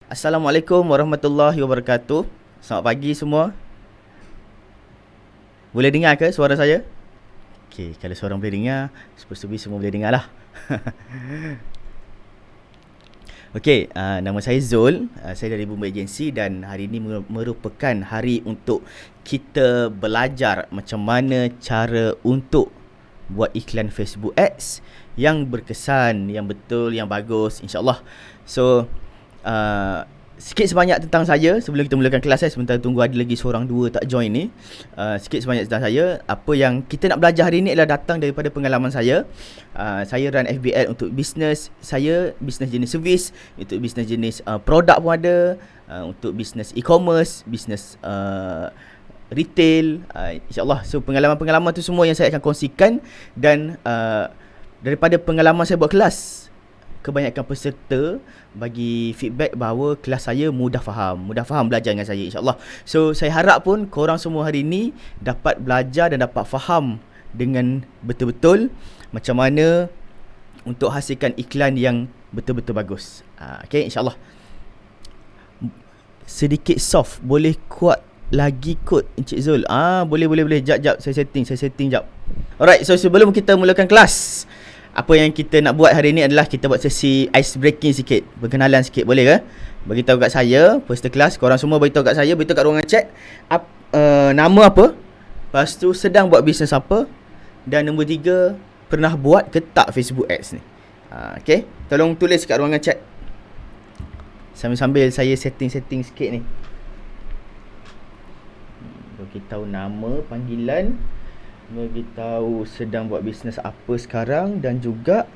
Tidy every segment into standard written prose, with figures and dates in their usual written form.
Assalamualaikum warahmatullahi wabarakatuh. Selamat pagi semua. Boleh dengar ke suara saya? Okey, kalau seorang boleh dengar, supposed to be semua boleh dengar lah. Okey, nama saya Zul. Saya dari Boomba Agency dan hari ini merupakan hari untuk kita belajar macam mana cara untuk buat iklan Facebook Ads yang berkesan, yang betul, yang bagus, insyaAllah. So, sikit sebanyak tentang saya sebelum kita mulakan kelas sebentar tunggu ada lagi seorang dua tak join ni. Sikit sebanyak tentang saya. Apa yang kita nak belajar hari ni adalah datang daripada pengalaman saya. Saya run FBL untuk bisnes saya, bisnes jenis servis, untuk bisnes jenis produk pun ada, untuk bisnes e-commerce, bisnes retail, insyaAllah. So pengalaman-pengalaman tu semua yang saya akan kongsikan. Dan daripada pengalaman saya buat kelas, kebanyakan peserta bagi feedback bahawa kelas saya mudah faham belajar dengan saya, insyaAllah. So saya harap pun korang semua hari ni dapat belajar dan dapat faham dengan betul-betul macam mana untuk hasilkan iklan yang betul-betul bagus. Okay, insyaAllah. Sedikit soft, boleh kuat lagi kot Encik Zul. Boleh. Jap, saya setting jap. Alright, so sebelum kita mulakan kelas, apa yang kita nak buat hari ni adalah kita buat sesi ice breaking sikit, perkenalan sikit, boleh ke? Beritahu kat saya, first class, korang semua beritahu kat saya, beritahu kat ruangan chat nama apa, lepas tu sedang buat bisnes apa, dan nombor 3, pernah buat ke tak Facebook Ads ni. Okay, tolong tulis kat ruangan chat sambil-sambil saya setting sikit ni. Bagi tahu nama, panggilan, bagi tahu sedang buat bisnes apa sekarang, dan juga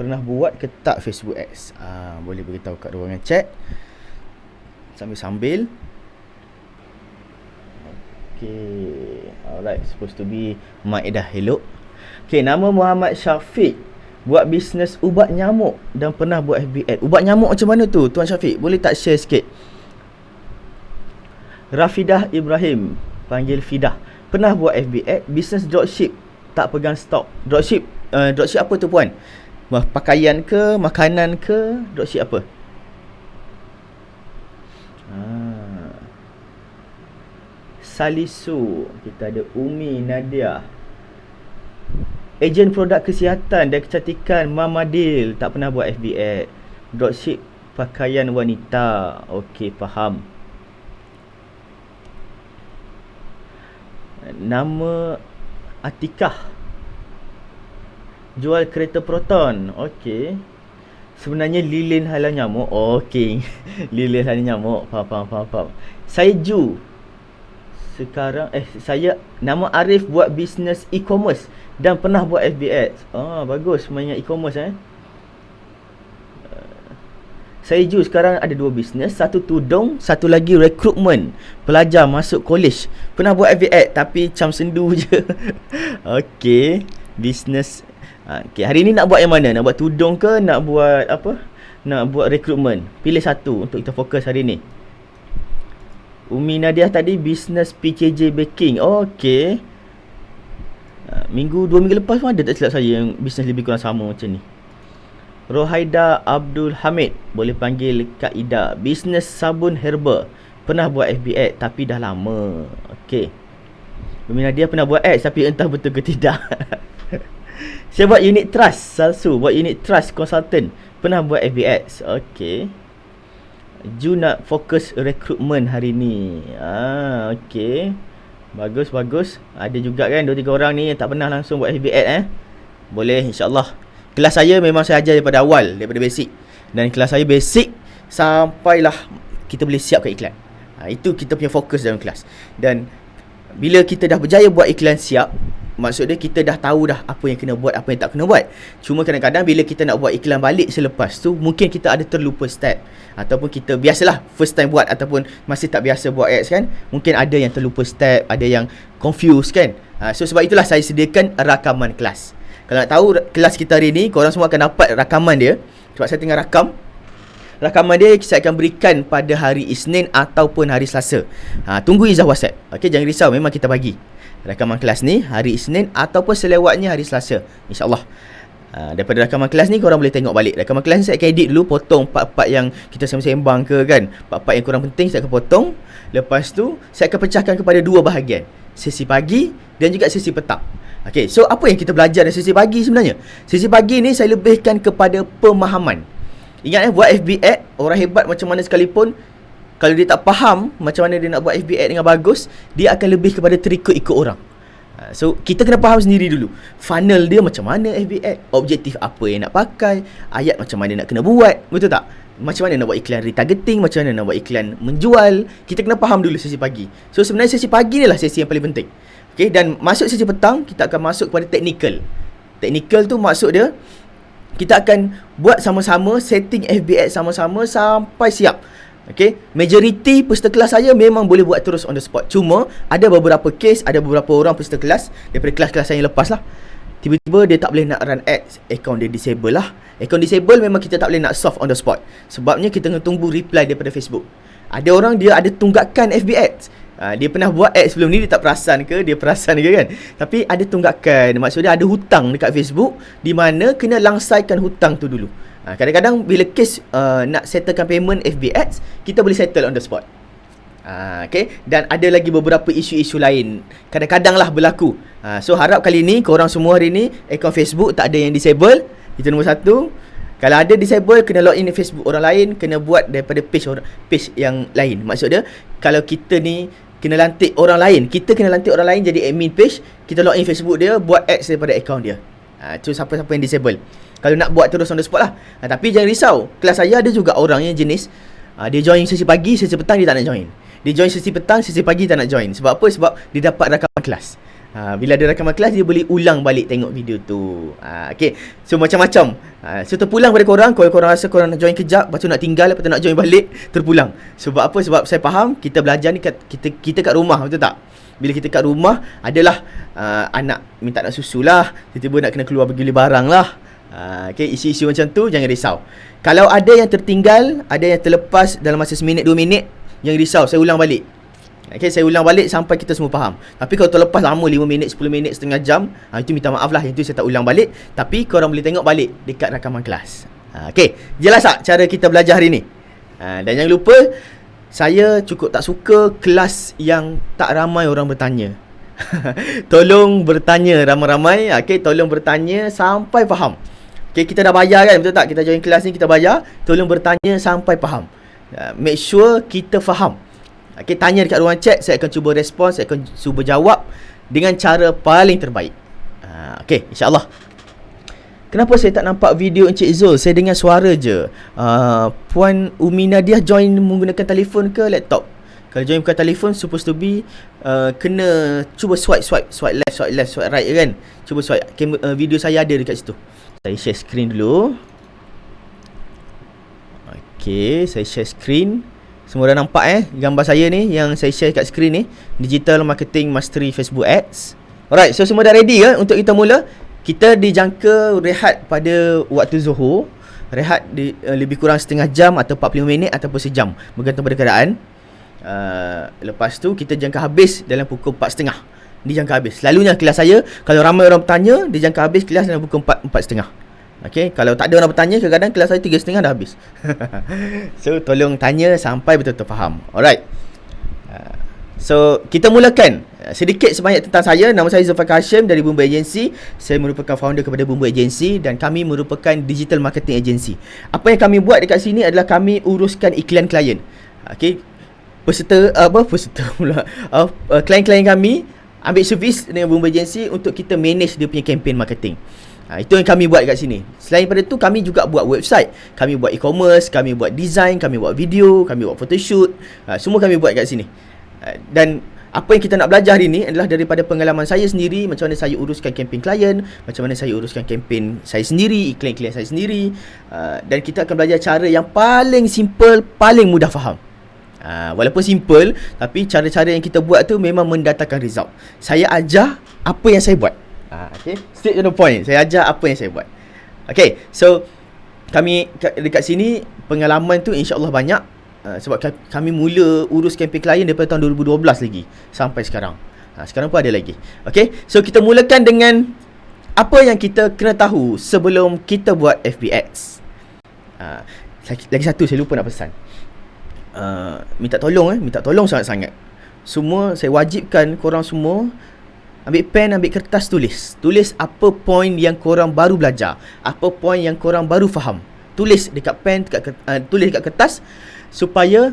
pernah buat ke tak Facebook Ads. Boleh beritahu kat ruangan chat sambil-sambil. Okay, alright, supposed to be Maedah. Hello. Okay, nama Muhammad Syafiq, buat bisnes ubat nyamuk dan pernah buat FB Ad. Ubat nyamuk macam mana tu Tuan Syafiq? Boleh tak share sikit? Rafidah Ibrahim, panggil Fidah, pernah buat FB Ad, bisnes dropship, tak pegang stok. Dropship apa tu puan? Pakaian ke, makanan ke, dropship apa? Salisu, kita ada Umi Nadia, ejen produk kesihatan dan kecantikan Mamadil, tak pernah buat FB Ad, dropship pakaian wanita. Okey, faham. Nama Atikah, jual kereta Proton. Okey, sebenarnya lilin halang nyamuk. Okey, lilin halang nyamuk. Faham. Saya Ju, sekarang saya nama Arif, buat bisnes e-commerce dan pernah buat FB Ads. Bagus, mainnya e-commerce Saya Ju sekarang ada 2 bisnes, satu tudung, satu lagi rekrutmen pelajar masuk college. Pernah buat FB Ad tapi macam sendu je. Okey, bisnes. Okey, hari ni nak buat yang mana? Nak buat tudung ke nak buat apa? Nak buat rekrutmen? Pilih satu untuk kita fokus hari ni. Umi Nadia tadi bisnes PKJ baking. Okey. 2 minggu lepas pun ada tak silap saya yang bisnes lebih kurang sama macam ni. Rohaida Abdul Hamid, boleh panggil Kak Ida, bisnes sabun herba, pernah buat FB Ad tapi dah lama. Okey, Umi Nadia pernah buat ads tapi entah betul ke tidak. Saya buat unit trust, Salsu buat unit trust consultant, pernah buat FB Ads. Okey, Ju nak fokus rekrutmen hari ni. Okey, bagus. Ada juga kan 2-3 orang ni yang tak pernah langsung buat FB Ad. Boleh, insyaAllah. Kelas saya memang saya ajar daripada awal, daripada basic. Dan kelas saya basic sampailah kita boleh siapkan iklan. Itu kita punya fokus dalam kelas. Dan bila kita dah berjaya buat iklan siap, maksudnya kita dah tahu dah apa yang kena buat, apa yang tak kena buat. Cuma kadang-kadang bila kita nak buat iklan balik selepas tu, mungkin kita ada terlupa step, ataupun kita biasalah first time buat ataupun masih tak biasa buat ads kan, mungkin ada yang terlupa step, ada yang confused kan. So sebab itulah saya sediakan rakaman kelas. Kalau nak tahu kelas kita hari ni, korang semua akan dapat rakaman dia. Sebab saya tengah rakaman dia saya akan berikan pada hari Isnin ataupun hari Selasa. Tunggu Izzah WhatsApp. Okey, jangan risau, memang kita bagi rakaman kelas ni hari Isnin ataupun selewatnya hari Selasa, InsyaAllah. Daripada rakaman kelas ni korang boleh tengok balik. Rakaman kelas ni saya akan edit dulu, potong part-part yang kita sembang ke kan, part-part yang kurang penting saya akan potong. Lepas tu saya akan pecahkan kepada dua bahagian, sesi pagi dan juga sesi petang. Okay, so apa yang kita belajar dari sesi pagi sebenarnya? Sesi pagi ni saya lebihkan kepada pemahaman. Ingat buat FB ad, orang hebat macam mana sekalipun, kalau dia tak faham macam mana dia nak buat FB ad dengan bagus, dia akan lebih kepada terikut-ikut orang. So kita kena faham sendiri dulu funnel dia macam mana, FB ad, objektif apa yang nak pakai, ayat macam mana nak kena buat, betul tak? Macam mana nak buat iklan retargeting, macam mana nak buat iklan menjual. Kita kena faham dulu sesi pagi. So sebenarnya sesi pagi ni lah sesi yang paling penting. Okay, dan masuk sesi petang, kita akan masuk kepada technical. Technical tu maksud dia, kita akan buat sama-sama, setting FB ad sama-sama sampai siap. Okay, majority peserta kelas saya memang boleh buat terus on the spot. Cuma ada beberapa case, ada beberapa orang peserta kelas daripada kelas-kelas saya yang lepas lah, tiba-tiba dia tak boleh nak run ads, account dia disable lah. Account disable memang kita tak boleh nak solve on the spot. Sebabnya kita kena tunggu reply daripada Facebook. Ada orang dia ada tunggakan FB ads. Dia pernah buat ads sebelum ni, dia tak perasan ke, dia perasan ke kan. Tapi ada tunggakan, maksudnya ada hutang dekat Facebook, di mana kena langsaikan hutang tu dulu. Kadang-kadang bila kes nak settlekan payment FB ads, kita boleh settle on the spot. Okay, dan ada lagi beberapa isu-isu lain kadang-kadang lah berlaku. So harap kali ni korang semua hari ni akaun Facebook tak ada yang disable. Itu nombor satu. Kalau ada disable, kena login Facebook orang lain, kena buat daripada page yang lain. Maksud dia, kalau kita ni kena lantik orang lain, kita kena lantik orang lain jadi admin page, kita login Facebook dia, buat ads daripada akaun dia. Itu siapa-siapa yang disable. Kalau nak buat terus on the spot lah. Tapi jangan risau, kelas saya ada juga orang yang jenis dia join sesi pagi, sesi petang dia tak nak join. Dia join sesi petang, sesi pagi tak nak join. Sebab apa? Sebab dia dapat rakaman kelas. Bila ada rakaman kelas, dia boleh ulang balik tengok video tu. Okay, so macam-macam. So terpulang pada korang. Kalau korang rasa korang nak join kejap, lepas tu nak tinggal, lepas tu nak join balik, terpulang. Sebab apa? Sebab saya faham kita belajar ni kita kat rumah, betul tak? Bila kita kat rumah, adalah anak minta nak susu lah, tiba-tiba nak kena keluar pergi beli barang lah. Okay, isu-isu macam tu jangan risau. Kalau ada yang tertinggal, ada yang terlepas dalam masa 1 minit 2 minit, jangan risau, saya ulang balik. Okay, saya ulang balik sampai kita semua faham. Tapi kalau terlepas lama 5 minit, 10 minit, setengah jam, itu minta maaf lah, itu saya tak ulang balik. Tapi korang boleh tengok balik dekat rakaman kelas. Okay, jelas tak cara kita belajar hari ni? Dan jangan lupa, saya cukup tak suka kelas yang tak ramai orang bertanya. Tolong bertanya ramai-ramai. Okay, tolong bertanya sampai faham. Okay, kita dah bayar kan, betul tak? Kita join kelas ni, kita bayar. Tolong bertanya sampai faham. Make sure kita faham. Okay, tanya dekat ruang chat, saya akan cuba respon, saya akan cuba jawab dengan cara paling terbaik. Okay, insyaAllah. Kenapa saya tak nampak video Encik Zul? Saya dengar suara je. Puan Umi Nadiah join menggunakan telefon ke laptop? Kalau join bukan telefon, supposed to be kena cuba swipe left, swipe right kan? Cuba swipe. Video saya ada dekat situ. Saya share screen dulu. Okay, saya share screen. Semua dah nampak gambar saya ni yang saya share kat screen ni, Digital Marketing Mastery Facebook Ads. Alright, so semua dah ready ke untuk kita mula? Kita dijangka rehat pada waktu Zuhur. Rehat lebih kurang setengah jam atau 45 minit ataupun sejam, bergantung pada keadaan. Lepas tu kita jangka habis dalam pukul 4.30. Dijangka habis. Selalunya kelas saya, kalau ramai orang bertanya, dijangka habis kelas dalam pukul 4.30. Okay, kalau tak ada orang bertanya, kadang-kadang kelas saya 3.30 dah habis. So tolong tanya sampai betul-betul faham. Alright. So kita mulakan sedikit sebanyak tentang saya. Nama saya Zulfaqar Hashim dari Bumbu Agency. Saya merupakan founder kepada Bumbu Agency dan kami merupakan digital marketing agency. Apa yang kami buat dekat sini adalah kami uruskan iklan klien. Okay, klien-klien kami ambil servis dengan Bumbu Agency untuk kita manage dia punya campaign marketing. Itu yang kami buat kat sini. Selain daripada tu, kami juga buat website, kami buat e-commerce, kami buat design, kami buat video, kami buat photoshoot. Semua kami buat kat sini. Dan apa yang kita nak belajar hari ni adalah daripada pengalaman saya sendiri, macam mana saya uruskan campaign klien, macam mana saya uruskan campaign saya sendiri, iklan-iklan saya sendiri. Dan kita akan belajar cara yang paling simple, paling mudah faham. Walaupun simple, tapi cara-cara yang kita buat tu memang mendatangkan result. Saya ajar apa yang saya buat. Okay, straight to the point. Saya ajar apa yang saya buat. Okay, so kami dekat sini pengalaman tu insya-Allah banyak. Sebab kami mula urus campaign klien daripada tahun 2012 lagi sampai sekarang. Sekarang pun ada lagi. Okay, so kita mulakan dengan Apa yang kita kena tahu sebelum kita buat FB Ads? Lagi satu saya lupa nak pesan. Minta tolong sangat-sangat. Semua saya wajibkan korang semua ambil pen, ambil kertas, tulis apa poin yang korang baru belajar, apa poin yang korang baru faham. Tulis dekat pen, tulis dekat kertas supaya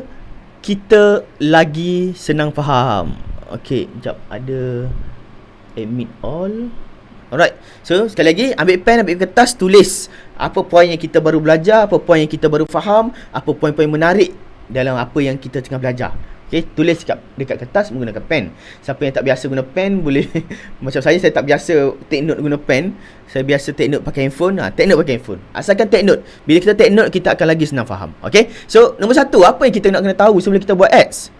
kita lagi senang faham. Okey, jap, ada admit all. Alright. So, sekali lagi, ambil pen, ambil kertas, tulis apa poin yang kita baru belajar, apa poin yang kita baru faham, apa poin-poin menarik dalam apa yang kita tengah belajar. Okay, tulis dekat kertas menggunakan pen. Siapa yang tak biasa guna pen boleh macam saya tak biasa take note guna pen. Saya biasa take note pakai handphone. Take note pakai handphone. Asalkan take note. Bila kita take note, kita akan lagi senang faham. Okay, so nombor satu, apa yang kita nak kena tahu sebelum kita buat ads?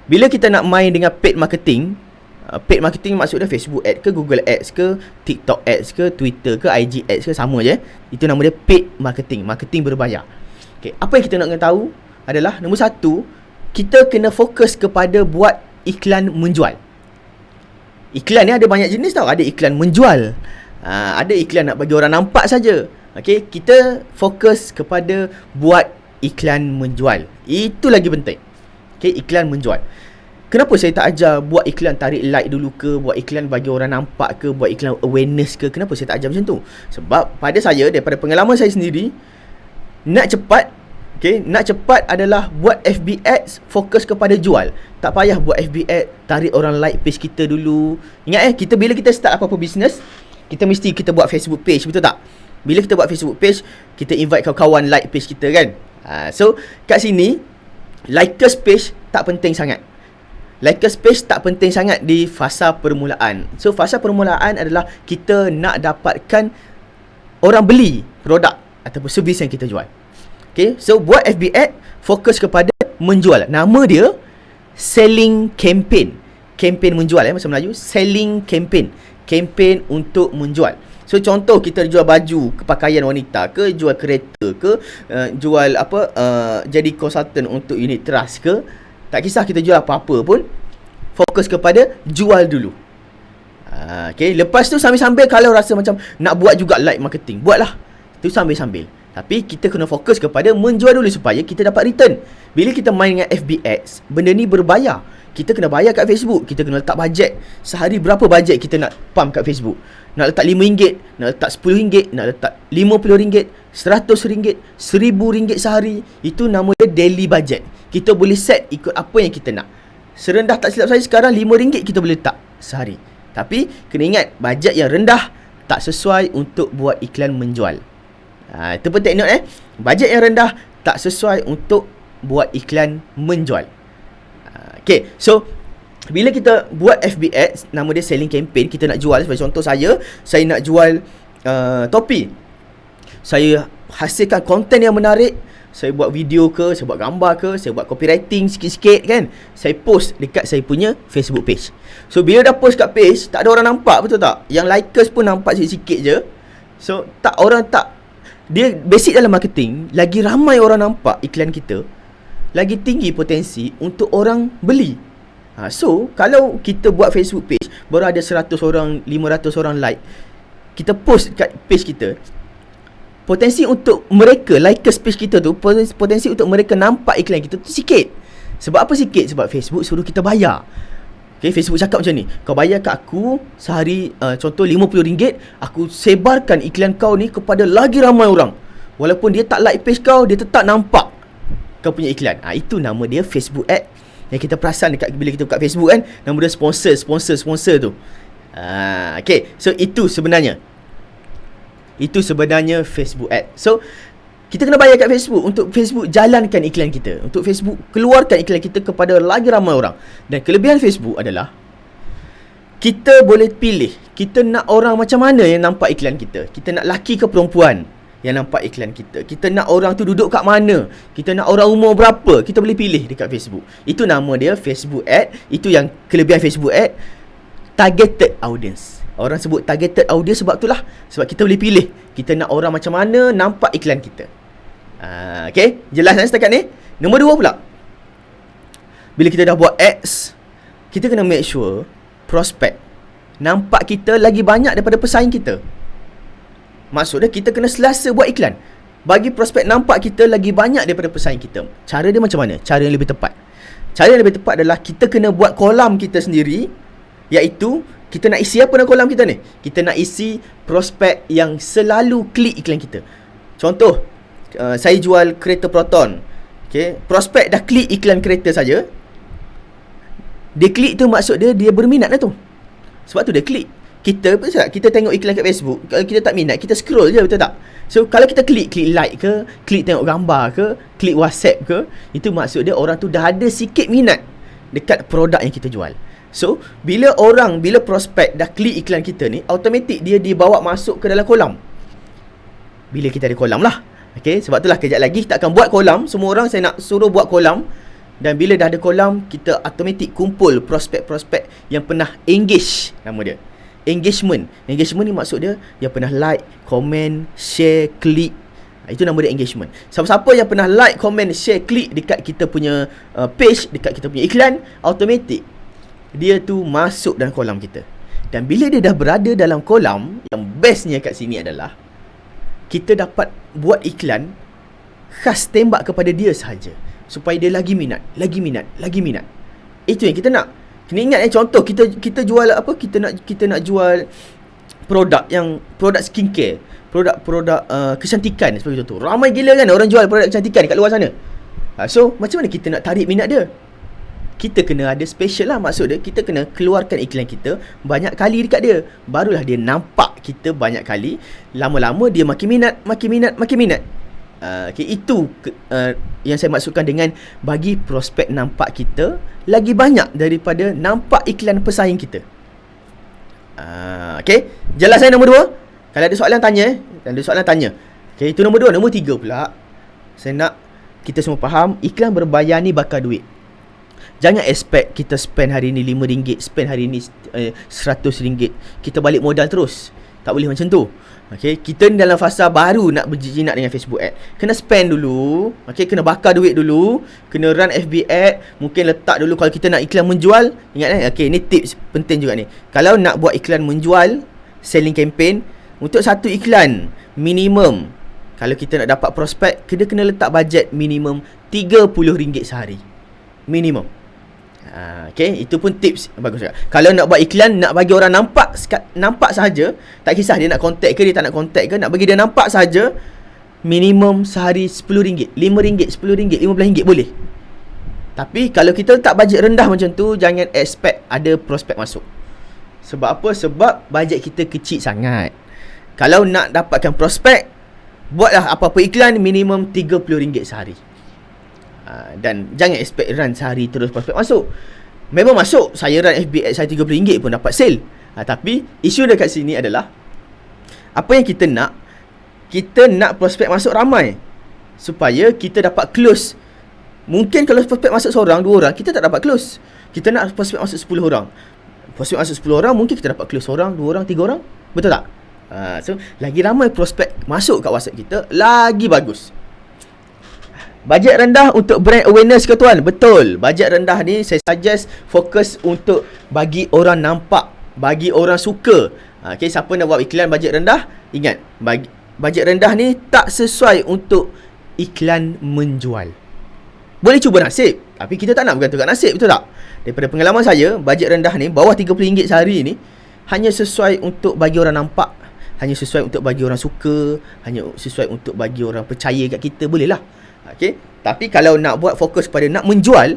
Bila kita nak main dengan paid marketing, paid marketing maksudnya Facebook ad ke, Google ads ke, TikTok ads ke, Twitter ke, IG ads ke, sama je. Itu nama dia paid marketing, marketing berbayar. Okay, apa yang kita nak kena tahu adalah nombor satu, kita kena fokus kepada buat iklan menjual. Iklan ni ada banyak jenis tau. Ada iklan menjual, ada iklan nak bagi orang nampak saja. Okay, kita fokus kepada buat iklan menjual. Itu lagi penting. Okay, iklan menjual. Kenapa saya tak ajar buat iklan tarik like dulu ke, buat iklan bagi orang nampak ke, buat iklan awareness ke? Kenapa saya tak ajar macam tu? Sebab pada saya, daripada pengalaman saya sendiri, nak cepat, nak cepat adalah buat FB ads, fokus kepada jual. Tak payah buat FB ad, tarik orang like page kita dulu. Ingat bila kita start apa-apa bisnes, kita mesti buat Facebook page, betul tak? Bila kita buat Facebook page, kita invite kawan-kawan like page kita kan. So kat sini, likers page tak penting sangat. Likers page tak penting sangat di fasa permulaan. So fasa permulaan adalah kita nak dapatkan orang beli produk ataupun servis yang kita jual. Okay, so buat FB ad, fokus kepada menjual. Nama dia selling campaign. Campaign menjual, bahasa Melayu, selling campaign. Campaign untuk menjual. So contoh kita jual baju, pakaian wanita ke, jual kereta ke, jual jadi konsultan untuk unit trust ke, tak kisah kita jual apa-apa pun, fokus kepada jual dulu. Okay, lepas tu sambil-sambil kalau rasa macam nak buat juga like marketing, buatlah. Itu sambil-sambil. Tapi kita kena fokus kepada menjual dulu supaya kita dapat return. Bila kita main dengan FB Ads, benda ni berbayar. Kita kena bayar kat Facebook. Kita kena letak bajet. Sehari berapa bajet kita nak pump kat Facebook? Nak letak RM5, nak letak RM10, nak letak RM50, RM100, RM1000 sehari. Itu nama dia daily budget. Kita boleh set ikut apa yang kita nak. Serendah tak silap saya sekarang RM5 kita boleh letak sehari. Tapi kena ingat, bajet yang rendah tak sesuai untuk buat iklan menjual. Itu penting note bajet yang rendah tak sesuai untuk buat iklan menjual. Okay, so bila kita buat FB ads, nama dia selling campaign, kita nak jual. Sebagai contoh saya nak jual topi. Saya hasilkan konten yang menarik. Saya buat video ke, saya buat gambar ke, saya buat copywriting sikit-sikit kan. Saya post dekat saya punya Facebook page. So bila dah post kat page, tak ada orang nampak, betul tak? Yang likers pun nampak sikit-sikit je. So dia basic dalam marketing, lagi ramai orang nampak iklan kita, lagi tinggi potensi untuk orang beli. So kalau kita buat Facebook page, baru ada 100 orang, 500 orang like, kita post kat page kita, potensi untuk mereka likers page kita tu, potensi untuk mereka nampak iklan kita tu sikit. Sebab apa sikit? Sebab Facebook suruh kita bayar. Okay, Facebook cakap macam ni, kau bayar kat aku sehari, contoh RM50, aku sebarkan iklan kau ni kepada lagi ramai orang. Walaupun dia tak like page kau, dia tetap nampak kau punya iklan. Itu nama dia Facebook ad. Yang kita perasan bila kita buka Facebook kan, nama dia sponsor tu. Okay, so itu sebenarnya Facebook ad. So kita kena bayar kat Facebook untuk Facebook jalankan iklan kita, untuk Facebook keluarkan iklan kita kepada lagi ramai orang. Dan kelebihan Facebook adalah kita boleh pilih kita nak orang macam mana yang nampak iklan kita. Kita nak lelaki ke perempuan yang nampak iklan kita. Kita nak orang tu duduk kat mana. Kita nak orang umur berapa. Kita boleh pilih dekat Facebook. Itu nama dia Facebook ad. Itu yang kelebihan Facebook ad. Targeted audience. Orang sebut targeted audience sebab itulah. Sebab kita boleh pilih kita nak orang macam mana nampak iklan kita. Okay, jelas kan setakat ni? Nombor 2 pula, bila kita dah buat ads, kita kena make sure prospek nampak kita lagi banyak daripada pesaing kita. Maksudnya kita kena selasa buat iklan. Bagi prospek nampak kita lagi banyak daripada pesaing kita. Cara dia macam mana? Cara yang lebih tepat. Cara yang lebih tepat adalah kita kena buat kolam kita sendiri, iaitu kita nak isi apa dalam kolam kita ni? Kita nak isi prospek yang selalu klik iklan kita. Contoh, saya jual kereta Proton. Okay, prospek dah klik iklan kereta saja. Dia klik tu maksud dia berminat dah tu. Sebab tu dia klik. Kita tengok iklan kat Facebook, kalau kita tak minat, kita scroll je, betul tak? So kalau kita klik like ke, klik tengok gambar ke, klik WhatsApp ke, itu maksud dia orang tu dah ada sikit minat dekat produk yang kita jual. So bila prospek dah klik iklan kita ni, automatik dia dibawa masuk ke dalam kolam. Bila kita ada kolam lah. Okay, sebab itulah kejap lagi kita akan buat kolam. Semua orang saya nak suruh buat kolam. Dan bila dah ada kolam, kita automatik kumpul prospek-prospek yang pernah engage, nama dia engagement ni maksud dia yang pernah like, komen, share, klik. Itu nama dia engagement. Siapa-siapa yang pernah like, komen, share, klik dekat kita punya page, dekat kita punya iklan, automatik dia tu masuk dalam kolam kita. Dan bila dia dah berada dalam kolam, yang bestnya kat sini adalah kita dapat buat iklan khas tembak kepada dia sahaja, supaya dia lagi minat. Itu yang kita nak. Kena ingat contoh kita jual apa? Kita nak jual produk skincare, produk kecantikan seperti itu. Ramai gila kan orang jual produk kecantikan kat luar sana. So macam mana kita nak tarik minat dia? Kita kena ada special lah. Maksud dia kita kena keluarkan iklan kita banyak kali dekat dia. Barulah dia nampak kita banyak kali. Lama-lama dia makin minat. Okay, itu yang saya maksudkan dengan bagi prospek nampak kita lagi banyak daripada nampak iklan pesaing kita. Okay, jelas saya nombor 2. Kalau ada soalan tanya. Okay, itu nombor 2. Nombor 3 pula, saya nak kita semua faham iklan berbayar ni bakar duit. Jangan expect kita spend hari ni RM5, spend hari ni RM100, kita balik modal terus. Tak boleh macam tu. Okay, kita ni dalam fasa baru nak berjinak dengan Facebook ad. Kena spend dulu. Okay, kena bakar duit dulu. Kena run FB ad. Mungkin letak dulu kalau kita nak iklan menjual. Ingat okay, ni tips penting juga ni. Kalau nak buat iklan menjual, selling campaign, untuk satu iklan minimum, kalau kita nak dapat prospek, kita kena letak bajet minimum RM30 sehari. Minimum. Okay, itu pun tips bagus juga. Kalau nak buat iklan, nak bagi orang nampak sahaja, tak kisah dia nak contact ke, dia tak nak contact ke, nak bagi dia nampak sahaja, minimum sehari RM10, RM5, RM10, RM15 boleh. Tapi kalau kita letak bajet rendah macam tu, jangan expect ada prospek masuk. Sebab apa? Sebab bajet kita kecil sangat. Kalau nak dapatkan prospek, buatlah apa-apa iklan minimum RM30 sehari. Dan jangan expect run sehari terus prospek masuk. Memang masuk, saya run FB ad saya RM30 pun dapat sale. Tapi isu dekat sini adalah apa yang kita nak prospek masuk ramai supaya kita dapat close. Mungkin kalau prospek masuk seorang, dua orang, kita tak dapat close. Kita nak prospek masuk 10 orang. Prospek masuk 10 orang, mungkin kita dapat close seorang, dua orang, tiga orang. Betul tak? So lagi ramai prospek masuk kat WhatsApp kita, lagi bagus. Bajet rendah untuk brand awareness ke tuan? Betul. Bajet rendah ni saya suggest fokus untuk bagi orang nampak, bagi orang suka. Okay, siapa nak buat iklan bajet rendah, ingat, bajet rendah ni tak sesuai untuk iklan menjual. Boleh cuba nasib, tapi kita tak nak bergantung kat nasib, betul tak? Daripada pengalaman saya, bajet rendah ni, bawah RM30 sehari ni, hanya sesuai untuk bagi orang nampak, hanya sesuai untuk bagi orang suka, hanya sesuai untuk bagi orang percaya kat kita, boleh lah. Okay, tapi kalau nak buat fokus pada nak menjual,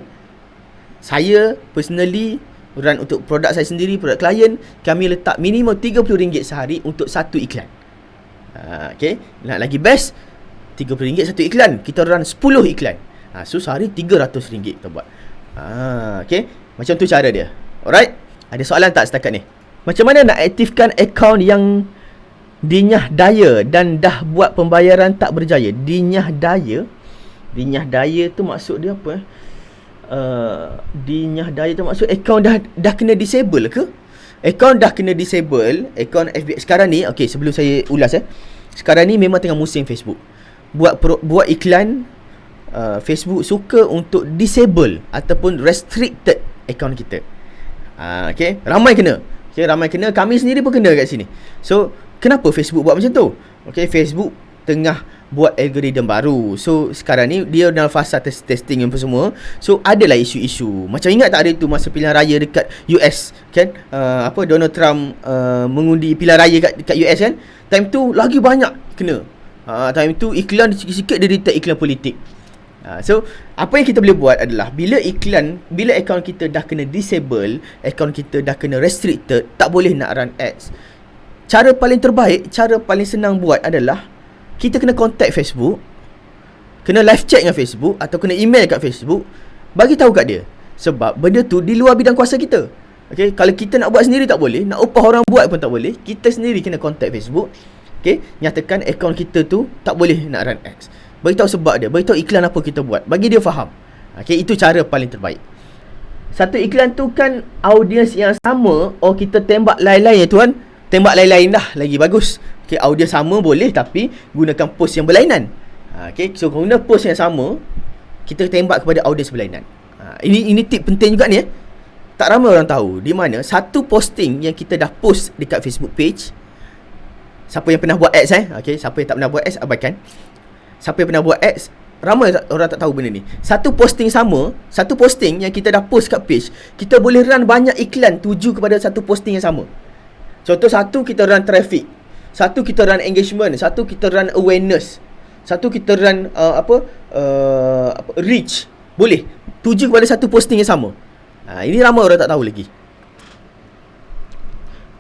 saya personally run untuk produk saya sendiri, produk klien, kami letak minimum RM30 sehari untuk satu iklan. Okay, nak lagi best, RM30 satu iklan, kita run 10 iklan. So sehari RM300 kita buat. Okay, macam tu cara dia. Alright, ada soalan tak setakat ni? Macam mana nak aktifkan akaun yang dinyah daya dan dah buat pembayaran tak berjaya? Dinyah daya tu maksud dia apa? Dinyah daya tu maksud akaun dah kena disable ke? Akaun dah kena disable, akaun FB sekarang ni, okey, sebelum saya ulas sekarang ni memang tengah musim Facebook. Buat iklan, Facebook suka untuk disable ataupun restricted akaun kita. Okey, ramai kena. Kami sendiri pun kena kat sini. So, kenapa Facebook buat macam tu? Okay, Facebook tengah buat algoritma baru. So sekarang ni dia dalam fasa testing apa semua. So adalah isu-isu. Macam ingat tak ada tu masa pilihan raya dekat US kan? Donald Trump mengundi pilihan raya dekat US kan? Time tu lagi banyak kena. Time tu iklan sikit-sikit dia detect iklan politik. So apa yang kita boleh buat adalah bila akaun kita dah kena disable, akaun kita dah kena restricted, tak boleh nak run ads. Cara paling terbaik, cara paling senang buat adalah kita kena contact Facebook, kena live chat dengan Facebook atau kena email kat Facebook, bagi tahu kat dia. Sebab benda tu di luar bidang kuasa kita. Okay, kalau kita nak buat sendiri tak boleh, nak upah orang buat pun tak boleh. Kita sendiri kena contact Facebook. Okay, nyatakan akaun kita tu tak boleh nak run ads. Bagi tahu sebab dia, bagi tahu iklan apa kita buat, bagi dia faham. Okay, itu cara paling terbaik. Satu iklan tu kan audiens yang sama, kita tembak lain-lain ya tuan. Tembak lain-lain dah lagi bagus. Okay, audiens sama boleh tapi gunakan post yang berlainan. Okay, so guna post yang sama, kita tembak kepada audiens berlainan. Ini tip penting juga ni. Tak ramai orang tahu di mana satu posting yang kita dah post dekat Facebook page. Siapa yang pernah buat ads okay, siapa yang tak pernah buat ads abaikan. Siapa yang pernah buat ads, ramai orang tak tahu benda ni. Satu posting yang kita dah post kat page, kita boleh run banyak iklan tuju kepada satu posting yang sama. Contoh, satu kita run traffic, satu kita run engagement, satu kita run awareness, satu kita run reach. Boleh tuju kepada satu posting yang sama. Ini ramai orang tak tahu lagi.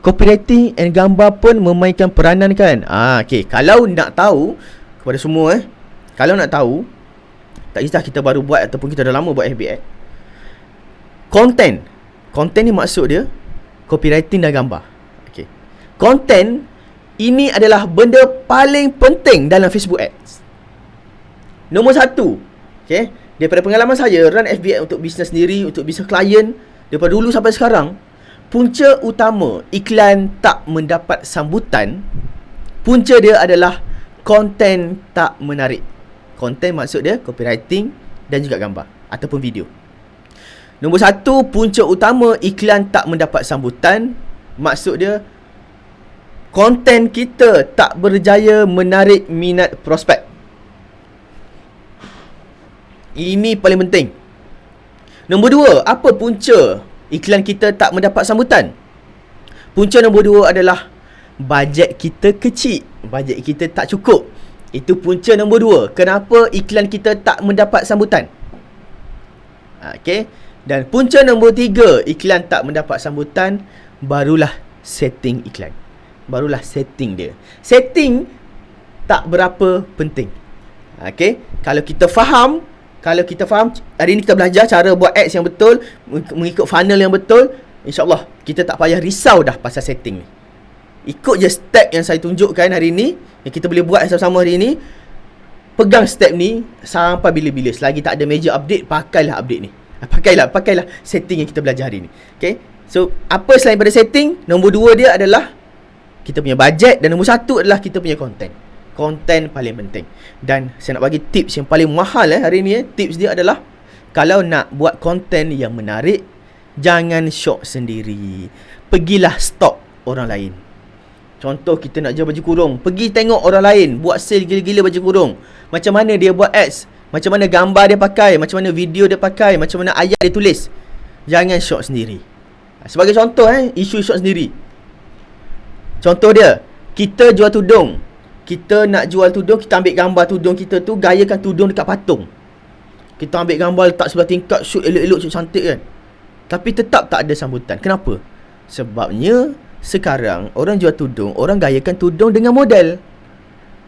Copywriting and gambar pun memainkan peranan kan? Okay, kalau nak tahu kepada semua kalau nak tahu, tak kisah kita baru buat ataupun kita dah lama buat FB ad. Content ni maksud dia copywriting dan gambar. Okay, content ini adalah benda paling penting dalam Facebook ads. Nombor satu. Okay, daripada pengalaman saya run FB ad untuk bisnes sendiri, untuk bisnes klien, daripada dulu sampai sekarang, punca utama iklan tak mendapat sambutan, punca dia adalah konten tak menarik. Konten maksud dia copywriting dan juga gambar ataupun video. Nombor satu, punca utama iklan tak mendapat sambutan, maksud dia konten kita tak berjaya menarik minat prospek. Ini paling penting. Nombor dua, apa punca iklan kita tak mendapat sambutan? Punca nombor dua adalah bajet kita kecil, bajet kita tak cukup. Itu punca nombor dua. Kenapa iklan kita tak mendapat sambutan? Okay. Dan punca nombor tiga, iklan tak mendapat sambutan, barulah setting iklan. Barulah setting dia. Setting tak berapa penting. Okay. Kalau kita faham, hari ni kita belajar cara buat ads yang betul, mengikut funnel yang betul, InsyaAllah kita tak payah risau dah pasal setting ni. Ikut je step yang saya tunjukkan hari ni, yang kita boleh buat sama-sama hari ni. Pegang step ni sampai bila-bila. Selagi tak ada major update, pakailah update ni. Pakailah setting yang kita belajar hari ni. Okay. So, apa selain pada setting, nombor dua dia adalah kita punya bajet, dan nombor satu adalah kita punya konten. Konten paling penting. Dan saya nak bagi tips yang paling mahal hari ni. Tips dia adalah, kalau nak buat konten yang menarik, jangan shock sendiri. Pergilah stalk orang lain. Contoh, kita nak jual baju kurung, pergi tengok orang lain buat sale gila-gila baju kurung. Macam mana dia buat ads, macam mana gambar dia pakai, macam mana video dia pakai, macam mana ayat dia tulis. Jangan shock sendiri. Sebagai contoh, isu shock sendiri. Contoh dia, kita jual tudung. Kita nak jual tudung, kita ambil gambar tudung kita tu, gayakan tudung dekat patung. Kita ambil gambar letak sebelah tingkat, shoot elok-elok, shoot cantik kan. Tapi tetap tak ada sambutan. Kenapa? Sebabnya sekarang orang jual tudung, orang gayakan tudung dengan model.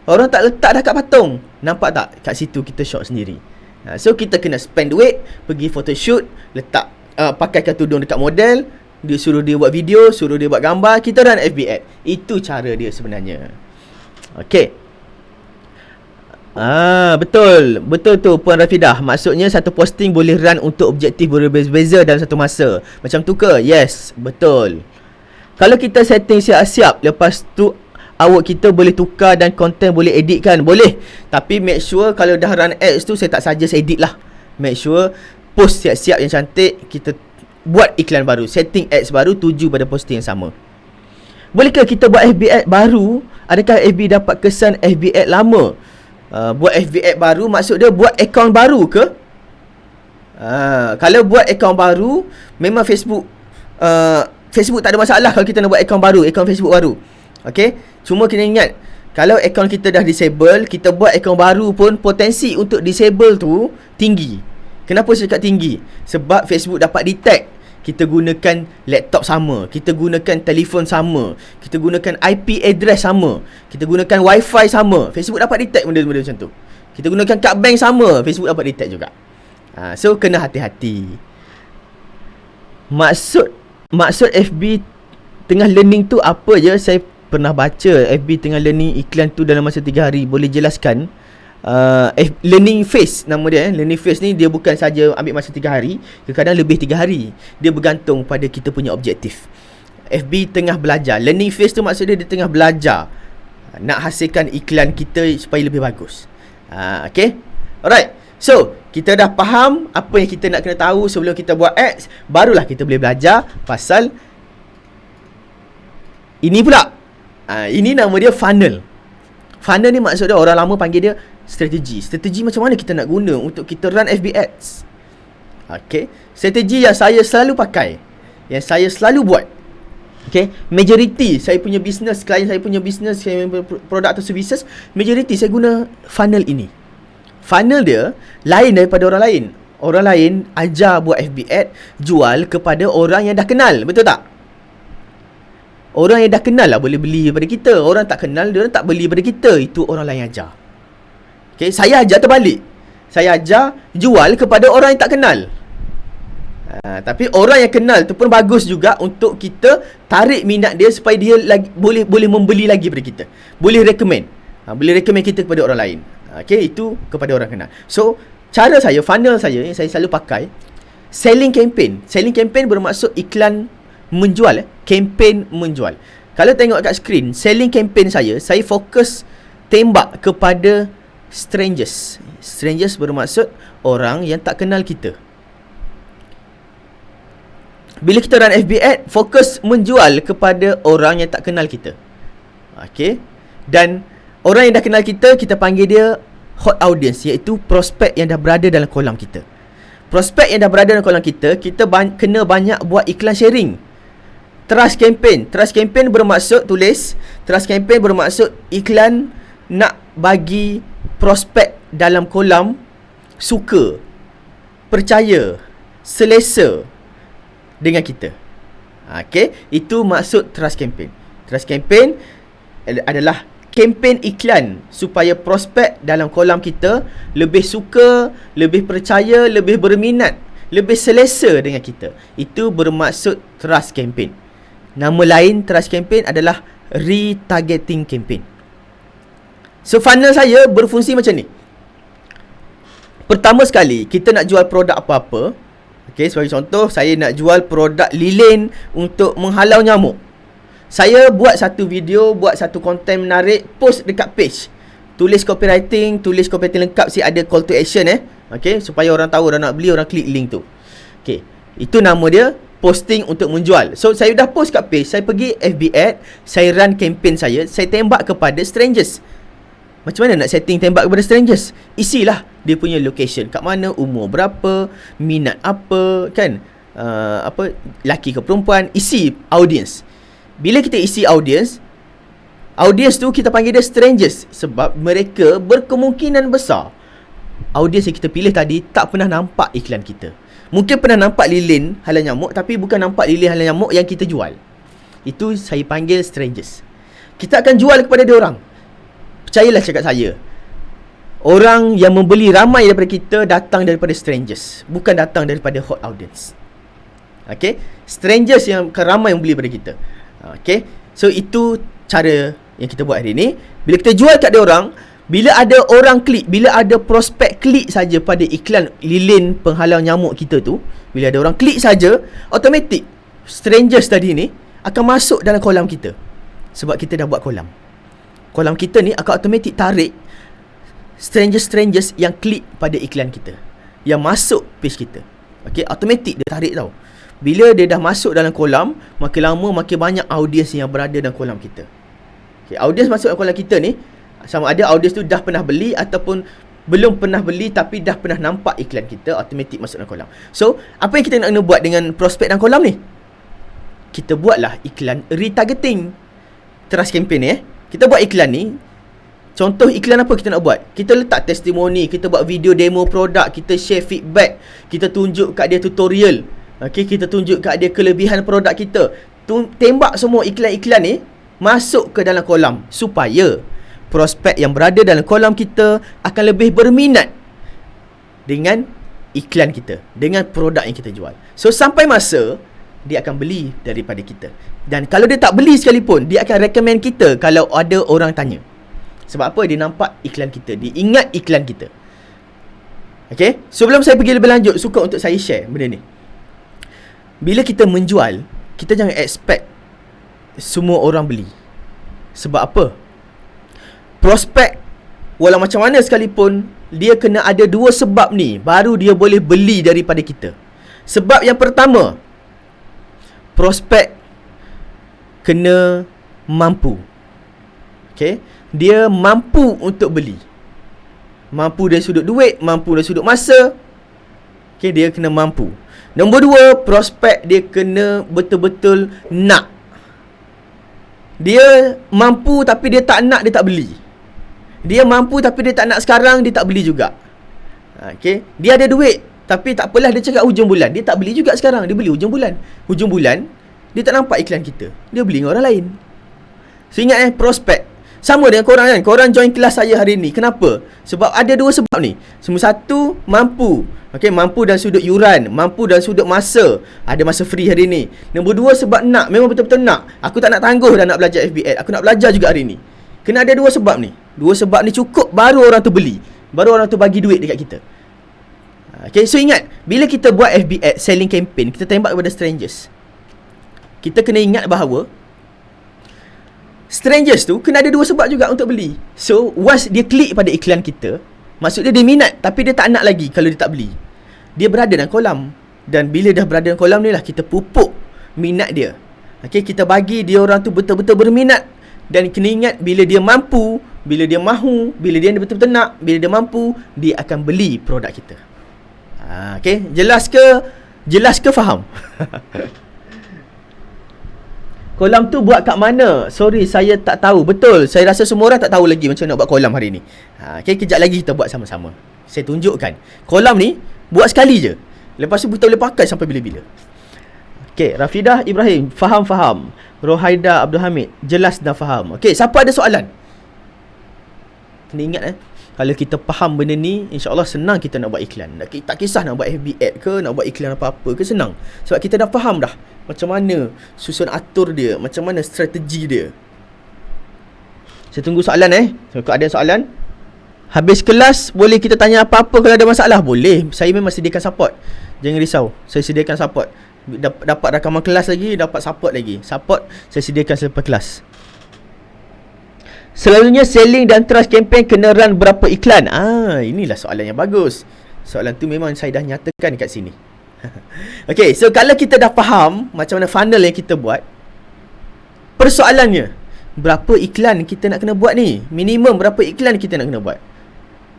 Orang tak letak dah kat patung. Nampak tak? Kat situ kita shock sendiri. So kita kena spend duit, pergi photoshoot, letak pakaikan tudung dekat model, dia suruh dia buat video, suruh dia buat gambar, kita run FB ad. Itu cara dia sebenarnya. Okay. Betul tu Puan Rafidah. Maksudnya satu posting boleh run untuk objektif berbeza-beza dalam satu masa. Macam tu ke? Yes, betul. Kalau kita setting siap-siap, lepas tu awak kita boleh tukar dan konten boleh edit kan? Boleh. Tapi make sure kalau dah run ads tu, saya tak suggest edit lah. Make sure post siap-siap yang cantik, kita buat iklan baru, setting ads baru, tuju pada posting yang sama. Bolehkah kita buat FB ad baru Adakah FB dapat kesan FB ad lama? Buat FB ad baru, maksud dia buat akaun baru ke? Kalau buat akaun baru, memang Facebook tak ada masalah kalau kita nak buat akaun baru, akaun Facebook baru. Okay, cuma kena ingat, kalau akaun kita dah disable, kita buat akaun baru pun potensi untuk disable tu tinggi. Kenapa saya cakap tinggi? Sebab Facebook dapat detect kita gunakan laptop sama, kita gunakan telefon sama, kita gunakan IP address sama, kita gunakan wifi sama. Facebook dapat detect benda-benda macam tu. Kita gunakan kad bank sama, Facebook dapat detect juga. So kena hati-hati. Maksud FB tengah learning tu apa je? Saya pernah baca FB tengah learning iklan tu dalam masa 3 hari. Boleh jelaskan? Learning phase nama dia. Learning phase ni dia bukan saja ambil masa 3 hari, kadang-kadang lebih 3 hari. Dia bergantung pada kita punya objektif. FB tengah belajar. Learning phase tu maksud dia tengah belajar nak hasilkan iklan kita supaya lebih bagus. Okay, alright. So kita dah faham apa yang kita nak kena tahu sebelum kita buat ads. Barulah kita boleh belajar pasal ini pula. Ini nama dia funnel. Funnel ni maksud dia, orang lama panggil dia strategi. Strategi macam mana kita nak guna untuk kita run FB ads. Okay, strategi yang saya selalu pakai, yang saya selalu buat. Okay, majority saya punya business, klien saya punya business, saya punya produk atau services, majority saya guna funnel ini. Funnel dia lain daripada orang lain. Orang lain ajar buat FB ad, jual kepada orang yang dah kenal. Betul tak? Orang yang dah kenal lah boleh beli daripada kita. Orang tak kenal, dia tak beli daripada kita. Itu orang lain ajar. Okay, saya ajar terbalik. Saya ajar jual kepada orang yang tak kenal. Tapi orang yang kenal tu pun bagus juga untuk kita tarik minat dia supaya dia lagi, boleh membeli lagi daripada kita. Boleh recommend. Boleh recommend kita kepada orang lain. Okay, itu kepada orang kenal. So, cara saya, funnel saya yang saya selalu pakai, selling campaign. Selling campaign bermaksud iklan menjual. Campaign menjual. Kalau tengok kat skrin, selling campaign saya fokus tembak kepada strangers. Strangers bermaksud orang yang tak kenal kita. Bila kita run FB ad, fokus menjual kepada orang yang tak kenal kita. Okay, dan orang yang dah kenal kita, kita panggil dia hot audience, iaitu prospek yang dah berada dalam kolam kita. Prospek yang dah berada dalam kolam kita, kita kena banyak buat iklan sharing. Trust campaign. Trust campaign bermaksud, tulis, trust campaign bermaksud iklan nak bagi prospek dalam kolam suka, percaya, selesa dengan kita. Okay, itu maksud trust campaign. Trust campaign adalah kempen iklan supaya prospek dalam kolam kita lebih suka, lebih percaya, lebih berminat, lebih selesa dengan kita. Itu bermaksud trust campaign. Nama lain trust campaign adalah retargeting campaign. So funnel saya berfungsi macam ni. Pertama sekali, kita nak jual produk apa-apa. Okay, sebagai contoh, saya nak jual produk lilin untuk menghalau nyamuk. Saya buat satu video, buat satu konten menarik, post dekat page. Tulis copywriting lengkap, ada call to action Okay, supaya orang tahu, orang nak beli, orang klik link tu. Okay, itu nama dia posting untuk menjual. So, saya dah post kat page, saya pergi FB ad, saya run campaign saya tembak kepada strangers. Macam mana nak setting tembak kepada strangers? Isilah dia punya location, kat mana, umur berapa, minat apa, kan? Laki ke perempuan, isi audience. Bila kita isi audience tu kita panggil dia strangers, sebab mereka berkemungkinan besar, audience yang kita pilih tadi tak pernah nampak iklan kita. Mungkin pernah nampak lilin halau nyamuk, tapi bukan nampak lilin halau nyamuk yang kita jual. Itu saya panggil strangers. Kita akan jual kepada dia orang. Percayalah cakap saya, orang yang membeli ramai daripada kita datang daripada strangers, bukan datang daripada hot audience. Okay, strangers yang ramai membeli daripada kita. Okay, so itu cara yang kita buat hari ni. Bila kita jual kat dia orang, bila ada orang klik, bila ada prospek klik saja pada iklan lilin penghalau nyamuk kita tu, bila ada orang klik saja, automatik strangers tadi ni akan masuk dalam kolam kita. Sebab kita dah buat kolam. Kolam kita ni akan automatik tarik strangers yang klik pada iklan kita, yang masuk page kita. Okay, automatik dia tarik tau. Bila dia dah masuk dalam kolam, makin lama makin banyak audiens yang berada dalam kolam kita. Okay, audiens masuk kolam kita ni, sama ada audiens tu dah pernah beli ataupun belum pernah beli tapi dah pernah nampak iklan kita, automatik masuk dalam kolam. So, apa yang kita nak kena buat dengan prospek dalam kolam ni? Kita buatlah iklan retargeting. Trust campaign ni kita buat iklan ni. Contoh iklan apa kita nak buat? Kita letak testimoni, kita buat video demo produk, kita share feedback, kita tunjuk kat dia tutorial. Okay, kita tunjuk kat dia kelebihan produk kita. Tembak semua iklan-iklan ni masuk ke dalam kolam supaya prospek yang berada dalam kolam kita akan lebih berminat dengan iklan kita, dengan produk yang kita jual. So, sampai masa dia akan beli daripada kita. Dan kalau dia tak beli sekalipun, dia akan recommend kita kalau ada orang tanya. Sebab apa? Dia nampak iklan kita, dia ingat iklan kita. Okay? Sebelum saya pergi lebih lanjut, suka untuk saya share benda ni. Bila kita menjual, kita jangan expect semua orang beli. Sebab apa? Prospek walau macam mana sekalipun, dia kena ada dua sebab ni baru dia boleh beli daripada kita. Sebab yang pertama, prospek kena mampu. Okay? Dia mampu untuk beli. Mampu dari sudut duit, mampu dari sudut masa. Okay, dia kena mampu. Nombor dua, prospek dia kena betul-betul nak. Dia mampu tapi dia tak nak, dia tak beli. Dia mampu tapi dia tak nak sekarang, dia tak beli juga. Okay? Dia ada duit tapi tak apalah, dia cakap hujung bulan, dia tak beli juga sekarang, dia beli hujung bulan. Hujung bulan dia tak nampak iklan kita, dia beli dengan orang lain. So ingat prospek sama dengan korang kan. Korang join kelas saya hari ni, kenapa? Sebab ada dua sebab ni. Semua satu, mampu. Okay, mampu dalam sudut yuran, mampu dalam sudut masa. Ada masa free hari ni. Nombor dua, sebab nak, memang betul-betul nak. Aku tak nak tangguh dah nak belajar FB Ad, aku nak belajar juga hari ni. Kena ada dua sebab ni. Dua sebab ni cukup, baru orang tu beli, baru orang tu bagi duit dekat kita. Okay, so ingat, bila kita buat FB Ad selling campaign, kita tembak kepada strangers, kita kena ingat bahawa strangers tu kena ada dua sebab juga untuk beli. So, once dia klik pada iklan kita, maksudnya dia minat tapi dia tak nak lagi kalau dia tak beli. Dia berada dalam kolam. Dan bila dah berada dalam kolam ni lah, kita pupuk minat dia. Okay, kita bagi dia orang tu betul-betul berminat. Dan kena ingat, bila dia mampu, bila dia mahu, bila dia betul-betul nak, bila dia mampu, dia akan beli produk kita. Okay, jelas ke? Jelas ke faham? Kolam tu buat kat mana? Sorry, saya tak tahu. Betul, saya rasa semua orang tak tahu lagi macam mana nak buat kolam hari ni. Okay, kejap lagi kita buat sama-sama. Saya tunjukkan. Kolam ni buat sekali je, lepas tu kita boleh pakai sampai bila-bila. Okay, Rafidah Ibrahim, faham. Rohaida Abdul Hamid, jelas dah faham. Okay, siapa ada soalan? Kena ingat kalau kita faham benda ni, insyaAllah senang kita nak buat iklan. Tak kisah nak buat FB Ad ke, nak buat iklan apa-apa ke, senang. Sebab kita dah faham dah macam mana susun atur dia, macam mana strategi dia. Saya tunggu soalan So, kalau ada soalan, habis kelas boleh kita tanya apa-apa. Kalau ada masalah, boleh. Saya memang sediakan support. Jangan risau, saya sediakan support. Dapat rakaman kelas lagi, dapat support lagi. Support saya sediakan selepas kelas. Selalunya selling dan trust campaign kena run berapa iklan? Inilah soalan yang bagus. Soalan tu memang saya dah nyatakan kat sini. Okay, so kalau kita dah faham macam mana funnel yang kita buat, persoalannya, berapa iklan kita nak kena buat ni? Minimum berapa iklan kita nak kena buat?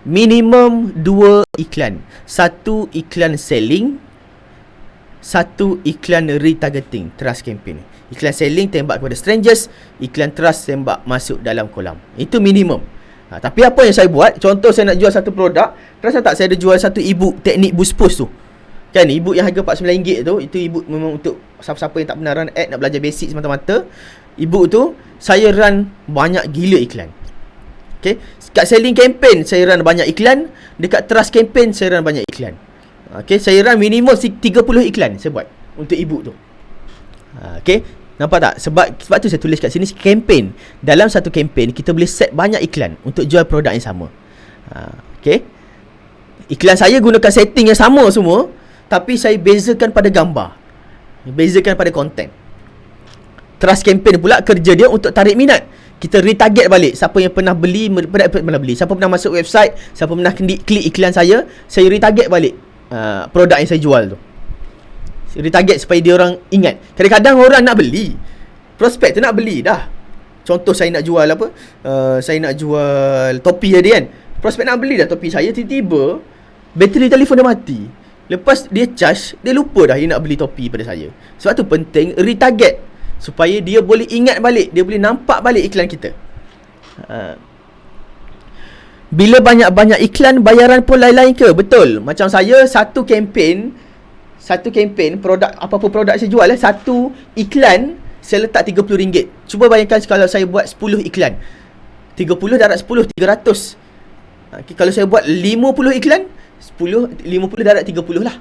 Minimum 2 iklan. 1 iklan selling, 1 iklan retargeting, trust campaign. Iklan selling tembak kepada strangers, iklan trust tembak masuk dalam kolam. Itu minimum. Tapi apa yang saya buat, contoh saya nak jual satu produk, terasa tak saya ada jual satu ebook teknik boost post tu. Kan, ebook yang harga RM49 tu, itu ebook memang untuk siapa-siapa yang tak pernah run ad, nak belajar basic semata-mata. Ebook tu saya run banyak gila iklan. Okay, kat selling campaign saya run banyak iklan, dekat trust campaign saya run banyak iklan. Okay, saya run minimum 30 iklan saya buat untuk ebook tu. Okay, nampak tak? Sebab tu saya tulis kat sini campaign. Dalam satu campaign kita boleh set banyak iklan untuk jual produk yang sama. Okay, iklan saya gunakan setting yang sama semua, tapi saya bezakan pada gambar, bezakan pada konten. Trust campaign pula kerja dia untuk tarik minat. Kita retarget balik siapa yang pernah beli, siapa pernah masuk website, siapa pernah klik iklan saya retarget balik produk yang saya jual tu. Retarget supaya dia orang ingat. Kadang-kadang orang nak beli, prospek tu nak beli dah, Contoh saya nak jual apa? Saya nak jual topi tadi kan. Prospek nak beli dah topi saya, tiba-tiba bateri telefon dia mati. Lepas dia charge, dia lupa dah dia nak beli topi pada saya. Sebab tu penting retarget supaya dia boleh ingat balik, dia boleh nampak balik iklan kita. Bila banyak-banyak iklan, bayaran pun lain-lain ke? Betul. Macam saya, satu kempen produk, apa-apa produk saya jual, satu iklan saya letak RM30. Cuba bayangkan kalau saya buat 10 iklan, 30 darat 10, 300. Kalau saya buat 50 iklan, 50 darat 30 lah.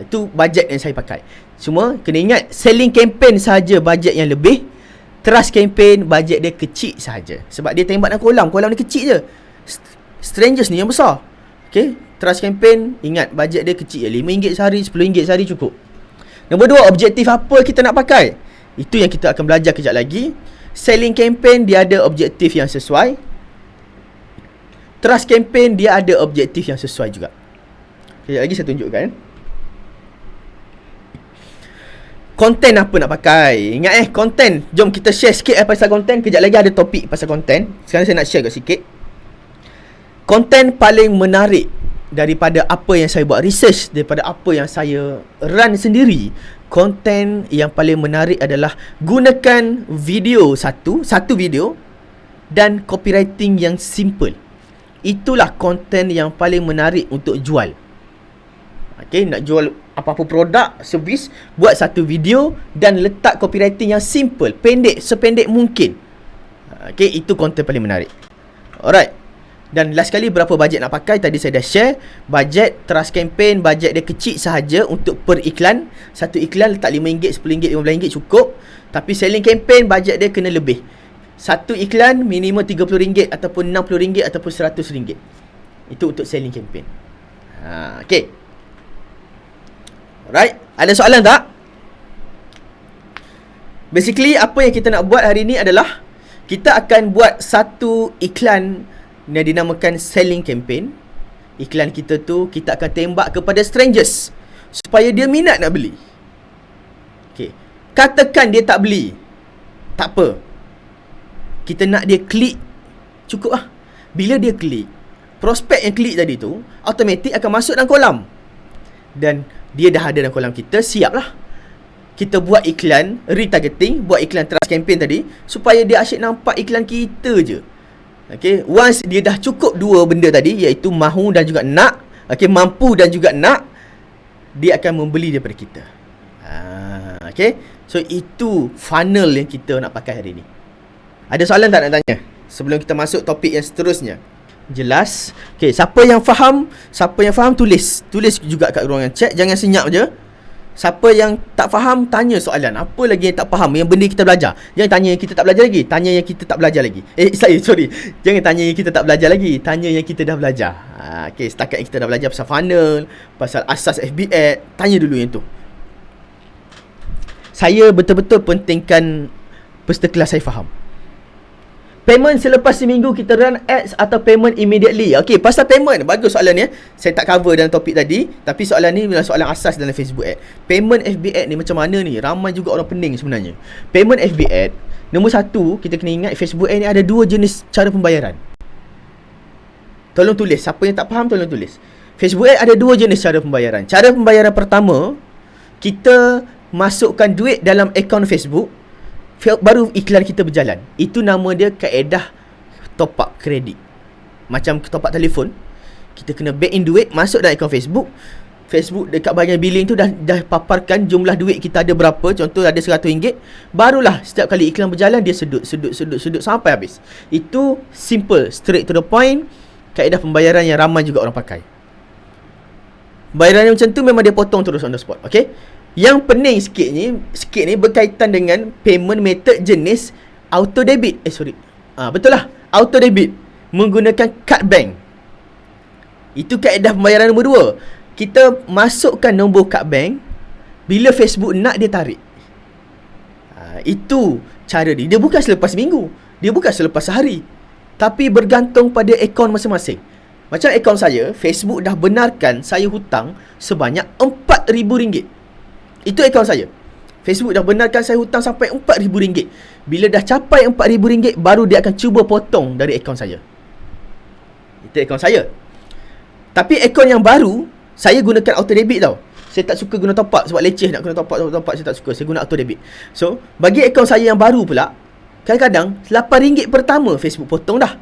Itu bajet yang saya pakai. Cuma kena ingat, selling campaign sahaja bajet yang lebih, trust campaign bajet dia kecil sahaja. Sebab dia tembak dalam kolam dia kecil je. Strangers ni yang besar. Okay, trust campaign, ingat bajet dia kecil je, RM5 sehari, RM10 sehari cukup. Nombor 2, objektif apa kita nak pakai. Itu yang kita akan belajar kejap lagi. Selling campaign dia ada objektif yang sesuai. Trust campaign dia ada objektif yang sesuai juga. Kejap lagi saya tunjukkan. Konten apa nak pakai. Ingat konten. Jom kita share sikit pasal konten. Kejap lagi ada topik pasal konten. Sekarang saya nak share sikit. Konten paling menarik daripada apa yang saya buat research, daripada apa yang saya run sendiri. Konten yang paling menarik adalah gunakan video satu video dan copywriting yang simple. Itulah konten yang paling menarik untuk jual. Okay, nak jual apa-apa produk, servis, buat satu video dan letak copywriting yang simple, pendek, sependek mungkin. Okay, itu konten paling menarik. Alright. Dan last kali berapa bajet nak pakai, tadi saya dah share. Bajet trust campaign, bajet dia kecil sahaja untuk per iklan. Satu iklan letak RM5, RM10, RM15 cukup. Tapi selling campaign bajet dia kena lebih. Satu iklan minimum RM30 ataupun RM60 ataupun RM100. Itu untuk selling campaign. Okay. Alright, ada soalan tak? Basically apa yang kita nak buat hari ni adalah kita akan buat satu iklan yang dinamakan selling campaign. Iklan kita tu kita akan tembak kepada strangers supaya dia minat nak beli. Okay. Katakan dia tak beli, tak apa, kita nak dia klik, cukup lah. Bila dia klik, prospek yang klik tadi tu automatik akan masuk dalam kolam. Dan dia dah ada dalam kolam kita, siap lah. Kita buat iklan retargeting, buat iklan trust campaign tadi supaya dia asyik nampak iklan kita je. Okay, once dia dah cukup dua benda tadi, iaitu mahu dan juga nak, okay, mampu dan juga nak, dia akan membeli daripada kita. Okay, so itu funnel yang kita nak pakai hari ni. Ada soalan tak nak tanya sebelum kita masuk topik yang seterusnya? Jelas? Okay, siapa yang faham tulis juga kat ruangan chat. Jangan senyap je. Siapa yang tak faham, tanya soalan. Apa lagi yang tak faham, yang benda kita belajar. Jangan tanya yang kita tak belajar lagi, tanya yang kita tak belajar lagi. Jangan tanya yang kita tak belajar lagi, tanya yang kita dah belajar. Okay, setakat yang kita dah belajar pasal funnel, pasal asas FB Ad, tanya dulu yang tu. Saya betul-betul pentingkan peserta kelas saya faham. Payment selepas seminggu kita run ads atau payment immediately? Okay, pasal payment, bagus soalan ni. Saya tak cover dalam topik tadi, tapi soalan ni adalah soalan asas dalam Facebook Ad. Payment FB Ad ni macam mana ni? Ramai juga orang pening sebenarnya. Payment FB Ad, nombor satu, kita kena ingat Facebook Ad ni ada dua jenis cara pembayaran. Tolong tulis, siapa yang tak faham tolong tulis. Facebook Ad ada dua jenis cara pembayaran. Cara pembayaran pertama, kita masukkan duit dalam akaun Facebook, baru iklan kita berjalan. Itu nama dia kaedah top up kredit. Macam top up telefon, kita kena back in duit, masuk dalam akaun Facebook. Facebook dekat bahagian billing tu dah paparkan jumlah duit kita ada berapa. Contoh ada RM100, barulah setiap kali iklan berjalan dia sedut sampai habis. Itu simple, straight to the point, kaedah pembayaran yang ramai juga orang pakai. Bayaran yang macam tu memang dia potong terus on the spot. Okay, yang pening sikit ni berkaitan dengan payment method jenis auto debit. Betul lah, auto debit menggunakan card bank. Itu kaedah pembayaran nombor 2. Kita masukkan nombor card bank, bila Facebook nak dia tarik. Itu cara dia. Dia bukan selepas minggu, dia bukan selepas sehari, tapi bergantung pada akaun masing-masing. Macam akaun saya, Facebook dah benarkan saya hutang sebanyak RM4,000. Itu akaun saya. Facebook dah benarkan saya hutang sampai RM4,000. Bila dah capai RM4,000, baru dia akan cuba potong dari akaun saya. Itu akaun saya. Tapi akaun yang baru, saya gunakan auto debit tau. Saya tak suka guna top up sebab leceh nak guna top up, saya tak suka. Saya guna auto debit. So, bagi akaun saya yang baru pula, kadang-kadang RM8 pertama Facebook potong dah.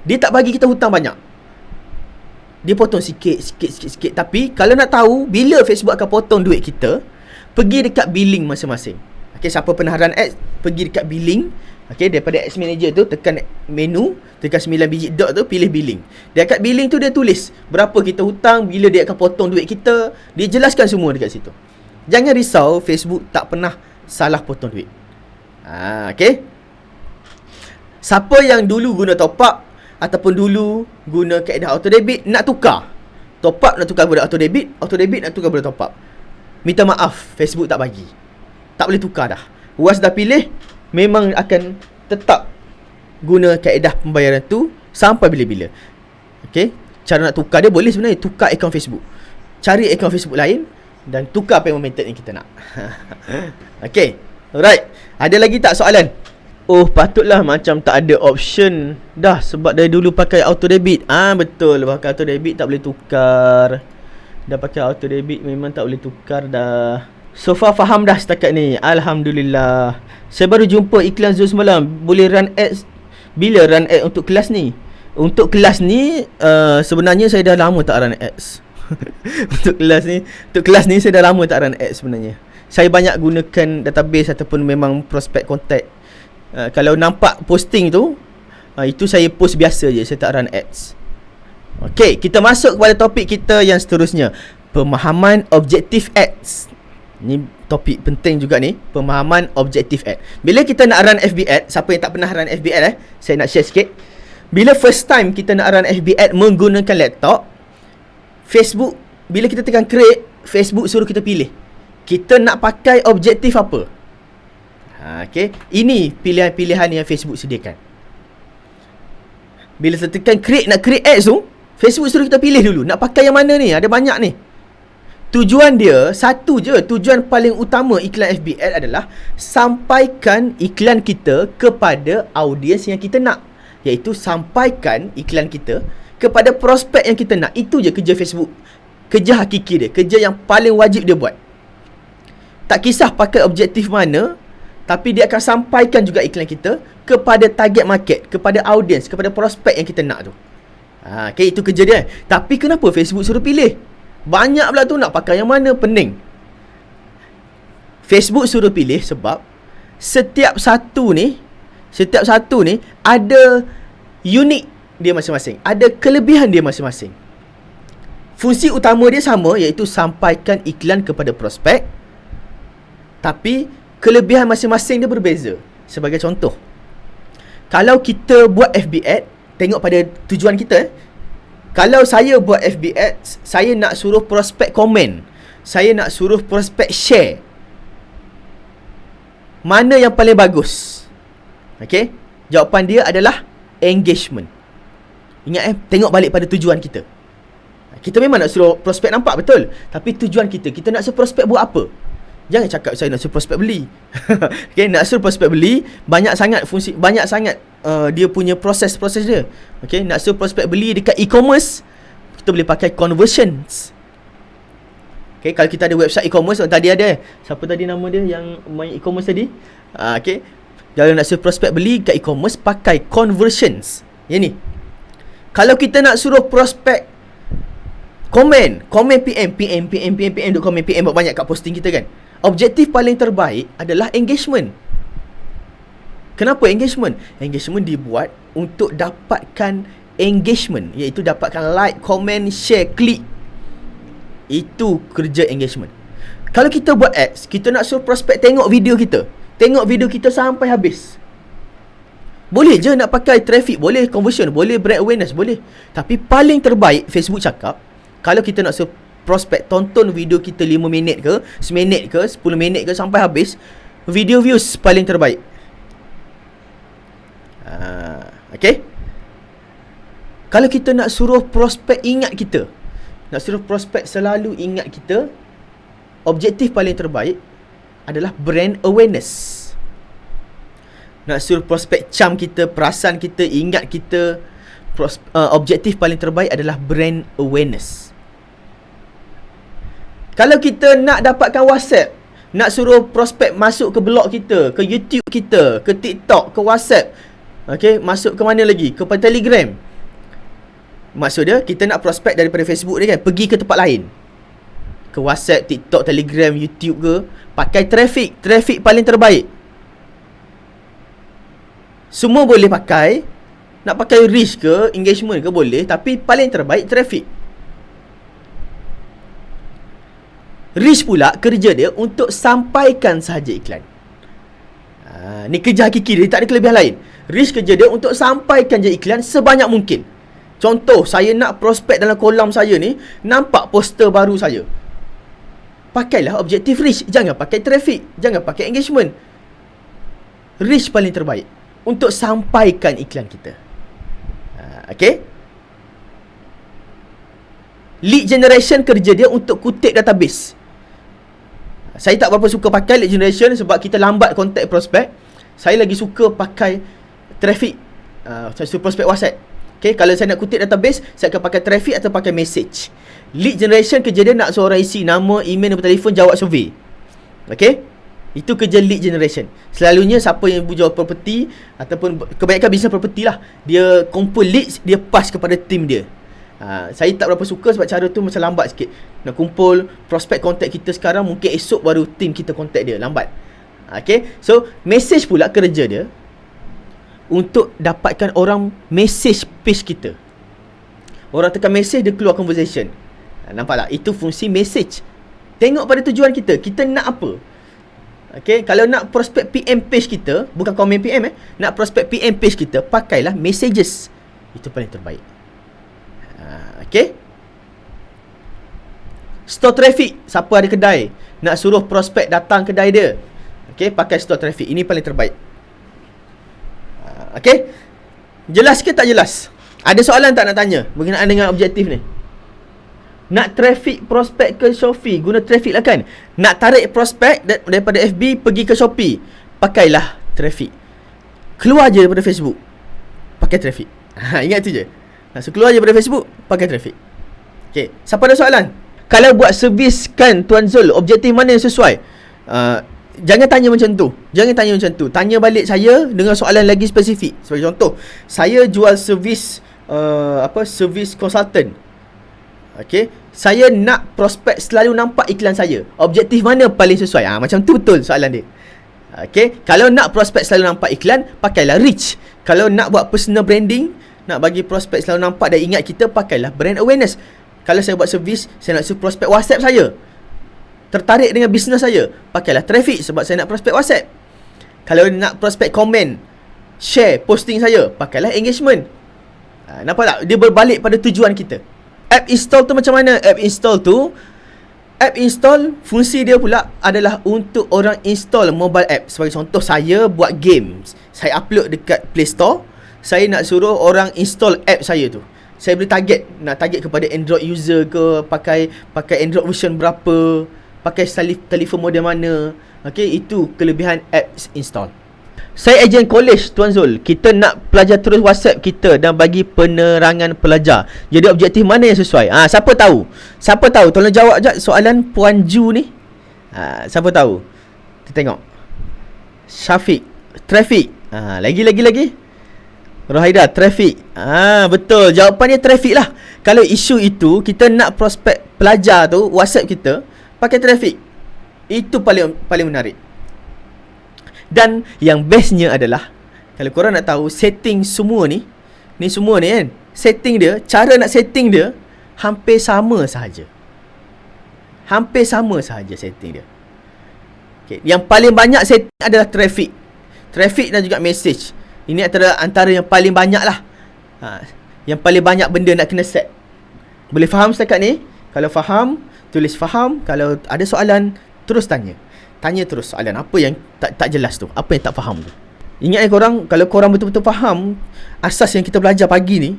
Dia tak bagi kita hutang banyak. Dia potong sikit. Tapi kalau nak tahu bila Facebook akan potong duit kita, pergi dekat billing masing-masing. Okay, siapa pernah run ads, pergi dekat billing. Okay, daripada Ads Manager tu, tekan menu, tekan 9 biji dot tu, pilih billing. Dekat billing tu dia tulis berapa kita hutang, bila dia akan potong duit kita. Dia jelaskan semua dekat situ. Jangan risau, Facebook tak pernah salah potong duit. Okay. Siapa yang dulu guna top up ataupun dulu guna kaedah auto debit, nak tukar top up, nak tukar kepada auto debit nak tukar kepada top up, minta maaf, Facebook tak bagi. Tak boleh tukar dah. Was dah pilih, memang akan tetap guna kaedah pembayaran tu sampai bila-bila. Okay, cara nak tukar dia boleh sebenarnya, tukar akaun Facebook, cari akaun Facebook lain dan tukar payment method yang kita nak. Okay, alright. Ada lagi tak soalan? Oh, patutlah macam tak ada option dah sebab dari dulu pakai auto debit. Betul, pakai auto debit tak boleh tukar. Dah pakai auto debit memang tak boleh tukar dah. So far faham dah setakat ni. Alhamdulillah. Saya baru jumpa iklan Zul semalam. Boleh run ads. Bila run ads untuk kelas ni? Untuk kelas ni sebenarnya saya dah lama tak run ads. Untuk kelas ni saya dah lama tak run ads sebenarnya. Saya banyak gunakan database ataupun memang prospect contact. Kalau nampak posting tu, itu saya post biasa je, saya tak run ads. Okay, kita masuk kepada topik kita yang seterusnya, pemahaman objektif ads. Ni topik penting juga ni, pemahaman objektif ads. Bila kita nak run FB ads, siapa yang tak pernah run FB ads saya nak share sikit. Bila first time kita nak run FB ads menggunakan laptop, Facebook, bila kita tekan create, Facebook suruh kita pilih, kita nak pakai objektif apa. Okay, ini pilihan-pilihan yang Facebook sediakan. Bila kita tekan create, nak create ads tu, Facebook suruh kita pilih dulu, nak pakai yang mana ni, ada banyak ni. Tujuan dia satu je, tujuan paling utama iklan FB ad adalah sampaikan iklan kita kepada audiens yang kita nak, iaitu sampaikan iklan kita kepada prospek yang kita nak. Itu je kerja Facebook, kerja hakiki dia, kerja yang paling wajib dia buat. Tak kisah pakai objektif mana, tapi dia akan sampaikan juga iklan kita kepada target market, kepada audiens, kepada prospek yang kita nak tu. Okay, itu kerja dia. Tapi kenapa Facebook suruh pilih? Banyak pula tu, nak pakai yang mana, pening. Facebook suruh pilih sebab setiap satu ni ada unik dia masing-masing, ada kelebihan dia masing-masing. Fungsi utama dia sama, iaitu sampaikan iklan kepada prospek, tapi kelebihan masing-masing dia berbeza. Sebagai contoh, kalau kita buat FB ad, tengok pada tujuan kita. Kalau saya buat FB ads, saya nak suruh prospek komen, saya nak suruh prospek share, mana yang paling bagus? Okay, jawapan dia adalah engagement. Ingat tengok balik pada tujuan kita. Kita memang nak suruh prospek nampak, betul. Tapi tujuan kita nak suruh prospek buat apa? Jangan cakap saya nak suruh prospek beli. Okay, nak suruh prospek beli, banyak sangat fungsi, banyak sangat dia punya proses dia. Okay, nak suruh prospek beli dekat e-commerce, kita boleh pakai conversions. Okay, kalau kita ada website e-commerce, tadi ada siapa tadi nama dia yang main e-commerce tadi? Okay, kalau nak suruh prospek beli kat e-commerce, pakai conversions. Yang ni. Kalau kita nak suruh prospek komen PM duk komen PM buat banyak kat posting kita kan, objektif paling terbaik adalah engagement. Kenapa engagement? Engagement dibuat untuk dapatkan engagement, iaitu dapatkan like, komen, share, klik. Itu kerja engagement. Kalau kita buat ads, kita nak suruh prospek tengok video kita sampai habis. Boleh je nak pakai traffic, boleh conversion, boleh brand awareness, boleh. Tapi paling terbaik Facebook cakap, kalau kita nak suruh prospek tonton video kita 5 minit ke, 1 minit ke, 10 minit ke sampai habis, video views paling terbaik. Okay. Kalau kita nak suruh prospek ingat kita, nak suruh prospek selalu ingat kita, objektif paling terbaik adalah brand awareness. Nak suruh prospek cam kita, perasan kita, ingat kita, objektif paling terbaik adalah brand awareness. Kalau kita nak dapatkan WhatsApp, nak suruh prospek masuk ke blog kita, ke YouTube kita, ke TikTok, ke WhatsApp, okay, masuk ke mana lagi? Kepada Telegram. Maksud dia, kita nak prospek daripada Facebook ni kan, pergi ke tempat lain, ke WhatsApp, TikTok, Telegram, YouTube ke, pakai traffic paling terbaik. Semua boleh pakai. Nak pakai reach ke, engagement ke boleh, tapi paling terbaik traffic. Reach pula kerja dia untuk sampaikan sahaja iklan. Ni kerja hakiki dia, tak ada kelebihan lain. Reach kerja dia untuk sampaikan je iklan sebanyak mungkin. Contoh, saya nak prospek dalam kolam saya ni, nampak poster baru saya. Pakailah objektif reach, jangan pakai traffic, jangan pakai engagement. Reach paling terbaik untuk sampaikan iklan kita. Okay. Lead generation kerja dia untuk kutip database. Saya tak berapa suka pakai lead generation sebab kita lambat contact prospect. Saya lagi suka pakai traffic. Saya suka prospect WhatsApp. Okay, kalau saya nak kutip database, saya akan pakai traffic atau pakai message. Lead generation kerja dia nak seorang isi nama, email, nombor telefon, jawab survey. Okay. Itu kerja lead generation. Selalunya siapa yang jual property ataupun kebanyakan bisnes property lah, dia kumpul leads, dia pass kepada tim dia. Saya tak berapa suka sebab cara tu macam lambat sikit. Nak kumpul prospek kontak kita sekarang, mungkin esok baru tim kita kontak dia, lambat. Okay, so message pula kerja dia untuk dapatkan orang message page kita. Orang tekan message, dia keluar conversation. Nampak tak? Itu fungsi message. Tengok pada tujuan kita, kita nak apa. Okay, kalau nak prospek PM page kita, bukan komen PM nak prospek PM page kita, pakailah messages. Itu paling terbaik. Okay. Store traffic, siapa ada kedai, nak suruh prospek datang kedai dia, okay, pakai store traffic. Ini paling terbaik. Okay. Jelas ke tak jelas? Ada soalan tak nak tanya berkenaan dengan objektif ni? Nak traffic prospek ke Shopee, guna traffic lah kan. Nak tarik prospek daripada FB pergi ke Shopee, pakailah traffic. Keluar je daripada Facebook, pakai traffic. Ingat tu je. So keluar je daripada Facebook, pakai traffic. Okay, siapa ada soalan? Kalau buat servis kan Tuan Zul, objektif mana yang sesuai? Jangan tanya macam tu. Jangan tanya macam tu. Tanya balik saya dengan soalan lagi spesifik. Sebagai contoh, saya jual servis servis consultant. Okay, saya nak prospek selalu nampak iklan saya. Objektif mana paling sesuai? Macam tu betul soalan dia. Okay, kalau nak prospek selalu nampak iklan, pakailah reach. Kalau nak buat personal branding, nak bagi prospek selalu nampak dan ingat kita, pakailah brand awareness. Kalau saya buat servis, saya nak suruh prospek WhatsApp saya, tertarik dengan bisnes saya, pakailah traffic sebab saya nak prospek WhatsApp. Kalau nak prospek komen, share posting saya, pakailah engagement. Nampak tak? Dia berbalik pada tujuan kita. App install tu macam mana? App install fungsi dia pula adalah untuk orang install mobile app. Sebagai contoh, saya buat games, saya upload dekat Play Store, saya nak suruh orang install app saya tu. Saya boleh nak target kepada Android user ke, pakai Android version berapa, pakai telefon model mana. Okay, itu kelebihan apps install. Saya ejen college Tuan Zul, kita nak pelajar terus WhatsApp kita dan bagi penerangan pelajar. Jadi objektif mana yang sesuai? Siapa tahu? Siapa tahu? Tolong jawab je soalan Puan Ju ni. Siapa tahu? Kita tengok. Syafiq, traffic. Lagi. Rohaida, traffic. Betul. Jawapannya traffic lah. Kalau isu itu kita nak prospek pelajar tu, WhatsApp kita, pakai traffic. Itu paling menarik. Dan yang bestnya adalah, kalau korang nak tahu setting semua ni kan, setting dia, cara nak setting dia hampir sama sahaja. Hampir sama sahaja setting dia. Okay. Yang paling banyak setting adalah traffic dan juga message. Ini antara yang paling banyak lah. Yang paling banyak benda nak kena set. Boleh faham setakat ni? Kalau faham, tulis faham. Kalau ada soalan, terus tanya terus soalan apa yang tak jelas tu, apa yang tak faham tu. Ingat korang, kalau korang betul-betul faham asas yang kita belajar pagi ni,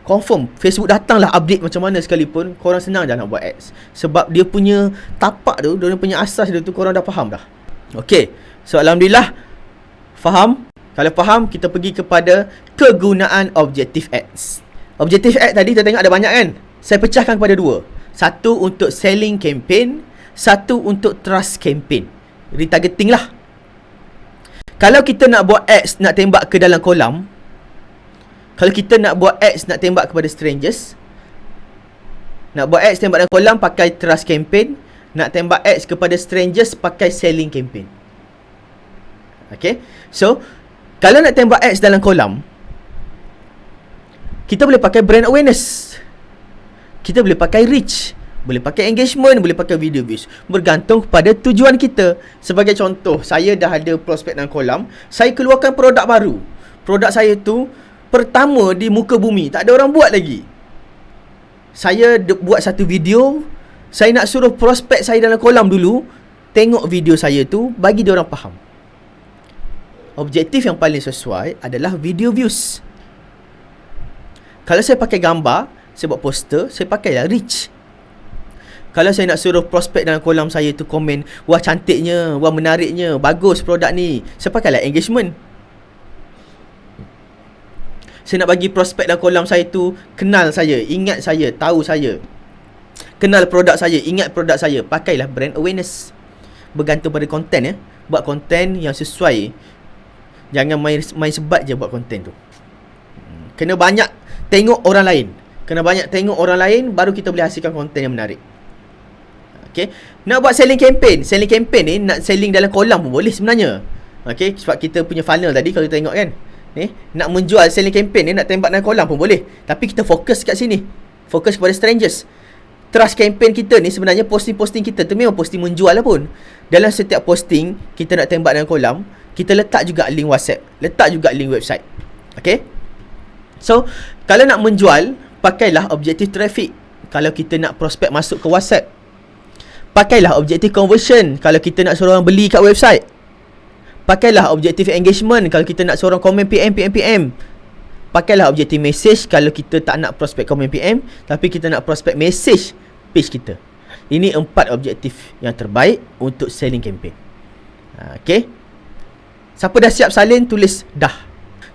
confirm Facebook datanglah update macam mana sekalipun, korang senang dah nak buat ads. Sebab dia punya tapak tu, dia punya asas dia tu, korang dah faham dah. Okey. So alhamdulillah faham. Kalau faham, kita pergi kepada kegunaan Objective Ads. Objective Ads tadi kita tengok ada banyak kan? Saya pecahkan kepada dua. Satu untuk selling campaign, satu untuk trust campaign. Retargeting lah. Kalau kita nak buat ads nak tembak ke dalam kolam, kalau kita nak buat ads nak tembak kepada strangers, nak buat ads tembak dalam kolam pakai trust campaign, nak tembak ads kepada strangers pakai selling campaign. Okay. So kalau nak tembak ads dalam kolam, kita boleh pakai brand awareness, kita boleh pakai reach, boleh pakai engagement, boleh pakai video views. Bergantung kepada tujuan kita. Sebagai contoh, saya dah ada prospek dalam kolam, saya keluarkan produk baru. Produk saya tu pertama di muka bumi, tak ada orang buat lagi. Saya buat satu video, saya nak suruh prospek saya dalam kolam dulu tengok video saya tu, bagi dia orang faham. Objektif yang paling sesuai adalah video views. Kalau saya pakai gambar, saya buat poster, saya pakailah reach. Kalau saya nak suruh prospek dalam kolam saya tu komen, wah cantiknya, wah menariknya, bagus produk ni, saya pakailah engagement. Saya nak bagi prospek dalam kolam saya tu kenal saya, ingat saya, tahu saya, kenal produk saya, ingat produk saya, pakailah brand awareness. Bergantung pada konten ya. Buat konten yang sesuai. Jangan main sebat je buat konten tu. Kena banyak tengok orang lain. Kena banyak tengok orang lain, baru kita boleh hasilkan konten yang menarik. Okay. Nak buat selling campaign. Selling campaign ni nak selling dalam kolam pun boleh sebenarnya. Okay. Sebab kita punya funnel tadi kalau kita tengok kan, ni nak menjual selling campaign ni nak tembak dalam kolam pun boleh. Tapi kita fokus kat sini. Fokus kepada strangers. Trust campaign kita ni sebenarnya posting-posting kita tu memang posting menjual lah pun. Dalam setiap posting kita nak tembak dalam kolam, kita letak juga link WhatsApp, letak juga link website. Okay. So kalau nak menjual, pakailah objektif traffic. Kalau kita nak prospek masuk ke WhatsApp, pakailah objektif conversion. Kalau kita nak suruh orang beli kat website, pakailah objektif engagement. Kalau kita nak suruh orang komen PM. Pakailah objektif message. Kalau kita tak nak prospek komen PM, tapi kita nak prospek message page kita. Ini 4 objektif yang terbaik untuk selling campaign. Okay. Siapa dah siap salin, tulis dah.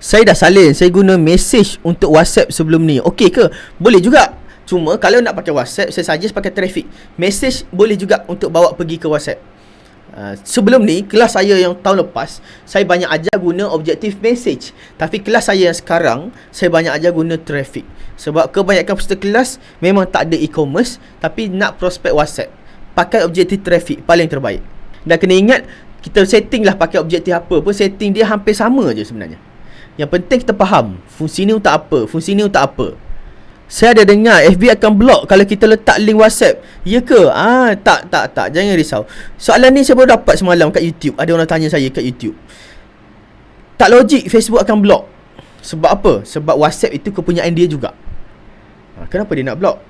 Saya dah salin, saya guna message untuk WhatsApp sebelum ni. Okey ke? Boleh juga. Cuma kalau nak pakai WhatsApp, saya suggest pakai traffic. Message boleh juga untuk bawa pergi ke WhatsApp. Sebelum ni, kelas saya yang tahun lepas, saya banyak ajar guna objektif message. Tapi kelas saya yang sekarang, saya banyak ajar guna traffic. Sebab kebanyakan peserta kelas memang tak ada e-commerce, tapi nak prospek WhatsApp. Pakai objektif traffic, paling terbaik. Dan kena ingat, kita setting lah pakai objektif apa pun, setting dia hampir sama je sebenarnya. Yang penting kita faham fungsi ni untuk apa, fungsi ni untuk apa. Saya ada dengar FB akan block kalau kita letak link WhatsApp. Ya ke? Tak, jangan risau. Soalan ni saya baru dapat semalam kat YouTube. Ada orang tanya saya kat YouTube. Tak logik Facebook akan block. Sebab apa? Sebab WhatsApp itu kepunyaan dia juga. Kenapa dia nak block?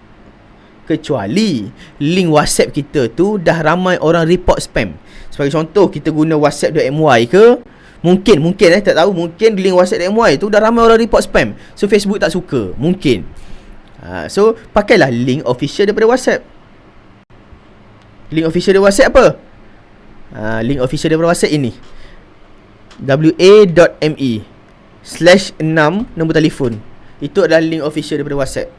Kecuali link WhatsApp kita tu dah ramai orang report spam. Sebagai contoh, kita guna whatsapp.my ke, Mungkin tak tahu, mungkin link WhatsApp.my tu dah ramai orang report spam. So Facebook tak suka, mungkin. So pakailah link official daripada WhatsApp. Link official daripada WhatsApp apa? Link official daripada WhatsApp ini, wa.me/6 nombor telefon. Itu adalah link official daripada WhatsApp.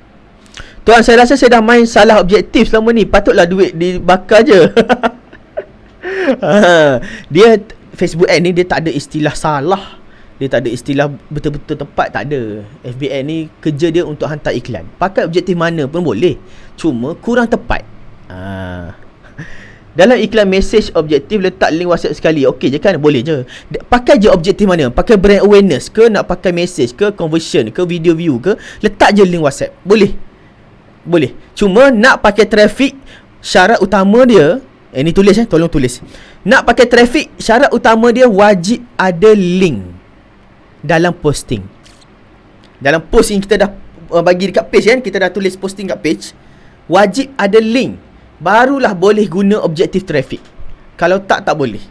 Tuan, saya rasa saya dah main salah objektif selama ni. Patutlah duit dibakar je. Dia Facebook ad ni dia tak ada istilah salah. Dia tak ada istilah betul-betul tepat, tak ada. FB ad ni kerja dia untuk hantar iklan. Pakai objektif mana pun boleh, cuma kurang tepat. Dalam iklan message objektif letak link WhatsApp sekali, okey je kan? Boleh je. Pakai je objektif mana? Pakai brand awareness ke, nak pakai message ke, conversion ke, video view ke, letak je link WhatsApp. Boleh. Cuma nak pakai traffic, syarat utama dia, ni tulis tolong tulis. Nak pakai traffic, syarat utama dia wajib ada link dalam posting. Dalam post yang kita dah bagi dekat page kan, kita dah tulis posting kat page, wajib ada link. Barulah boleh guna objektif traffic. Kalau tak boleh.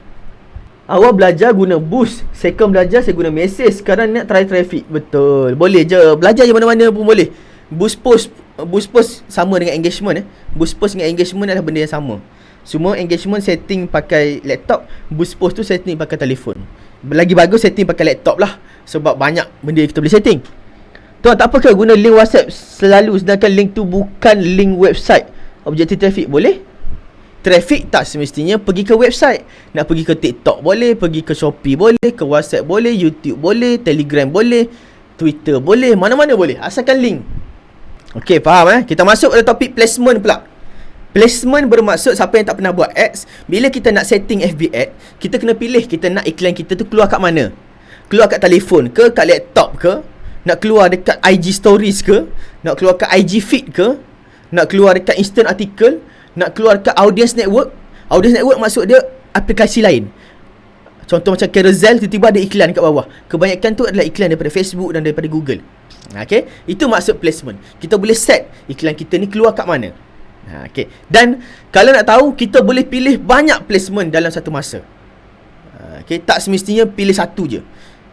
Awal belajar guna boost, second belajar saya guna message, sekarang nak try traffic. Betul, boleh je. Belajar je mana-mana pun boleh. Boost post sama dengan engagement. Boost post dengan engagement adalah benda yang sama. Semua engagement setting pakai laptop, boost post tu setting pakai telefon. Lagi bagus setting pakai laptop lah, sebab banyak benda kita boleh setting. Tuan, tak apa ke guna link WhatsApp selalu, sedangkan link tu bukan link website objektif traffic? Boleh. Traffic tak semestinya pergi ke website. Nak pergi ke TikTok boleh, pergi ke Shopee boleh, ke WhatsApp boleh, YouTube boleh, Telegram boleh, Twitter boleh, mana-mana boleh, asalkan link. Okey, faham Kita masuk pada topik placement pula. Placement bermaksud siapa yang tak pernah buat ads, bila kita nak setting FB ad, kita kena pilih kita nak iklan kita tu keluar kat mana. Keluar kat telefon ke, kat laptop ke, nak keluar dekat IG stories ke, nak keluar kat IG feed ke, nak keluar dekat instant article, nak keluar dekat audience network. Audience network maksud dia aplikasi lain. Contoh macam Carousel, tiba-tiba ada iklan kat bawah. Kebanyakan tu adalah iklan daripada Facebook dan daripada Google. Okay, itu maksud placement. Kita boleh set iklan kita ni keluar kat mana. Okay. Dan kalau nak tahu, kita boleh pilih banyak placement dalam satu masa. Okay, tak semestinya pilih satu je.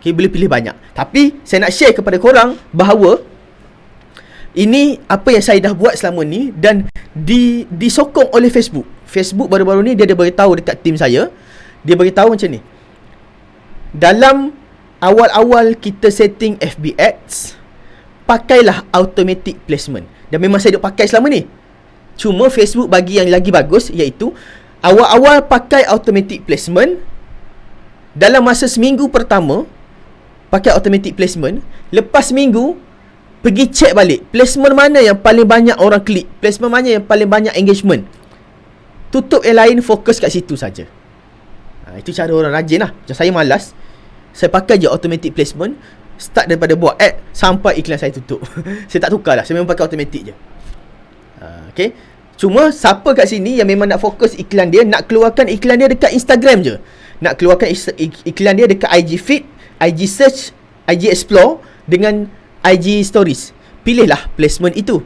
Okay, boleh pilih banyak. Tapi saya nak share kepada korang bahawa ini apa yang saya dah buat selama ni dan disokong oleh Facebook. Facebook baru-baru ni dia beritahu dekat tim saya. Dia beritahu macam ni. Dalam awal-awal kita setting FB Ads, pakailah automatic placement. Dan memang saya duk pakai selama ni. Cuma Facebook bagi yang lagi bagus, iaitu awal-awal pakai automatic placement. Dalam masa seminggu pertama pakai automatic placement, lepas seminggu pergi check balik placement mana yang paling banyak orang klik, placement mana yang paling banyak engagement. Tutup yang lain, fokus kat situ saja. Itu cara orang rajin lah. Macam saya malas, saya pakai je automatic placement. Start daripada buat ad sampai iklan saya tutup. Saya tak tukar lah, saya memang pakai automatic je. Okay. Cuma siapa kat sini yang memang nak fokus iklan dia, nak keluarkan iklan dia dekat Instagram je, nak keluarkan iklan dia dekat IG feed, IG search, IG explore dengan IG stories, pilihlah placement itu.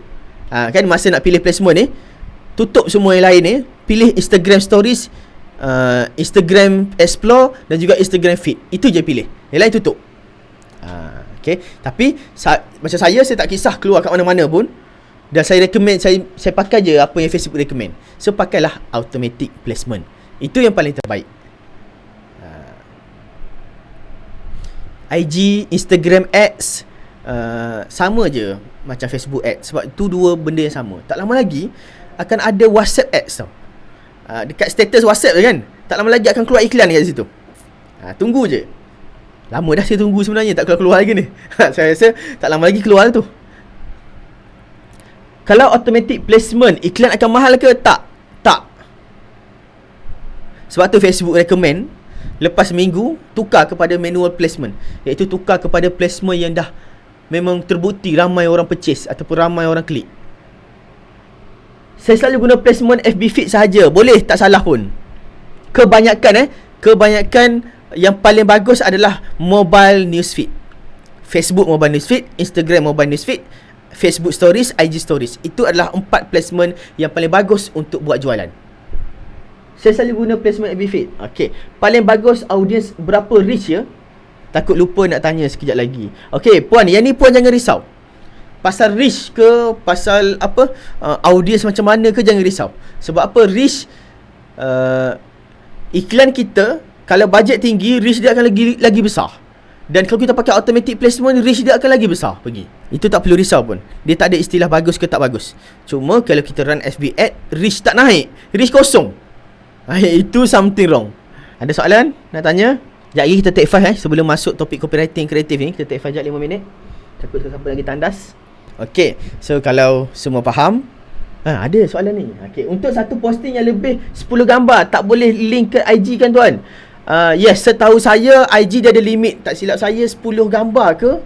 Kan masa nak pilih placement ni, tutup semua yang lain ni, pilih Instagram stories, Instagram explore dan juga Instagram feed. Itu je pilih, yang lain tutup. Okay. Tapi macam saya tak kisah keluar kat mana-mana pun. Dan saya recommend, saya pakai je apa yang Facebook recommend. So pakailah automatic placement. Itu yang paling terbaik. IG, Instagram ads sama je macam Facebook ads, sebab itu dua benda yang sama. Tak lama lagi akan ada WhatsApp ads tau. Dekat status WhatsApp je kan, tak lama lagi akan keluar iklan dekat situ. Tunggu je. Lama dah saya tunggu sebenarnya, tak keluar lagi ni. Saya rasa tak lama lagi keluar tu. Kalau automatic placement, iklan akan mahal ke? Tak. Sebab tu Facebook recommend lepas minggu tukar kepada manual placement, iaitu tukar kepada placement yang dah memang terbukti ramai orang purchase ataupun ramai orang klik. Saya selalu guna placement FB feed sahaja, boleh, tak salah pun. Kebanyakan yang paling bagus adalah mobile newsfeed. Facebook mobile newsfeed, Instagram mobile newsfeed, Facebook stories, IG stories. Itu adalah 4 placement yang paling bagus untuk buat jualan. Saya selalu guna placement FB feed. Okay, paling bagus audience berapa reach ya? Takut lupa nak tanya sekejap lagi. Okay, puan, yang ni puan jangan risau. Pasal reach ke, pasal apa, audience macam mana ke, jangan risau. Sebab apa? Reach, iklan kita kalau bajet tinggi, reach dia akan lagi besar. Dan kalau kita pakai automatic placement, reach dia akan lagi besar pergi. Itu tak perlu risau pun. Dia tak ada istilah bagus ke tak bagus. Cuma kalau kita run FB ad, reach tak naik, reach kosong. Itu something wrong. Ada soalan nak tanya? Sekejap lagi kita take 5 sebelum masuk topik copywriting kreatif ni. Kita take 5 sekejap 5 minit. Takut siapa lagi tandas. Okay, so kalau semua faham, ada soalan ni. Okay, untuk satu posting yang lebih 10 gambar, tak boleh link ke IG kan tuan? Yes, setahu saya IG dia ada limit. Tak silap saya 10 gambar ke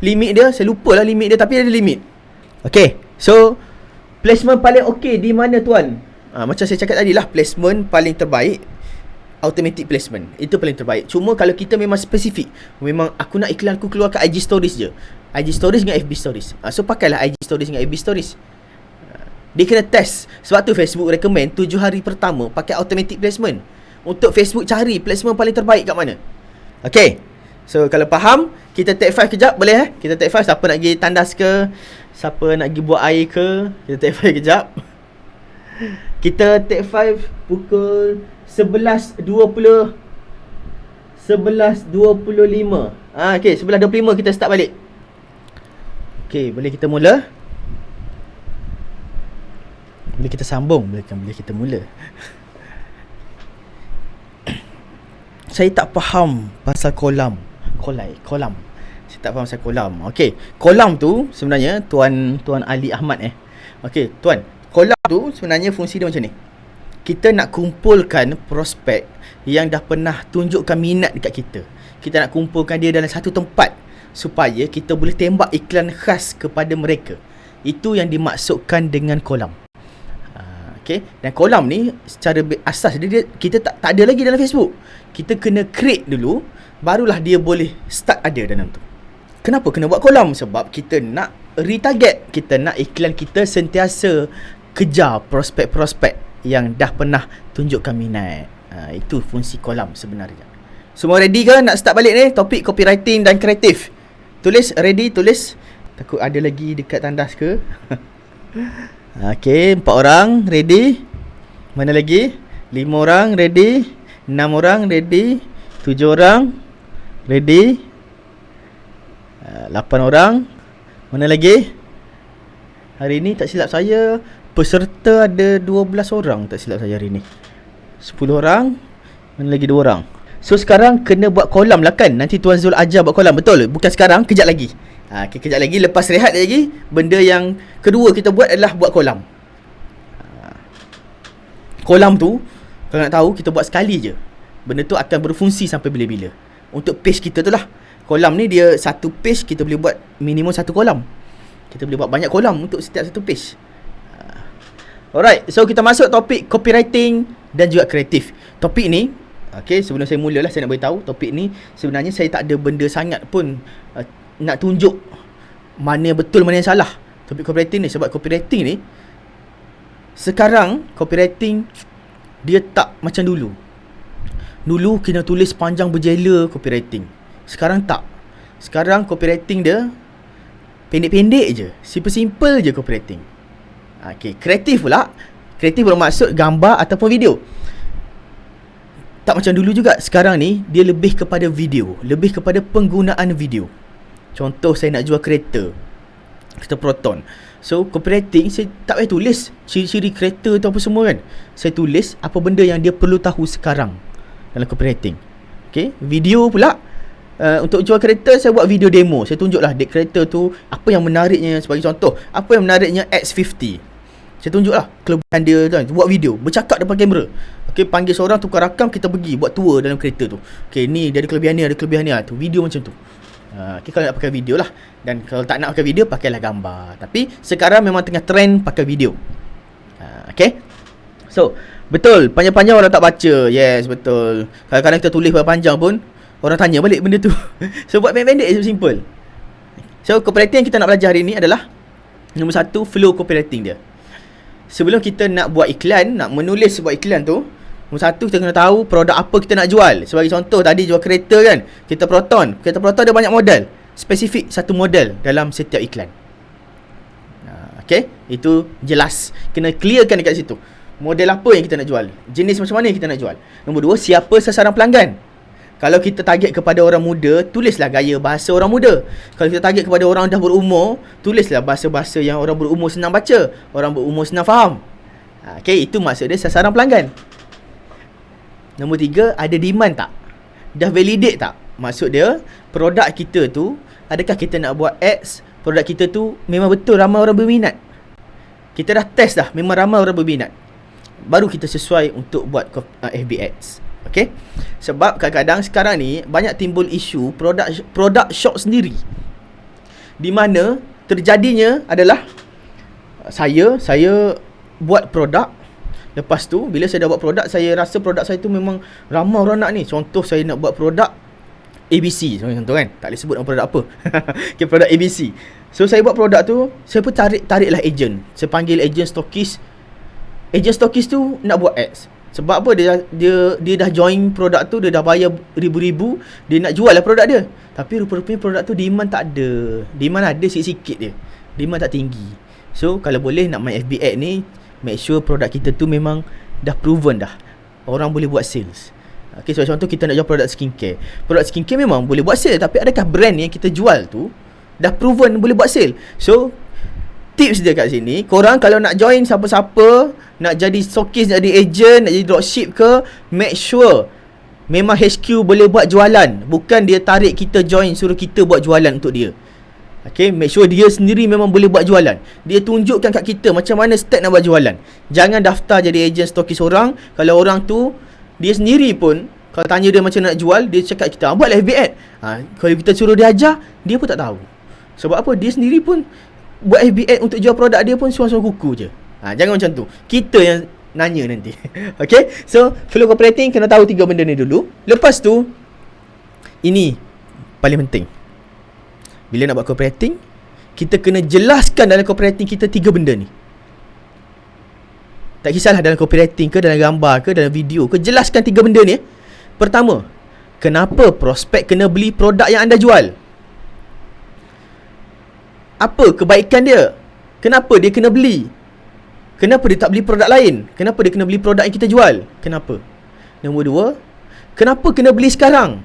limit dia. Saya lupa lah limit dia, tapi dia ada limit. Okay, so placement paling okey di mana tuan? Macam saya cakap tadi lah, placement paling terbaik automatic placement. Itu paling terbaik. Cuma kalau kita memang spesifik, memang aku nak iklan aku keluar kat IG stories je, IG stories dengan FB stories, so pakailah IG stories dengan FB stories. Dia kena test. Sebab tu Facebook recommend 7 hari pertama pakai automatic placement. Untuk Facebook cari placement paling terbaik kat mana. Okay, so kalau faham, kita take 5 kejap, boleh Kita take 5. Siapa nak pergi tandas ke, siapa nak pergi buat air ke, kita take 5 kejap. Kita take 5 pukul 11.20 11.25. Okey, 11.25 kita start balik. Okey, boleh kita mula? Boleh kita sambung? Boleh kita mula. Saya tak faham pasal kolam. Saya tak faham pasal kolam. Okey, kolam tu sebenarnya Tuan Ali Ahmad Okey, tuan, kolam tu sebenarnya fungsi dia macam ni. Kita nak kumpulkan prospek yang dah pernah tunjukkan minat dekat kita. Kita nak kumpulkan dia dalam satu tempat supaya kita boleh tembak iklan khas kepada mereka. Itu yang dimaksudkan dengan kolam. Okay. Dan kolam ni secara asas dia kita tak ada lagi dalam Facebook. Kita kena create dulu, barulah dia boleh start ada dalam tu. Kenapa kena buat kolam? Sebab kita nak retarget. Kita nak iklan kita sentiasa kejar prospek-prospek yang dah pernah tunjukkan minat. Itu fungsi kolam sebenarnya. Semua ready ke nak start balik ni? Topik copywriting dan kreatif. Tulis, ready, tulis. Takut ada lagi dekat tandas ke? Okey, 4 orang ready. Mana lagi? 5 orang ready. 6 orang ready. 7 orang ready. 8 orang. Mana lagi? Hari ni tak silap saya peserta ada 12 orang, tak silap saya hari ni. 10 orang. Mana lagi 2 orang. So sekarang kena buat kolam lah kan. Nanti Tuan Zul ajar buat kolam. Betul? Bukan sekarang, kejap lagi. Okay, kejap lagi, lepas rehat lagi, benda yang kedua kita buat adalah buat kolam. Kolam tu, kalau nak tahu, kita buat sekali je. Benda tu akan berfungsi sampai bila-bila. Untuk page kita tu lah. Kolam ni dia satu page kita boleh buat minimum satu kolam. Kita boleh buat banyak kolam untuk setiap satu page. Alright, so kita masuk topik copywriting dan juga kreatif. Topik ni, okay, sebelum saya mulalah saya nak beritahu, topik ni sebenarnya saya tak ada benda sangat pun nak tunjuk mana yang betul, mana yang salah topik copywriting ni. Sebab copywriting ni sekarang, copywriting dia tak macam dulu. Dulu kena tulis panjang berjela copywriting. Sekarang tak. Sekarang copywriting dia pendek-pendek je, simple-simple je copywriting. Okay, kreatif pula. Kreatif bermaksud gambar ataupun video. Tak macam dulu juga. Sekarang ni dia lebih kepada video, lebih kepada penggunaan video. Contoh, saya nak jual kereta, kereta Proton. So copywriting saya tak payah tulis ciri-ciri kereta tu apa semua kan. Saya tulis apa benda yang dia perlu tahu sekarang dalam copywriting. Okay, video pula. Untuk jual kereta, saya buat video demo. Saya tunjuklah dek kereta tu apa yang menariknya. Sebagai contoh, apa yang menariknya X50. Saya tunjuklah kelebihan dia kan. Buat video, bercakap depan kamera. Okay, panggil seorang, tukar rakam, kita pergi buat tour dalam kereta tu. Okay, ni dia ada kelebihan ni, ada kelebihan ni tu. Video macam tu. Okay, kalau nak pakai video lah. Dan kalau tak nak pakai video, pakailah gambar. Tapi sekarang memang tengah trend pakai video. Okay, so betul, panjang-panjang orang tak baca. Yes, betul. Kadang-kadang kita tulis panjang pun orang tanya balik benda tu. So buat pendek-pendek je, simple. So copywriting yang kita nak belajar hari ni adalah nombor 1, flow copywriting dia. Sebelum kita nak buat iklan, nak menulis sebuah iklan tu, nombor 1 kita kena tahu produk apa kita nak jual. Sebagai contoh tadi jual kereta kan, kereta Proton. Kereta Proton ada banyak model. Spesifik satu model dalam setiap iklan. Okay, itu jelas. Kena clearkan dekat situ. Model apa yang kita nak jual, jenis macam mana yang kita nak jual. Nombor 2, siapa sasaran pelanggan. Kalau kita target kepada orang muda, tulislah gaya bahasa orang muda. Kalau kita target kepada orang dah berumur, tulislah bahasa-bahasa yang orang berumur senang baca, orang berumur senang faham. Okay, itu maksud dia sasaran pelanggan. Nombor 3, ada demand tak? Dah validate tak? Maksud dia, produk kita tu, adakah kita nak buat ads, produk kita tu memang betul ramai orang berminat. Kita dah test dah, memang ramai orang berminat. Baru kita sesuai untuk buat FB ads. Okay, sebab kadang-kadang sekarang ni banyak timbul isu produk shop sendiri, di mana terjadinya adalah saya buat produk, lepas tu bila saya dah buat produk, saya rasa produk saya tu memang ramai orang nak ni. Contoh, saya nak buat produk ABC contoh kan, tak boleh sebut nama produk apa. Okay, produk ABC. So saya buat produk tu, saya pun tariklah agent. Saya panggil agent stokis. Agent stokis tu nak buat ads. Sebab apa? Dia dah join produk tu, dia dah bayar ribu-ribu, dia nak jual lah produk dia. Tapi rupa-rupanya produk tu demand tak ada. Demand ada sikit-sikit dia, demand tak tinggi. So kalau boleh nak main FB ad ni, make sure produk kita tu memang dah proven dah, orang boleh buat sales. Okay, so contoh kita nak jual produk skincare. Produk skincare memang boleh buat sale, tapi adakah brand yang kita jual tu dah proven boleh buat sale? So tips dia kat sini, korang kalau nak join siapa-siapa, nak jadi stockist, nak jadi agent, nak jadi dropship ke, make sure memang HQ boleh buat jualan. Bukan dia tarik kita join, suruh kita buat jualan untuk dia. Okay, make sure dia sendiri memang boleh buat jualan. Dia tunjukkan kat kita macam mana step nak buat jualan. Jangan daftar jadi agent stockist orang, kalau orang tu dia sendiri pun, kalau tanya dia macam nak jual, dia cakap kita, buatlah FB ad. Kalau kita suruh dia ajar, dia pun tak tahu. Sebab apa? Dia sendiri pun buat FB ad untuk jual produk dia pun suang-suang kuku je. Jangan macam tu. Kita yang nanya nanti. Okay, so flow copywriting kena tahu 3 benda ni dulu. Lepas tu, ini paling penting. Bila nak buat copywriting, kita kena jelaskan dalam copywriting kita 3 benda ni. Tak kisahlah dalam copywriting ke, dalam gambar ke, dalam video ke, jelaskan 3 benda ni. Pertama, kenapa prospek kena beli produk yang anda jual? Apa kebaikan dia? Kenapa dia kena beli? Kenapa dia tak beli produk lain? Kenapa dia kena beli produk yang kita jual? Kenapa? Nombor 2, kenapa kena beli sekarang?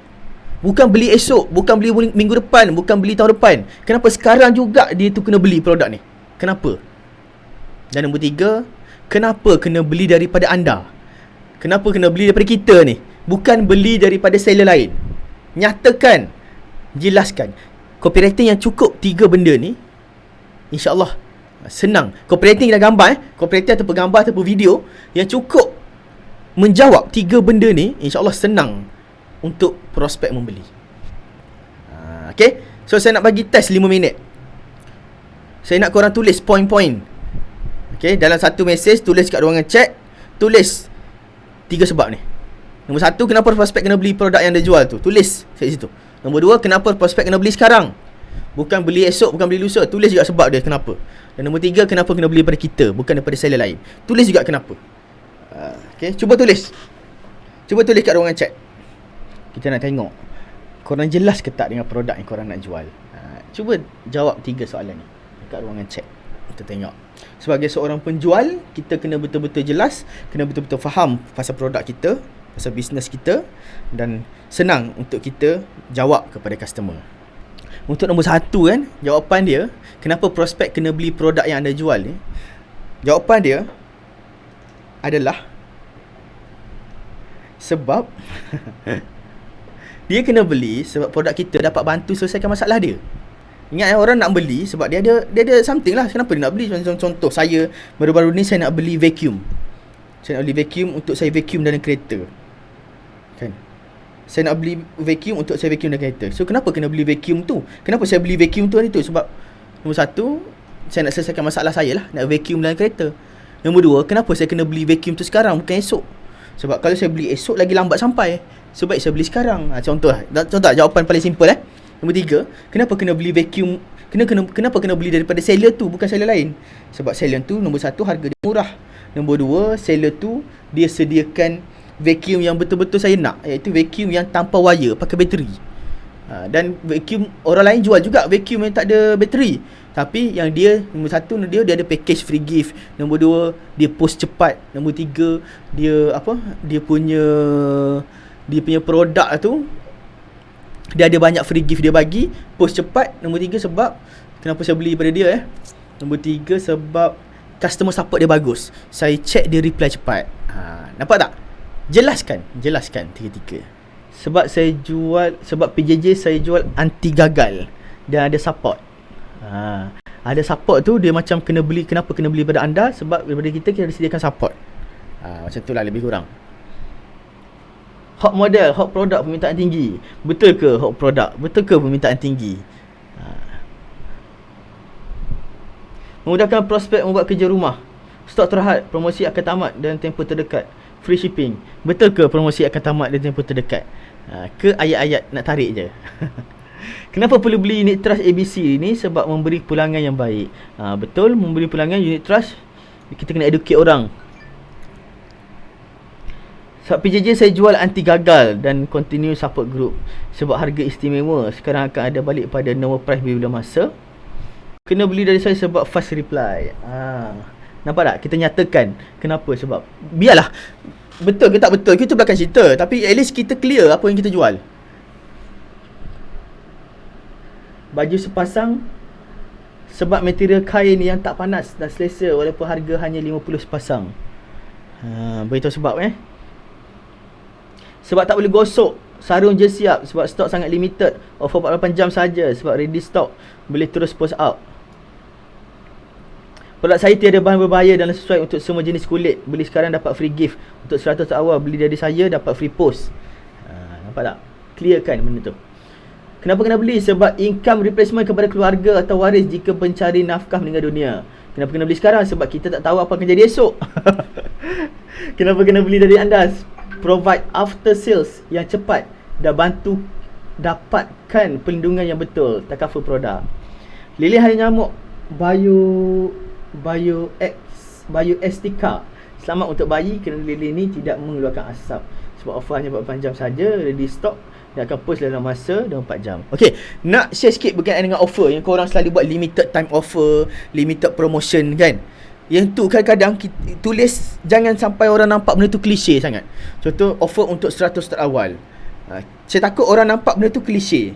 Bukan beli esok, bukan beli minggu depan, bukan beli tahun depan. Kenapa sekarang juga dia tu kena beli produk ni? Kenapa? Dan nombor 3, kenapa kena beli daripada anda? Kenapa kena beli daripada kita ni? Bukan beli daripada seller lain. Nyatakan, jelaskan. Copywriting yang cukup 3 benda ni, InsyaAllah senang. Copywriting dah gambar copywriting ataupun gambar ataupun video yang cukup menjawab 3 benda ni, InsyaAllah senang untuk prospek membeli. Okay, so saya nak bagi test 5 minit. Saya nak korang tulis point-point. Okay, dalam satu mesej, tulis kat ruangan chat, tulis 3 sebab ni. Nombor 1, kenapa prospek kena beli produk yang dia jual tu, tulis kat situ. Nombor 2, kenapa prospek kena beli sekarang, bukan beli esok, bukan beli lusa, tulis juga sebab dia kenapa. Dan nombor 3, kenapa kena beli daripada kita, bukan daripada seller lain, tulis juga kenapa. Okay, cuba tulis. Cuba tulis kat ruangan chat. Kita nak tengok korang jelas ke tak dengan produk yang korang nak jual. Cuba jawab 3 soalan ni kat ruangan chat. Kita tengok. Sebagai seorang penjual, kita kena betul-betul jelas, kena betul-betul faham pasal produk kita, pasal bisnes kita, dan senang untuk kita jawab kepada customer. Untuk nombor 1 kan, jawapan dia, kenapa prospek kena beli produk yang anda jual ni, jawapan dia adalah sebab dia kena beli sebab produk kita dapat bantu selesaikan masalah dia. Ingat orang nak beli sebab dia ada something lah. Kenapa dia nak beli? Contoh saya baru-baru ni saya nak beli vacuum. Saya nak beli vacuum untuk saya vacuum dalam kereta. Kan? Saya nak beli vacuum untuk saya vacuum dalam kereta. So kenapa kena beli vacuum tu? Kenapa saya beli vacuum tu hari tu? Sebab nombor 1, saya nak selesaikan masalah saya lah, nak vacuum dalam kereta. Nombor 2, kenapa saya kena beli vacuum tu sekarang bukan esok? Sebab kalau saya beli esok lagi lambat sampai. So baik saya beli sekarang. Contoh jawapan paling simple Nombor 3, kenapa kena beli vacuum? Kenapa kena beli daripada seller tu, bukan seller lain? Sebab seller tu nombor 1, harga dia murah. Nombor 2, seller tu dia sediakan vacuum yang betul-betul saya nak, iaitu vacuum yang tanpa wire, pakai bateri. Dan vacuum orang lain jual juga vacuum yang tak ada bateri. Tapi yang dia nombor 1, dia ada package free gift. Nombor 2, dia post cepat. Nombor 3, dia punya produk tu, dia ada banyak free gift dia bagi, post cepat. Nombor 3, sebab kenapa saya beli daripada dia Nombor 3, sebab customer support dia bagus. Saya check dia reply cepat. Nampak tak? Jelaskan 3. Sebab PJJ saya jual anti gagal dan ada support. Ada support tu dia macam kena beli. Kenapa kena beli pada anda? Sebab daripada kita disediakan support. Macam tu lah lebih kurang. Hot model, hot produk, permintaan tinggi. Betul ke hot produk? Betul ke permintaan tinggi? Memudahkan prospek membuat kerja rumah. Stok terhad, promosi akan tamat dalam tempoh terdekat. Free shipping. Betul ke promosi akan tamat dalam tempoh terdekat? Ke ayat-ayat nak tarik je? Kenapa perlu beli unit trust ABC ni? Sebab memberi pulangan yang baik. Betul, memberi pulangan unit trust. Kita kena educate orang. Sebab PJJ saya jual anti gagal dan continue support group. Sebab harga istimewa. Sekarang akan ada balik pada normal price bila masa. Kena beli dari saya sebab fast reply. Nampak tak? Kita nyatakan. Kenapa? Sebab biarlah betul ke tak betul, kita belakang cerita, tapi at least kita clear apa yang kita jual. Baju sepasang sebab material kain yang tak panas dan selesa walaupun harga hanya 50 sepasang. Beritahu sebab sebab tak boleh gosok. Sarung je siap sebab stok sangat limited. Offer 48 jam saja sebab ready stock. Boleh terus post out. Produk saya tiada bahan berbahaya dan sesuai untuk semua jenis kulit. Beli sekarang dapat free gift. Untuk 100 awal beli dari saya dapat free post. Nampak tak? Clear kan benda tu. Kenapa kena beli? Sebab income replacement kepada keluarga atau waris jika pencari nafkah meninggal dunia. Kenapa kena beli sekarang? Sebab kita tak tahu apa akan jadi esok. Kenapa kena beli dari anda? Provide after sales yang cepat dan bantu dapatkan perlindungan yang betul. Takaful produk. Lilin hari nyamuk Bioestica. Selamat untuk bayi kerana lilin ni tidak mengeluarkan asap. Sebab offer hanya 48 jam saja, ready stock dan akan post dalam masa 24 jam. Okey, nak share sikit berkaitan dengan offer yang korang selalu buat limited time offer, limited promotion kan. Yang tu kadang-kadang kita tulis jangan sampai orang nampak benda tu klise sangat. Contoh offer untuk 100 terawal. Saya takut orang nampak benda tu klise.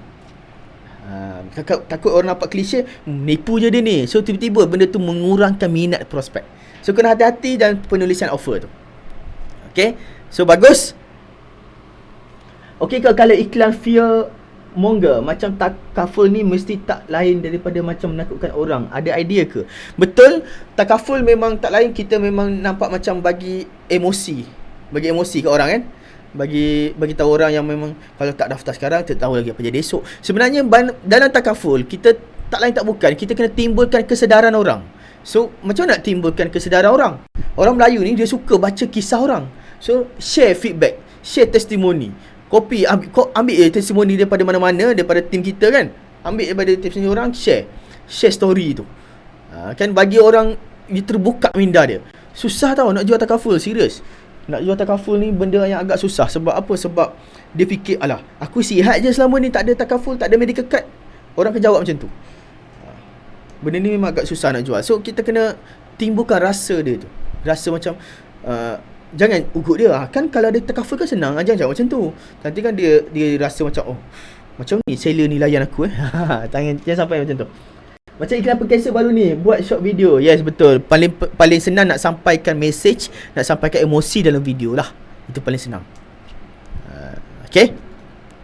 Takut orang nampak klise, nipu je dia ni. So tiba-tiba benda tu mengurangkan minat prospek. So kena hati-hati dalam penulisan offer tu. Okay, so bagus. Okay, kalau iklan fear monger macam takaful ni mesti tak lain daripada macam menakutkan orang. Ada idea ke? Betul, takaful memang tak lain, kita memang nampak macam bagi emosi ke orang kan. Bagi tahu orang yang memang kalau tak daftar sekarang tak tahu lagi apa jadi esok. Sebenarnya dalam takaful kita tak lain tak bukan, kita kena timbulkan kesedaran orang. So macam nak timbulkan kesedaran orang? Orang Melayu ni dia suka baca kisah orang. So share feedback, share testimoni. Copy, ambil testimoni daripada mana-mana, daripada tim kita kan. Ambil daripada testimoni orang, share story tu. Kan bagi orang dia terbuka minda dia. Susah tau nak jual takaful, serius. Nak jual takaful ni benda yang agak susah. Sebab apa? Sebab dia fikir, alah, aku sihat je selama ni, tak ada takaful, tak ada medical card. Orang akan jawab macam tu. Benda ni memang agak susah nak jual. So kita kena timbulkan rasa dia tu. Rasa macam jangan ugut dia. Kan kalau ada takaful kan senang, jangan jawab macam tu. Nanti kan dia rasa macam, oh, macam ni seller ni layan aku jangan sampai macam tu. Macam iklan perkasa baru ni, buat short video. Yes, betul. Paling senang nak sampaikan message, nak sampaikan emosi dalam video lah. Itu paling senang. Okay,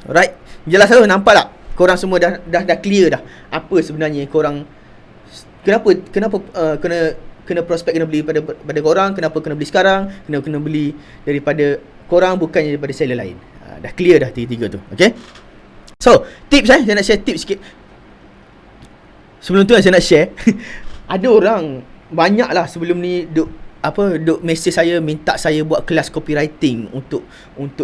alright. Jelas tu, nampak tak? Korang semua dah clear dah apa sebenarnya korang, kenapa kena prospek kena beli pada korang, kenapa kena beli sekarang, kena beli daripada korang bukannya daripada seller lain. Dah clear dah tiga-tiga tu. Okay, so tips saya nak share tips sikit. Sebelum tu saya nak share ada orang banyak lah sebelum ni duk message saya, minta saya buat kelas copywriting untuk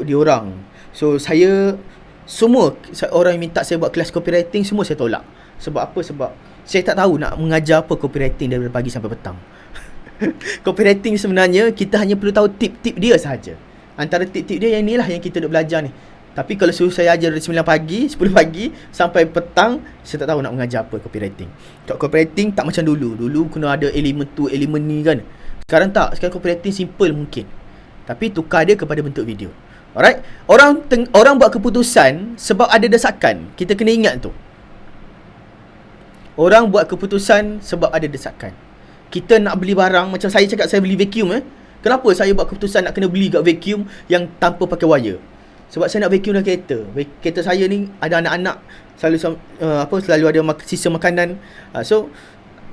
diorang. So saya semua orang yang minta saya buat kelas copywriting semua saya tolak. Sebab apa? Sebab saya tak tahu nak mengajar apa copywriting daripada pagi sampai petang. Copywriting sebenarnya kita hanya perlu tahu tip-tip dia sahaja. Antara tip-tip dia yang inilah yang kita duk belajar ni. Tapi kalau suruh saya ajar dari 10 pagi sampai petang, saya tak tahu nak mengajar apa copywriting. Copywriting tak macam dulu. Dulu kena ada elemen tu, elemen ni kan. Sekarang tak. Sekarang copywriting simple mungkin. Tapi tukar dia kepada bentuk video. Alright? Orang buat keputusan sebab ada desakan. Kita kena ingat tu. Orang buat keputusan sebab ada desakan. Kita nak beli barang, macam saya cakap saya beli vacuum. Kenapa saya buat keputusan nak kena beli kat vacuum yang tanpa pakai wire? Sebab saya nak vacuum dalam kereta. Kereta saya ni ada anak-anak, selalu ada sisa makanan. So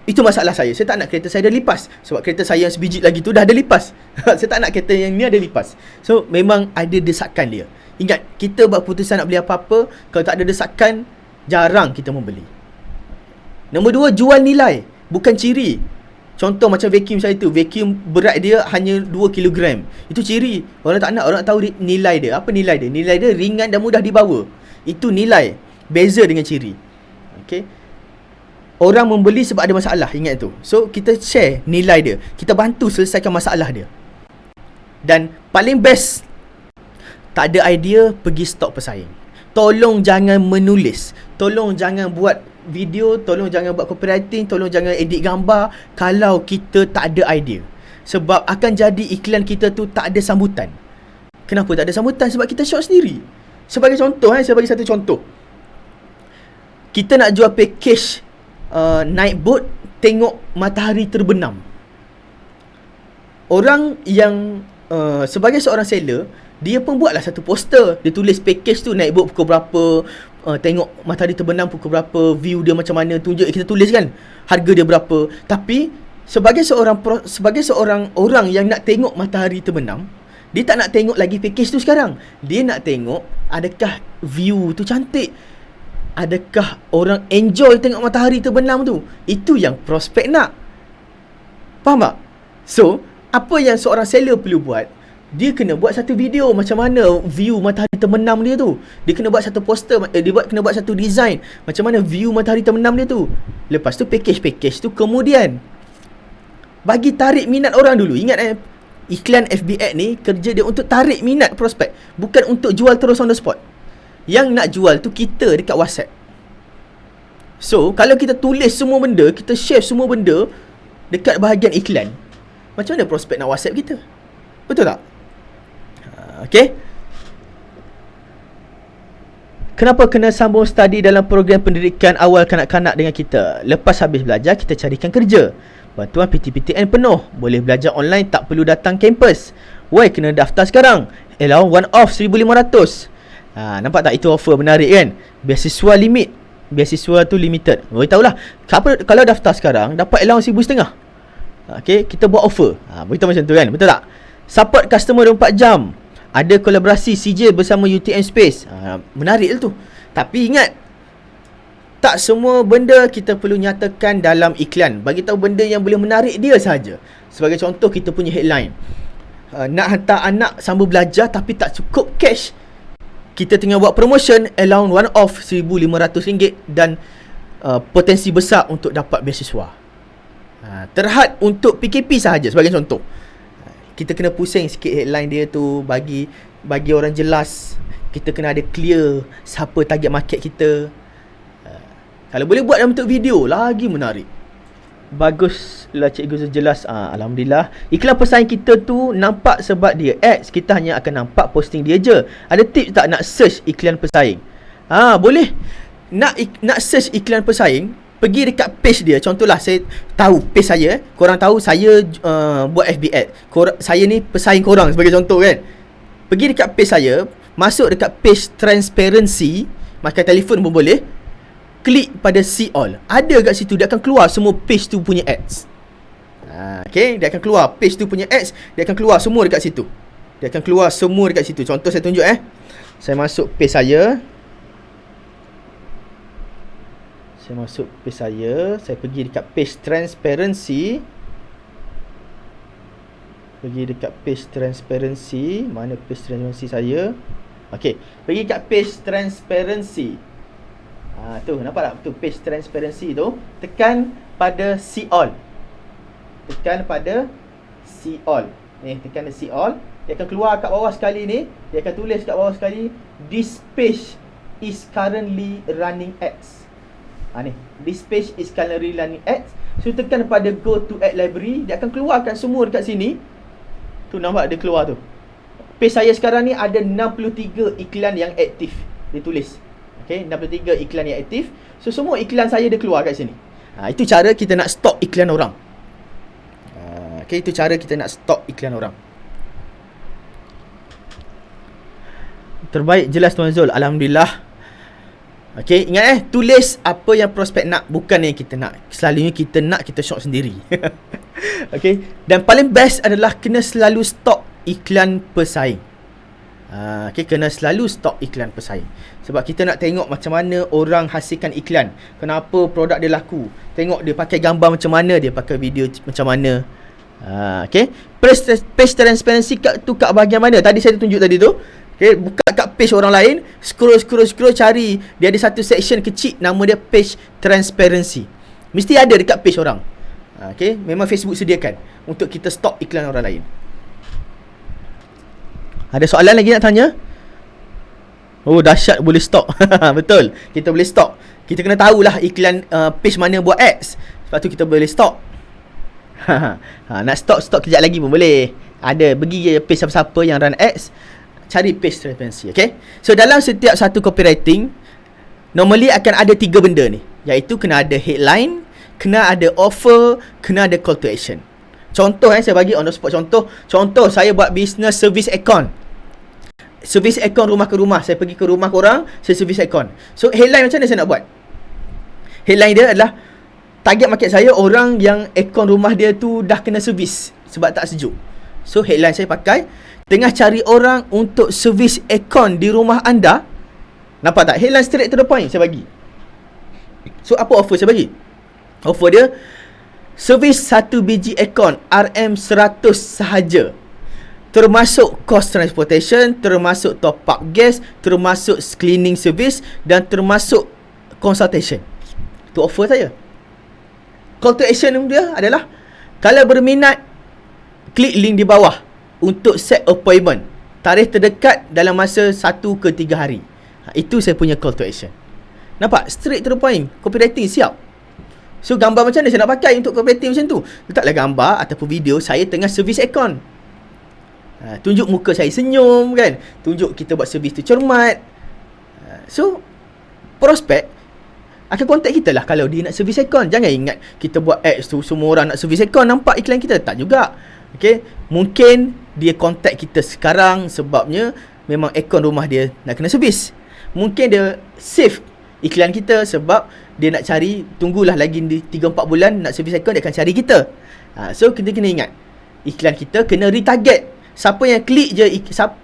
itu masalah saya. Saya tak nak kereta saya dah lipas. Sebab kereta saya yang sebiji lagi tu dah ada lipas. Saya tak nak kereta yang ni ada lipas. So memang ada desakan dia. Ingat, kita buat keputusan nak beli apa-apa, kalau tak ada desakan, jarang kita membeli. Nombor 2, jual nilai, bukan ciri. Contoh macam vacuum saya tu, vacuum berat dia hanya 2 kg. Itu ciri. Orang tak nak, orang tahu nilai dia. Apa nilai dia? Nilai dia ringan dan mudah dibawa. Itu nilai. Beza dengan ciri. Okay. Orang membeli sebab ada masalah, ingat tu. So kita share nilai dia. Kita bantu selesaikan masalah dia. Dan paling best, tak ada idea, pergi stok pesaing. Tolong jangan menulis. Tolong jangan buat video, tolong jangan buat copywriting, tolong jangan edit gambar kalau kita tak ada idea. Sebab akan jadi iklan kita tu tak ada sambutan. Kenapa tak ada sambutan? Sebab kita shot sendiri. Sebagai contoh, saya bagi satu contoh. Kita nak jual package naik boat tengok matahari terbenam. Orang yang sebagai seorang seller, dia pun buatlah satu poster. Dia tulis package tu naik boat pukul berapa, tengok matahari terbenam pukul berapa, view dia macam mana, tunjuk, kita tulis kan harga dia berapa. Tapi sebagai seorang orang yang nak tengok matahari terbenam, dia tak nak tengok lagi package tu sekarang. Dia nak tengok adakah view tu cantik, adakah orang enjoy tengok matahari terbenam tu. Itu yang prospek nak. Faham tak? So, apa yang seorang seller perlu buat, dia kena buat satu video macam mana view matahari terbenam dia tu. Dia kena buat satu poster, kena buat satu design macam mana view matahari terbenam dia tu. Lepas tu package tu kemudian bagi tarik minat orang dulu. Ingat iklan FB Ad ni kerja dia untuk tarik minat prospek, bukan untuk jual terus on the spot. Yang nak jual tu kita dekat WhatsApp. So, kalau kita tulis semua benda, kita share semua benda dekat bahagian iklan, macam mana prospek nak WhatsApp kita? Betul tak? Okay. Kenapa kena sambung study dalam program pendidikan awal kanak-kanak dengan kita? Lepas habis belajar, kita carikan kerja. Bantuan PTPTN penuh. Boleh belajar online, tak perlu datang kampus. Why kena daftar sekarang? Allowance one off 1,500. Nampak tak? Itu offer menarik kan? Beasiswa limit. Beasiswa tu limited. Beritahulah. Kalau daftar sekarang, dapat allowance 1,500. Okay, kita buat offer. Beritahu macam tu kan? Betul tak? Support customer 24 jam. Ada kolaborasi CJ bersama UTM Space. Menarik tu. Tapi ingat, tak semua benda kita perlu nyatakan dalam iklan. Bagi tahu benda yang boleh menarik dia sahaja. Sebagai contoh, kita punya headline, nak hantar anak sambung belajar tapi tak cukup cash. Kita tengah buat promotion, allowance one off RM1,500 dan potensi besar untuk dapat beasiswa. Terhad untuk PKP sahaja sebagai contoh. Kita kena pusing sikit headline dia tu, bagi orang jelas. Kita kena ada clear siapa target market kita. Kalau boleh buat dalam bentuk video, lagi menarik. Baguslah cikgu jelas. Alhamdulillah. Iklan pesaing kita tu nampak sebab dia ads, kita hanya akan nampak posting dia je. Ada tips tak nak search iklan pesaing? Boleh. Nak search iklan pesaing, pergi dekat page dia. Contohlah, saya tahu page saya, korang tahu saya buat FB ad. Saya ni pesaing korang sebagai contoh kan. Pergi dekat page saya, masuk dekat page transparency, pakai telefon pun boleh. Klik pada see all. Ada kat situ, dia akan keluar semua page tu punya ads. Okay, dia akan keluar page tu punya ads, dia akan keluar semua dekat situ. Dia akan keluar semua dekat situ. Contoh saya tunjuk Saya masuk page saya. Saya pergi dekat page transparency. Mana page transparency saya? Okey, pergi kat page transparency. Tu nampak tak? Tu page transparency tu. Tekan pada see all. Tekan pada see all. Dia akan keluar kat bawah sekali ni. Dia akan tulis kat bawah sekali, this page is currently running ads. This page is currently running ads. So tekan pada go to ad library, dia akan keluarkan semua dekat sini. Tu nampak dia keluar tu. Page saya sekarang ni ada 63 iklan yang aktif. Dia tulis. Okay, 63 iklan yang aktif. So semua iklan saya dia keluar kat sini. Itu cara kita nak stop iklan orang. Okay, itu cara kita nak stop iklan orang. Terbaik, jelas Tuan Zul. Alhamdulillah. Okay, ingat tulis apa yang prospek nak, bukan yang kita nak. Selalunya kita nak, kita shot sendiri. Okay, dan paling best adalah kena selalu stop iklan pesaing. Okay, kena selalu stop iklan pesaing. Sebab kita nak tengok macam mana orang hasilkan iklan, kenapa produk dia laku. Tengok dia pakai gambar macam mana, dia pakai video macam mana. Okay, page transparency tu kat bahagian mana? Tadi saya tunjuk tadi tu. Okay, buka kat page orang lain, scroll cari. Dia ada satu section kecil, nama dia page transparency. Mesti ada dekat page orang. Okay, memang Facebook sediakan untuk kita stop iklan orang lain. Ada soalan lagi nak tanya? Oh dahsyat, boleh stok. Betul, kita boleh stok. Kita kena tahulah iklan page mana buat ads. Sebab tu kita boleh stok. Nak stok kejap lagi pun boleh. Ada, pergi je page siapa-siapa yang run ads, cari page referensi. Okay, so dalam setiap satu copywriting normally akan ada 3 benda ni, iaitu kena ada headline, kena ada offer, kena ada call to action. Contoh saya bagi on the spot contoh saya buat business service account. Service account rumah ke rumah. Saya pergi ke rumah korang, saya service account. So headline macam mana saya nak buat? Headline dia adalah target market saya orang yang account rumah dia tu dah kena servis sebab tak sejuk. So headline saya pakai, tengah cari orang untuk servis account di rumah anda. Nampak tak? Headline straight to the point saya bagi. So apa offer saya bagi? Offer dia servis 1 biji account RM100 sahaja, termasuk cost transportation, termasuk top up gas, termasuk cleaning service dan termasuk consultation. Itu offer saya. Call to action dia adalah, kalau berminat, klik link di bawah untuk set appointment. Tarikh terdekat dalam masa 1 ke 3 hari. Itu saya punya call to action. Nampak? Straight to the point. Copywriting siap. So gambar macam mana saya nak pakai untuk copywriting macam tu? Letaklah gambar ataupun video saya tengah service account. Tunjuk muka saya senyum kan, tunjuk kita buat servis tu cermat. So prospek akan contact kita lah kalau dia nak servis account. Jangan ingat kita buat ads tu semua orang nak servis account nampak iklan kita. Tak juga. Okay, mungkin dia contact kita sekarang sebabnya memang account rumah dia nak kena servis. Mungkin dia save iklan kita sebab dia nak cari, tunggulah lagi 3-4 bulan nak servis account, dia akan cari kita. So kita kena ingat, iklan kita kena retarget. Siapa yang klik je,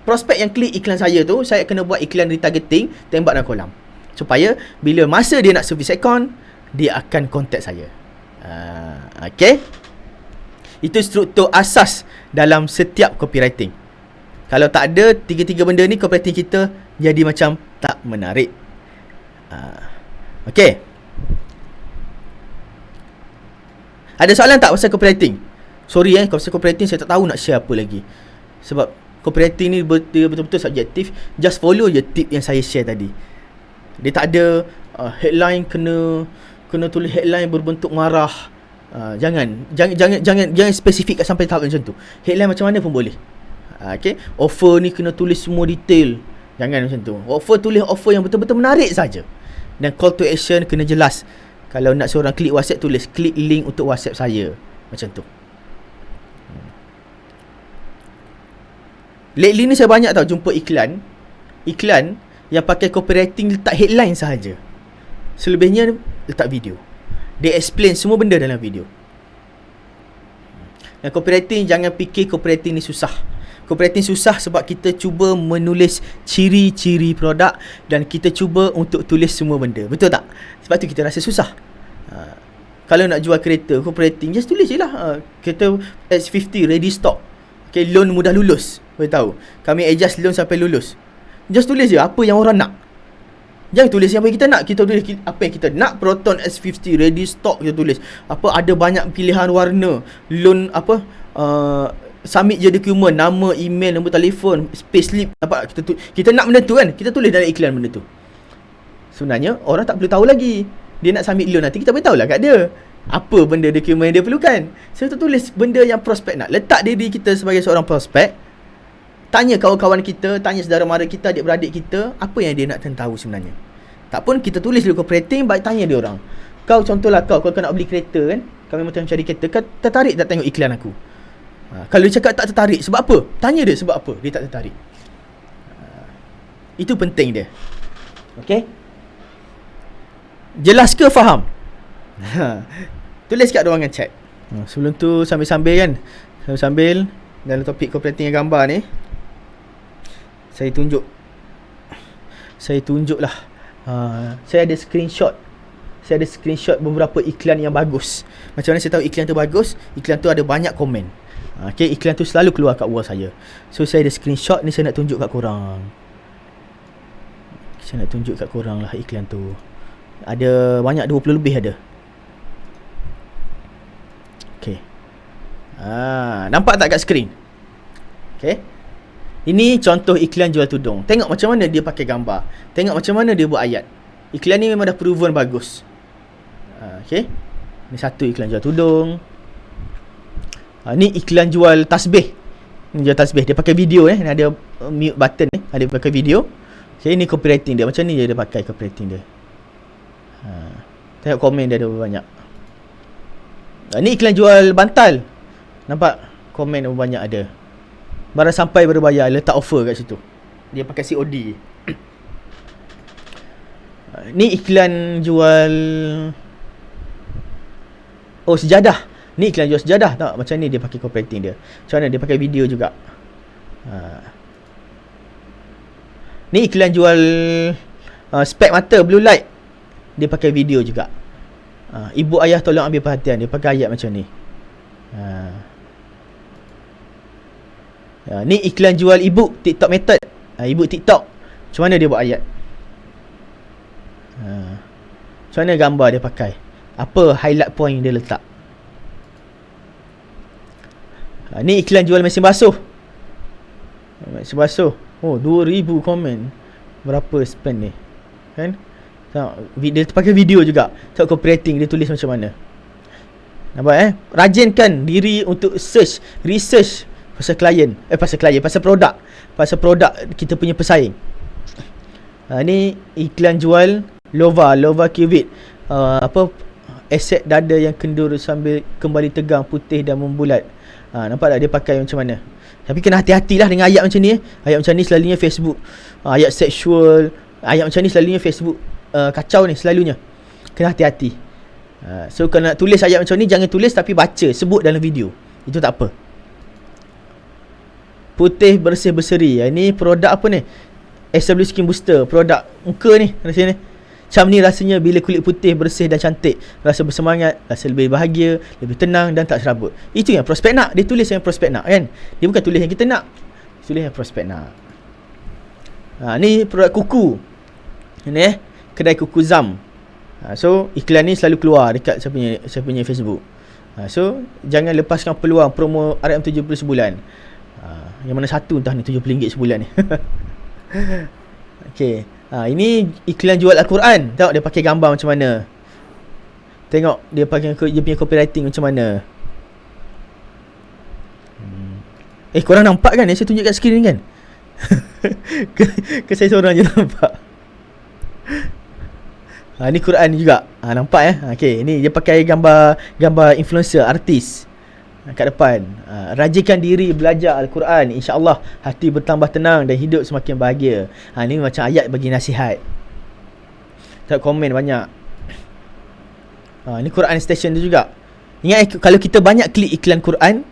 prospek yang klik iklan saya tu, saya kena buat iklan retargeting, tembak dalam kolam, supaya bila masa dia nak servis account, dia akan contact saya. Okay, itu struktur asas dalam setiap copywriting. Kalau tak ada 3 benda ni, copywriting kita jadi macam tak menarik. Okay, ada soalan tak pasal copywriting? Sorry pasal copywriting saya tak tahu nak share apa lagi. Sebab copywriting ni dia betul-betul subjektif. Just follow je tip yang saya share tadi. Dia tak ada headline kena tulis headline berbentuk marah. Jangan spesifik sampai tahap macam tu. Headline macam mana pun boleh. Okay, offer ni kena tulis semua detail. Jangan macam tu. Tulis offer yang betul-betul menarik saja. Dan call to action kena jelas. Kalau nak seorang klik WhatsApp, tulis klik link untuk WhatsApp saya. Macam tu. Lately ni saya banyak tau jumpa iklan yang pakai copywriting letak headline sahaja. Selebihnya letak video. Dia explain semua benda dalam video. Dan copywriting, jangan fikir copywriting ni susah. Copywriting susah sebab kita cuba menulis ciri-ciri produk dan kita cuba untuk tulis semua benda. Betul tak? Sebab tu kita rasa susah. Kalau nak jual kereta, copywriting just tulis je lah. Kereta S50 ready stock. Okay, loan mudah lulus. Boleh tahu, kami adjust loan sampai lulus. Just tulis je apa yang orang nak. Jangan tulis apa yang kita nak. Kita tulis apa yang kita nak. Proton S50 ready stock, kita tulis apa, ada banyak pilihan warna, loan apa, submit je dokumen, nama, email, nombor telefon, payslip, apa kita nak benda tu kan, kita tulis dalam iklan benda tu. Sebenarnya orang tak perlu tahu lagi. Dia nak submit loan, nanti kita beritahu lah kat dia apa benda dokumen dia perlukan. Saya tulis benda yang prospek nak. Letak diri kita sebagai seorang prospek. Tanya kawan-kawan kita, tanya saudara mara kita, adik-beradik kita, apa yang dia nak tahu sebenarnya. Tak pun kita tulis dulu copywriting, baik tanya dia orang. Kau contohlah kalau kau nak beli kereta kan, kau memang cari kereta, kau tertarik tak tengok iklan aku? Kalau dia cakap tak tertarik, sebab apa? Tanya dia sebab apa dia tak tertarik. Itu penting dia. Okay? Jelas ke faham? Tulis kat ruangan chat. Sebelum tu sambil-sambil kan, sambil-sambil dalam topik copywriting yang gambar ni, saya tunjuk lah. Saya ada screenshot beberapa iklan yang bagus. Macam mana saya tahu iklan tu bagus? Iklan tu ada banyak komen. Okay, iklan tu selalu keluar kat wall saya. So saya ada screenshot ni, saya nak tunjuk kat korang. Saya nak tunjuk kat korang lah iklan tu. Ada banyak, 20 lebih ada. Okay. Nampak tak kat skrin? Okay. Ini contoh iklan jual tudung. Tengok macam mana dia pakai gambar. Tengok macam mana dia buat ayat. Iklan ni memang dah proven bagus. Okay. Ni satu iklan jual tudung. Ni iklan jual tasbih. Ni jual tasbih. Dia pakai video ni ada mute button ni. Ada pakai video. Okay, ni copywriting dia. Macam ni dia pakai copywriting dia. Tengok komen dia ada banyak. Ni iklan jual bantal. Nampak? Komen banyak ada. Barang sampai berbayar, letak offer kat situ. Dia pakai COD. Ni iklan jual sejadah. Ni iklan jual sejadah. Tak macam ni dia pakai copywriting dia. Macam mana dia pakai video juga. Ni iklan jual spek mata blue light. Dia pakai video juga. Ibu ayah tolong ambil perhatian. Dia pakai ayat macam ni. Ni iklan jual ebook TikTok method. Ebook TikTok. Macam mana dia buat ayat. Macam mana gambar dia pakai. Apa highlight point dia letak. Ni iklan jual mesin basuh. Mesin basuh. 2,000 komen. Berapa spend ni. Kan. Dia pakai video juga. Tengok copywriting dia tulis macam mana. Nampak rajinkan diri untuk research pasal pasal produk kita punya pesaing. Ni iklan jual Lova Cubit. Aset dada yang kendur sambil kembali tegang, putih dan membulat. Nampak tak dia pakai macam mana. Tapi kena hati-hatilah dengan ayat macam ni. Ayat macam ni selalunya Facebook ayat seksual. Ayat macam ni selalunya Facebook kacau ni selalunya. Kena hati-hati. So kalau nak tulis ayat macam ni, jangan tulis tapi baca, sebut dalam video. Itu tak apa. Putih bersih berseri. Ini produk apa ni? SW Skin Booster. Produk muka ni rasanya ni. Macam ni rasanya bila kulit putih, bersih dan cantik. Rasa bersemangat, rasa lebih bahagia, lebih tenang dan tak serabut. Itu yang prospek nak. Dia tulis yang prospek nak kan. Dia bukan tulis yang kita nak. Dia tulis yang prospek nak. Ni produk kuku. Ini kedai kuku Zam. So iklan ni selalu keluar dekat saya punya Facebook. So jangan lepaskan peluang promo RM70 sebulan. Yang mana satu entah ni RM70 sebulan ni. Okay. Ini iklan jual Al-Quran. Tengok dia pakai gambar macam mana. Tengok dia pakai dia punya copywriting macam mana. Korang nampak kan yang saya tunjuk kat skrin ni kan? ke saya seorang je nampak. Ni Quran juga. Nampak Okay, ni dia pakai gambar influencer, artis kat depan. Rajinkan diri belajar Al-Quran, insya-Allah hati bertambah tenang dan hidup semakin bahagia. Ni macam ayat bagi nasihat. Tengok komen banyak. Ni Quran Station tu juga. Ingat kalau kita banyak klik iklan Quran,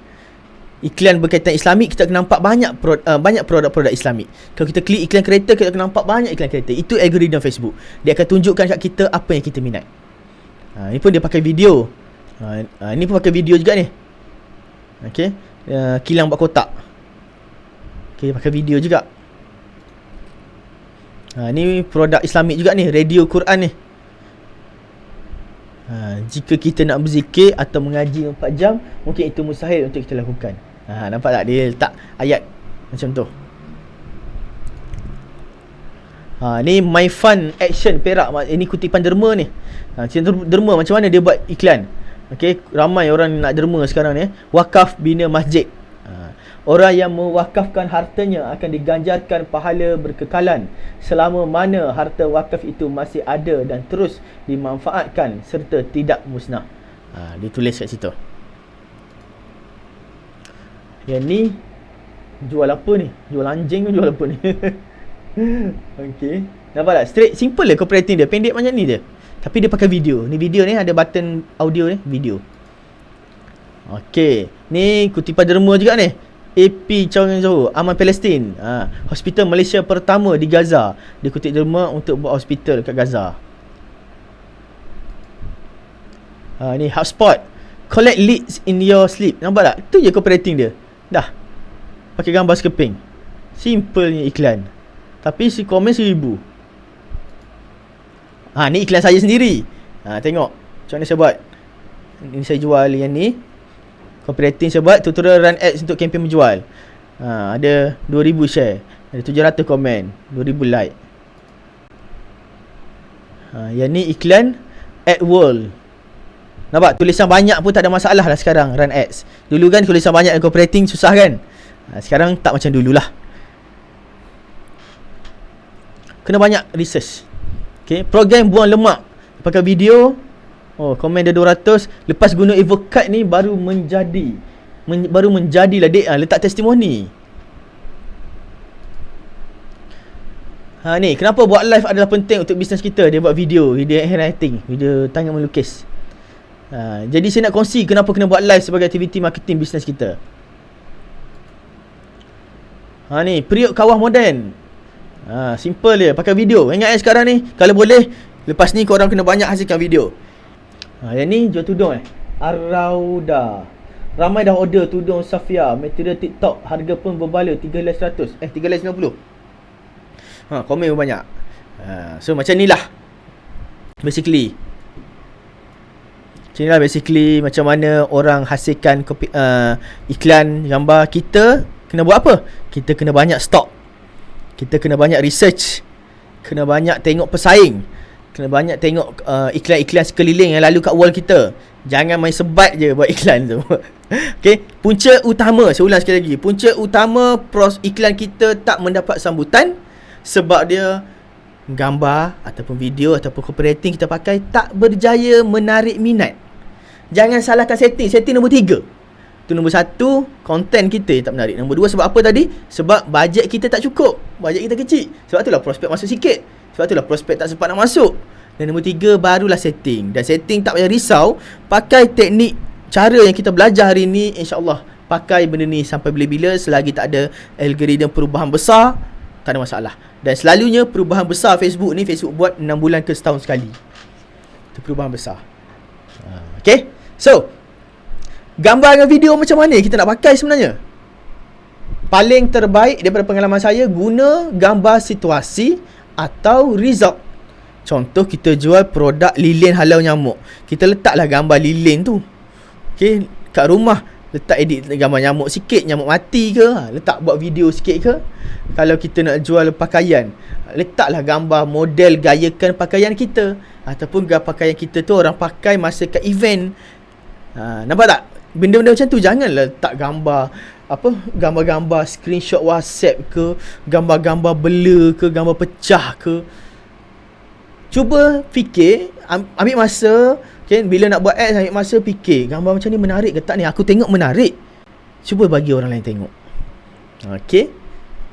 iklan berkaitan Islamik, kita akan nampak banyak produk-produk Islamik. Kalau kita klik iklan kereta, kita akan nampak banyak iklan kereta. Itu algoritma Facebook. Dia akan tunjukkan kat kita apa yang kita minat. Ni pun dia pakai video. Ni pun pakai video juga ni. Okay. Kilang buat kotak. Okay, pakai video juga. Ni produk Islamik juga ni. Radio Quran ni. Jika kita nak berzikir atau mengaji 4 jam, mungkin itu mustahil untuk kita lakukan. Nampak tak? Dia letak ayat macam tu. Ni My Fun Action Perak. Ini kutipan derma ni. Derma macam mana dia buat iklan. Okay, ramai orang nak derma sekarang ni. Wakaf bina masjid. Orang yang mewakafkan hartanya akan diganjarkan pahala berkekalan selama mana harta wakaf itu masih ada dan terus dimanfaatkan serta tidak musnah. Ditulis kat situ. Yang ni jual apa ni? Jual anjing ke jual apa ni? Okay, nampak tak? Straight, simple lah copywriting dia. Pendek macam ni dia. Tapi dia pakai video. Ni video ni ada button audio ni, video. Okay, ni kutipan derma juga ni. AP Cawangan Johor, Aman Palestin. Hospital Malaysia pertama di Gaza. Dia kutip derma untuk buat hospital kat Gaza. Ni HubSpot, collect leads in your sleep. Nampak tak? Tu je copywriting dia. Dah. Pakai gambar skeping. Simple ni iklan. Tapi si komen 1000. Ni iklan saya sendiri. Tengok macam mana saya buat. Ini saya jual yang ni. Copywriting saya buat, tutorial run ads untuk kempen menjual. Ada 2000 share, ada 700 komen, 2000 like. Yang ni iklan AdWorld. Nampak tulisan banyak pun tak ada masalah lah sekarang run ads. Dulu kan tulisan banyak dan copywriting susah kan. Sekarang tak macam dululah. Kena banyak research. Okay, program buang lemak pakai video. Komen dia 200. Lepas guna Evocard ni baru menjadilah dek. Letak testimoni. Ni kenapa buat live adalah penting untuk bisnes kita. Dia buat video handwriting, video tangan melukis. Jadi saya nak kongsi kenapa kena buat live sebagai aktiviti marketing bisnes kita. Ni periuk kawah moden. Simple dia, pakai video. Ingat sekarang ni, kalau boleh lepas ni korang kena banyak hasilkan video. Yang ni jual tudung Arauda. Ramai dah order tudung Safia, material TikTok, harga pun berbala 3,100. 3,50. Komen pun banyak. So macam ni lah basically. Macam ni lah basically macam mana orang hasilkan iklan gambar. Kita kena buat apa? Kita kena banyak stok, kita kena banyak research, kena banyak tengok pesaing, kena banyak tengok iklan-iklan sekeliling yang lalu kat wall kita. Jangan main sebat je buat iklan tu. Okay, punca utama, saya ulang sekali lagi, punca utama iklan kita tak mendapat sambutan sebab dia gambar ataupun video ataupun copywriting kita pakai tak berjaya menarik minat. Jangan salahkan setting. Setting nombor 3. Tu nombor 1, konten kita yang tak menarik. Nombor 2 sebab apa tadi? Sebab bajet kita tak cukup. Bajet kita kecil. Sebab itulah prospek masuk sikit. Sebab itulah prospek tak sempat nak masuk. Dan nombor 3 barulah setting. Dan setting tak payah risau. Pakai teknik cara yang kita belajar hari ni, insya-Allah pakai benda ni sampai bila-bila. Selagi tak ada algoritma perubahan besar, tak ada masalah. Dan selalunya perubahan besar Facebook ni, Facebook buat 6 bulan ke setahun sekali. Itu perubahan besar. Okay, so gambar dengan video macam mana kita nak pakai sebenarnya? Paling terbaik daripada pengalaman saya, guna gambar situasi atau result. Contoh kita jual produk lilin halau nyamuk, kita letaklah gambar lilin tu. Okay, kat rumah letak edit gambar nyamuk sikit, nyamuk mati ke, letak buat video sikit ke. Kalau kita nak jual pakaian, letaklah gambar model gayakan pakaian kita, ataupun pakaian kita tu orang pakai masa kat event. Nampak tak? Benda-benda macam tu janganlah letak gambar gambar-gambar screenshot WhatsApp ke, gambar-gambar blur ke, gambar pecah ke. Cuba fikir, ambil masa. Okay, bila nak buat ads, ambil masa fikir, gambar macam ni menarik ke tak ni? Aku tengok menarik, cuba bagi orang lain tengok. Okay,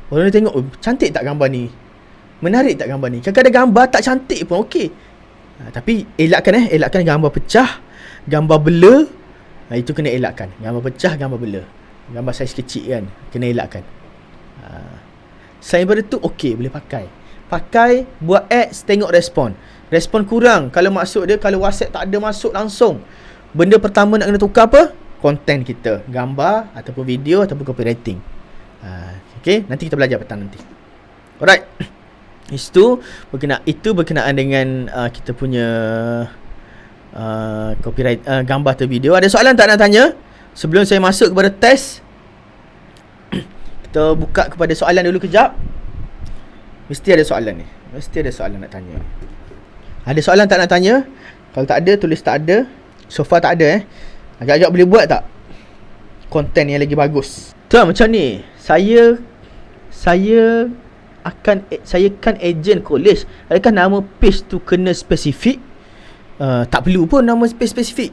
orang lain tengok, cantik tak gambar ni, menarik tak gambar ni. Kadang-kadang gambar tak cantik pun okey, tapi elakkan gambar pecah, gambar blur. Itu kena elakkan. Gambar pecah, gambar blur, gambar saiz kecil kan, kena elakkan. Selain daripada tu, okey, boleh pakai buat ads, tengok respon kurang. Kalau masuk dia, kalau WhatsApp tak ada masuk langsung, benda pertama nak kena tukar apa? Konten kita, gambar ataupun video ataupun copywriting. Okay, nanti kita belajar petang nanti. Alright, itu berkenaan dengan kita punya copyright, gambar atau video. Ada soalan tak nak tanya sebelum saya masuk kepada test? Kita buka kepada soalan dulu kejap. Mesti ada soalan ni, mesti ada soalan nak tanya. Ada soalan tak nak tanya? Kalau tak ada, tulis tak ada. So far tak ada. Agak-agak boleh buat tak konten yang lagi bagus? Tuan, macam ni, saya kan ejen college. Adakah nama page tu kena spesifik? Tak perlu pun nama page spesifik,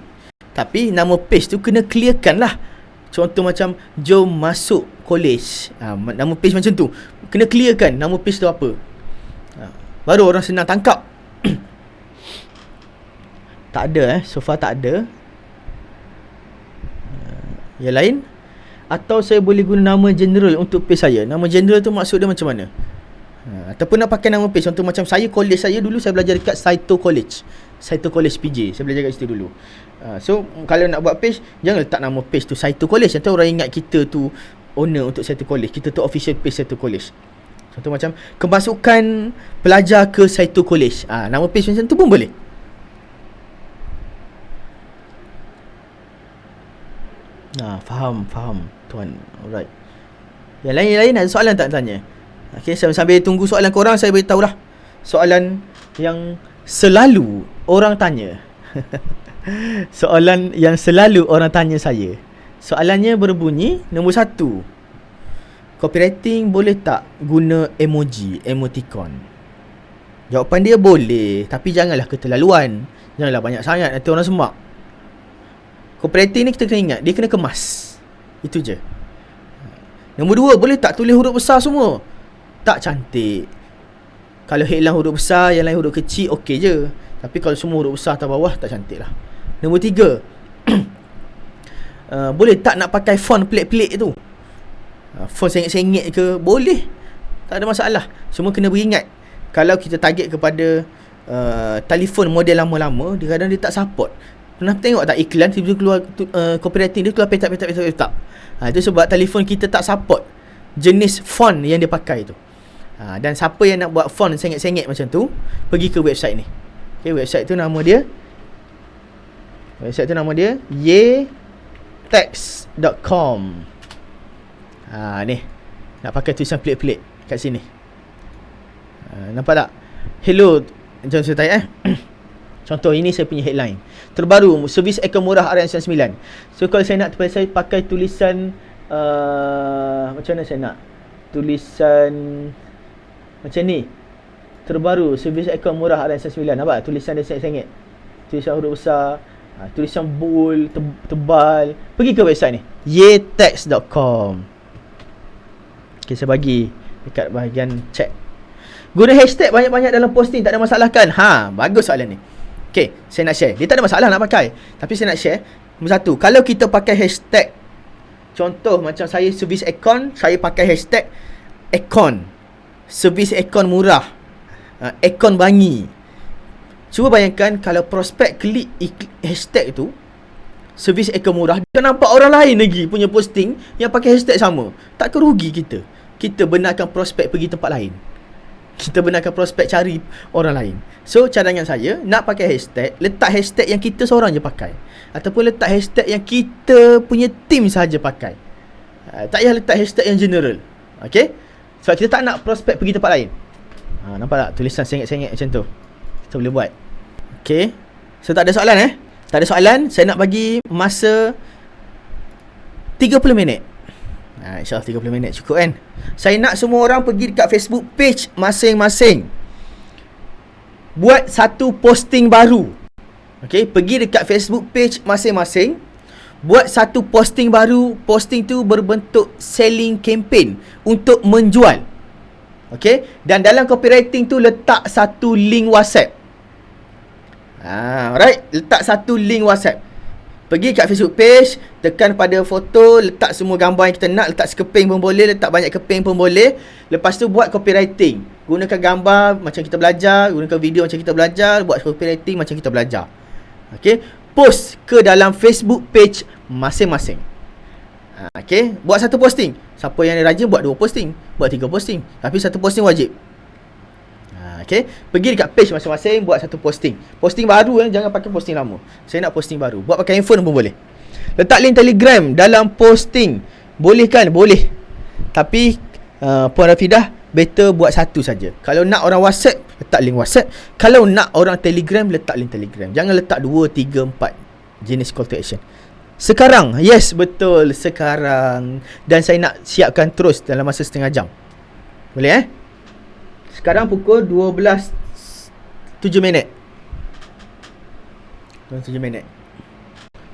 tapi nama page tu kena clearkan lah. Contoh macam jom masuk college, nama page macam tu kena clearkan nama page tu apa. Baru orang senang tangkap. Tak ada so far tak ada. Yang lain? Atau saya boleh guna nama general untuk page saya. Nama general tu maksud dia macam mana? Ataupun nak pakai nama page. Contoh macam saya, college saya dulu saya belajar dekat Saito College PJ. Saya belajar kat situ dulu. So kalau nak buat page, jangan letak nama page tu Saito College. Nanti orang ingat kita tu owner untuk Saito College, kita tu official page Saito College. Contoh macam kemasukan pelajar ke Saito College, nama page macam tu pun boleh. Faham tuan. Alright. Yang lain ada soalan tak tanya? Okay, sambil tunggu soalan korang, saya beritahu lah soalan yang selalu orang tanya. Soalan yang selalu orang tanya saya. Soalannya berbunyi, nombor 1, copywriting boleh tak guna emoji, emoticon? Jawapan dia boleh, tapi janganlah keterlaluan. Janganlah banyak sangat, nanti orang semak. Copywriting ni kita kena ingat, dia kena kemas. Itu je. Nombor 2, boleh tak tulis huruf besar semua? Tak cantik. Kalau headline huruf besar, yang lain huruf kecil, okey je. Tapi kalau semua huruf besar atas bawah, tak cantik lah. Nombor 3, boleh tak nak pakai font pelik-pelik tu? Font sengit-sengit ke? Boleh, tak ada masalah. Cuma kena beringat, kalau kita target kepada telefon model lama-lama, kadang dia tak support. Pernah tengok tak iklan tiba-tiba keluar copywriting dia keluar petak. Itu sebab telefon kita tak support jenis font yang dia pakai tu. Dan siapa yang nak buat font sengit-sengit macam tu, pergi ke website ni. Okay, website tu nama dia yetext.com. Ni nak pakai tulisan pelik-pelik kat sini. Nampak tak? Hello, jom saya tanya contoh, ini saya punya headline terbaru, servis aircon murah RM99. So kalau saya nak, saya pakai tulisan macam mana saya nak tulisan macam ni, terbaru servis aircon murah RM99. Nampak tulisan dia sengit-sengit, tulisan huruf besar, tulisan bold, tebal. Pergi ke website ni, yetext.com. Okay, saya bagi dekat bahagian chat. Guna hashtag banyak-banyak dalam posting, tak ada masalah kan? Bagus soalan ni. Okay, saya nak share. Dia tak ada masalah nak pakai, tapi saya nak share. Nombor 1, kalau kita pakai hashtag, contoh macam saya servis aircon, saya pakai hashtag aircon, servis aircon murah, aircon bangi. Cuba bayangkan kalau prospek klik hashtag tu, servis aircon murah, dia nampak orang lain lagi punya posting yang pakai hashtag sama. Tak kerugi kita? Kita benarkan prospek pergi tempat lain, kita benarkan prospek cari orang lain. So cadangan saya, nak pakai hashtag, letak hashtag yang kita seorang je pakai, ataupun letak hashtag yang kita punya team sahaja pakai. Tak payah letak hashtag yang general. Okay, sebab kita tak nak prospek pergi tempat lain. Nampak tak tulisan sengit-sengit macam tu? Kita boleh buat. Okay, so tak ada soalan tak ada soalan. Saya nak bagi masa 30 minit. InsyaAllah 30 minit cukup kan? Saya nak semua orang pergi dekat Facebook page masing-masing, buat satu posting baru. Okay, pergi dekat Facebook page masing-masing, buat satu posting baru. Posting tu berbentuk selling campaign untuk menjual. Okay, dan dalam copywriting tu letak satu link WhatsApp. Alright, letak satu link WhatsApp. Pergi kat Facebook page, tekan pada foto, letak semua gambar yang kita nak, letak sekeping pun boleh, letak banyak keping pun boleh. Lepas tu buat copywriting, gunakan gambar macam kita belajar, gunakan video macam kita belajar, buat copywriting macam kita belajar. Okay, post ke dalam Facebook page masing-masing. Okay, buat satu posting. Siapa yang rajin buat 2 posting, buat 3 posting, tapi satu posting wajib. Okay, pergi dekat page masing-masing, buat satu posting. Posting baru jangan pakai posting lama. Saya nak posting baru. Buat pakai handphone pun boleh. Letak link Telegram dalam posting. Boleh kan? Boleh. Tapi Puan Rafidah, better buat satu saja. Kalau nak orang WhatsApp, letak link WhatsApp. Kalau nak orang Telegram, letak link Telegram. Jangan letak 2, 3, 4 jenis call to action. Sekarang, yes, betul, sekarang. Dan saya nak siapkan terus dalam masa setengah jam. Boleh Sekarang pukul 12.07 minit. 12.07 minit.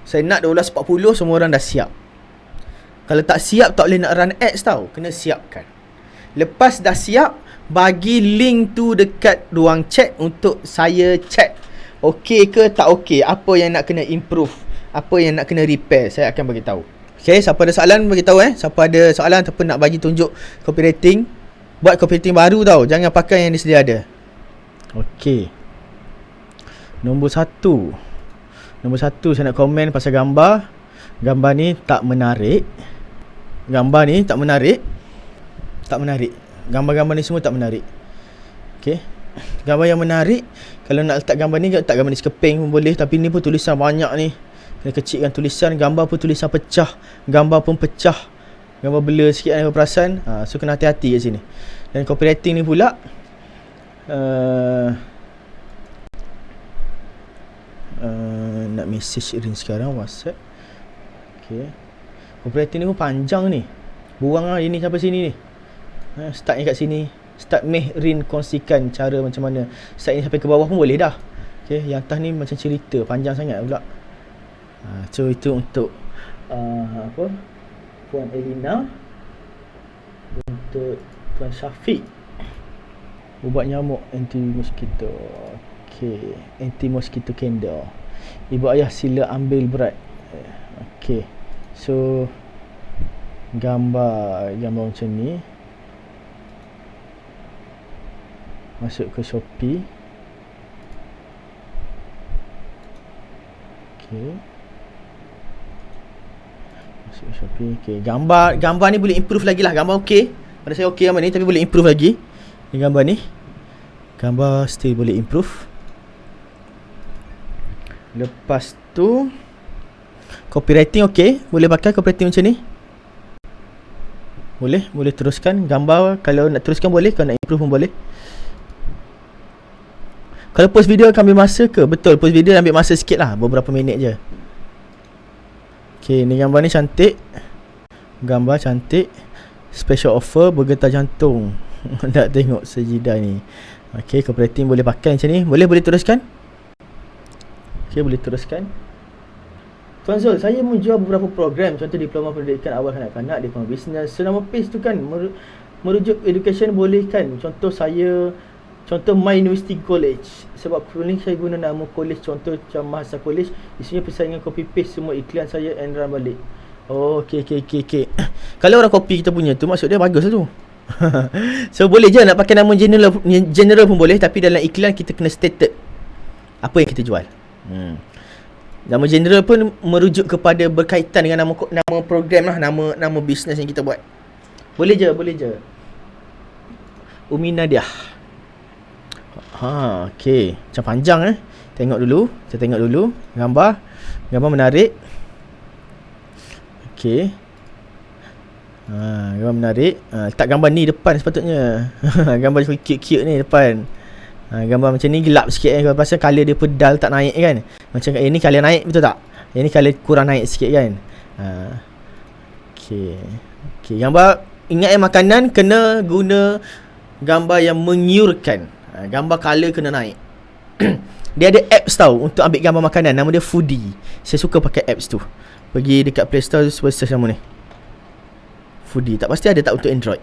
Saya nak 12.40 semua orang dah siap. Kalau tak siap tak boleh nak run ads tau. Kena siapkan. Lepas dah siap, bagi link tu dekat ruang chat untuk saya chat. Okey ke tak okey? Apa yang nak kena improve? Apa yang nak kena repair? Saya akan bagi tahu. Okay, siapa ada soalan bagi tahu Siapa ada soalan ataupun nak bagi tunjuk copywriting, buat copywriting baru tau. Jangan pakai yang sedia ada. Okey. Nombor 1 saya nak komen pasal gambar. Gambar ni tak menarik. Tak menarik. Gambar-gambar ni semua tak menarik. Okey. Gambar yang menarik, kalau nak letak gambar ni, letak gambar ni sekeping pun boleh. Tapi ni pun tulisan banyak ni. Kena kecilkan tulisan. Gambar pun tulisan pecah. Gambar pun pecah. Gambar blur sikit kan, perasan. So kena hati-hati kat sini. Dan copywriting ni pula nak message Rin sekarang WhatsApp. Okay. Copywriting ni pun panjang ni. Buang lah ini sampai sini ni. Start ni kat sini. Start Rin kongsikan cara macam mana. Start ni sampai ke bawah pun boleh dah. Okay, yang atas ni macam cerita, panjang sangat pula. So itu untuk Puan Elina. Untuk Tuan Syafiq, ubat nyamuk anti mosquito. Okay, anti mosquito candle. Ibu ayah sila ambil berat. Okay, so gambar macam ni. Masuk ke Shopee. Okay, masuk ke Shopee. Okay, gambar ni boleh improve lagi lah. Gambar okey, pada saya okey gambar ni, tapi boleh improve lagi. Ni gambar ni, gambar still boleh improve. Lepas tu copywriting okey, boleh pakai copywriting macam ni. Boleh teruskan gambar. Kalau nak teruskan boleh, kalau nak improve pun boleh. Kalau post video akan ambil masa ke? Betul, post video ambil masa sikit lah, beberapa minit je. Okay, ni gambar ni cantik. Gambar cantik. Special offer, bergetar jantung. Nak tengok sejidah ni. Okay, copywriting boleh pakai macam ni. Boleh teruskan. Okay, boleh teruskan. Tuan Zul, saya menjual beberapa program. Contoh diploma pendidikan awal kanak-kanak, diploma bisnes. So nama page tu kan merujuk education boleh kan? Contoh My University College. Sebab ni saya guna nama college, contoh macam Mahasa College. Isinya persaingan copy paste semua iklan saya and run balik. Oh, okay. Kalau orang copy kita punya tu, maksud dia bagus lah tu. So boleh je nak pakai nama general pun boleh, tapi dalam iklan kita kena stated apa yang kita jual. Nama general pun merujuk kepada berkaitan dengan nama program lah, nama bisnes yang kita buat. Boleh je. Umi Nadiah. Okay, macam panjang Kita tengok dulu gambar menarik. Okay. Gambar menarik. Letak gambar ni depan sepatutnya. Gambar cute ni depan. Gambar macam ni gelap sikit Kalau pasal colour dia pedal tak naik kan. Macam ni colour naik, betul tak? Yang ni colour kurang naik sikit kan. Okay, gambar. Ingat makanan kena guna gambar yang mengiurkan. Gambar colour kena naik. Dia ada apps tau untuk ambil gambar makanan. Nama dia Foodie. Saya suka pakai apps tu. Pergi dekat Play Store, search nama ni, Foodie. Tak pasti ada tak untuk Android.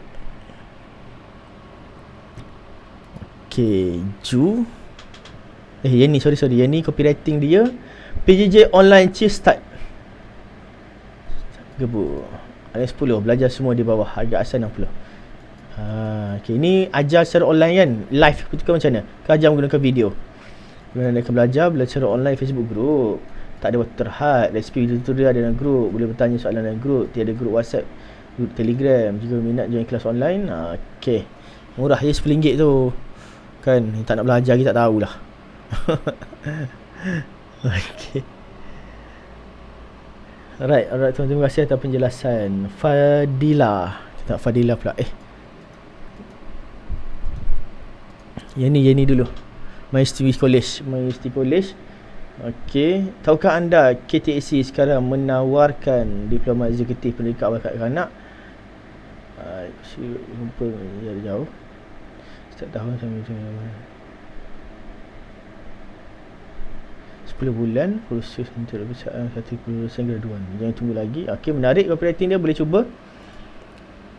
Okay, yang ni sorry. Yang ni copywriting dia. PJJ online cheese start. Gebu. Ada 10. Belajar semua di bawah. Harga asal 60. Okay, ni ajar secara online kan, live itu kan macam mana? Kau ajar menggunakan video. Kemudian akan belajar secara online Facebook group. Tak ada waktu terhad. Resipi tutorial ada dalam group. Boleh bertanya soalan dalam group. Tiada group WhatsApp, group Telegram. Jika minat join kelas online. Okay, murah je RM10 tu kan. Tak nak belajar kita tak tahulah. Okay. Alright, tuan, terima kasih atas penjelasan. Fadila. Tak Fadila pula. Yang ni dulu. My University College. Okey, tahukah anda KTSC sekarang menawarkan diploma eksekutif pendidikan awal kanak-kanak? Lupa jauh. Setiap tahun sampai 10 bulan kursus untuk perusahaan 1% graduan. Jangan tunggu lagi. Okey, menarik copywriting dia, boleh cuba.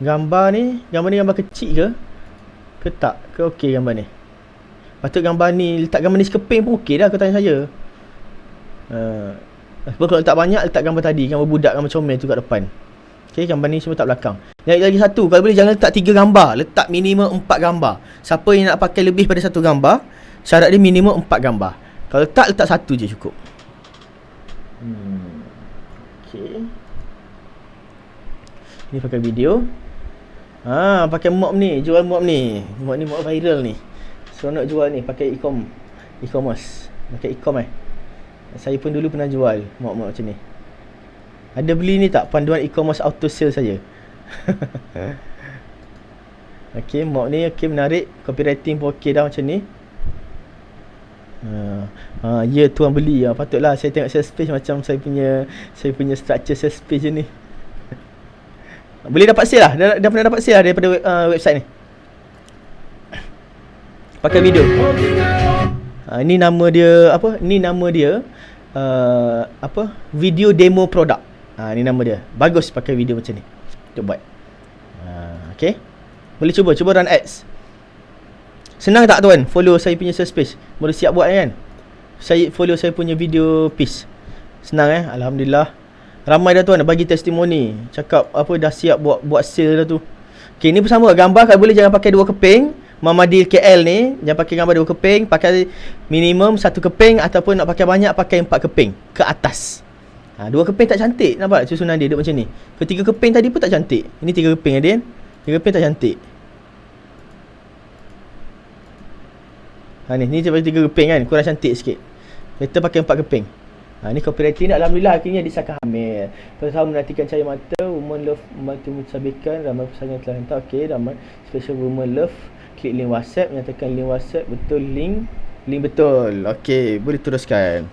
Gambar ni gambar kecil ke tak? Ke okey gambar ni? Patut gambar ni, letak gambar ni sekeping pun okey dah, kau tanya saya. Kalau letak banyak, letak gambar tadi, gambar budak, gambar comel tu kat depan. Okey, gambar ni semua tak belakang. Lagi satu, kalau boleh jangan letak 3 gambar, letak minimum 4 gambar. Siapa yang nak pakai lebih pada 1 gambar, syarat dia minimum 4 gambar. Kalau letak 1 je cukup. Okey. Ni pakai video. Pakai mob ni, jual mob ni. Mob ni mob viral ni. So nak jual ni pakai e-commerce. Pakai e-com Saya pun dulu pernah jual mob macam ni. Ada beli ni tak? Panduan e-commerce auto sale saja. Okey, mock ni okey, menarik. Copywriting pun okey dah macam ni. Ya, tuan beli. Patutlah saya tengok sales page macam saya punya structure sales page ni. Boleh dapat sale lah. Dah pernah dapat sale lah daripada website ni. Pakai video. Ini nama dia apa? Ni nama dia video demo produk. Ni nama dia. Bagus pakai video macam ni. Cuba buat. Okey. Boleh cuba run ads. Senang tak tuan? Follow saya punya sales page. Boleh siap buat kan? Saya follow saya punya video piece. Senang Alhamdulillah. Ramai dah tuan dah bagi testimoni. Cakap apa dah siap buat sale dah tu. Okey, ni pun sama. Gambar kalau boleh jangan pakai 2 keping. Mamadil KL ni jangan pakai gambar 2 keping, pakai minimum 1 keping, ataupun nak pakai banyak pakai 4 keping ke atas. 2 keping tak cantik. Nampak susunan dia macam ni. Ke 3 keping tadi pun tak cantik. Ini 3 keping Adin. 3 keping tak cantik. Ni pakai 3 keping kan, kurang cantik sikit. Better pakai 4 keping. Ni copywriting ni alhamdulillah akhirnya disahkan hamil. Pasal menantikan cahaya mata, woman love membantu mencabarkan, ramai pasangan telah hantar. Okey, ramai special woman love. Klik link WhatsApp, nyatakan link WhatsApp betul, link betul. Okey, boleh teruskan.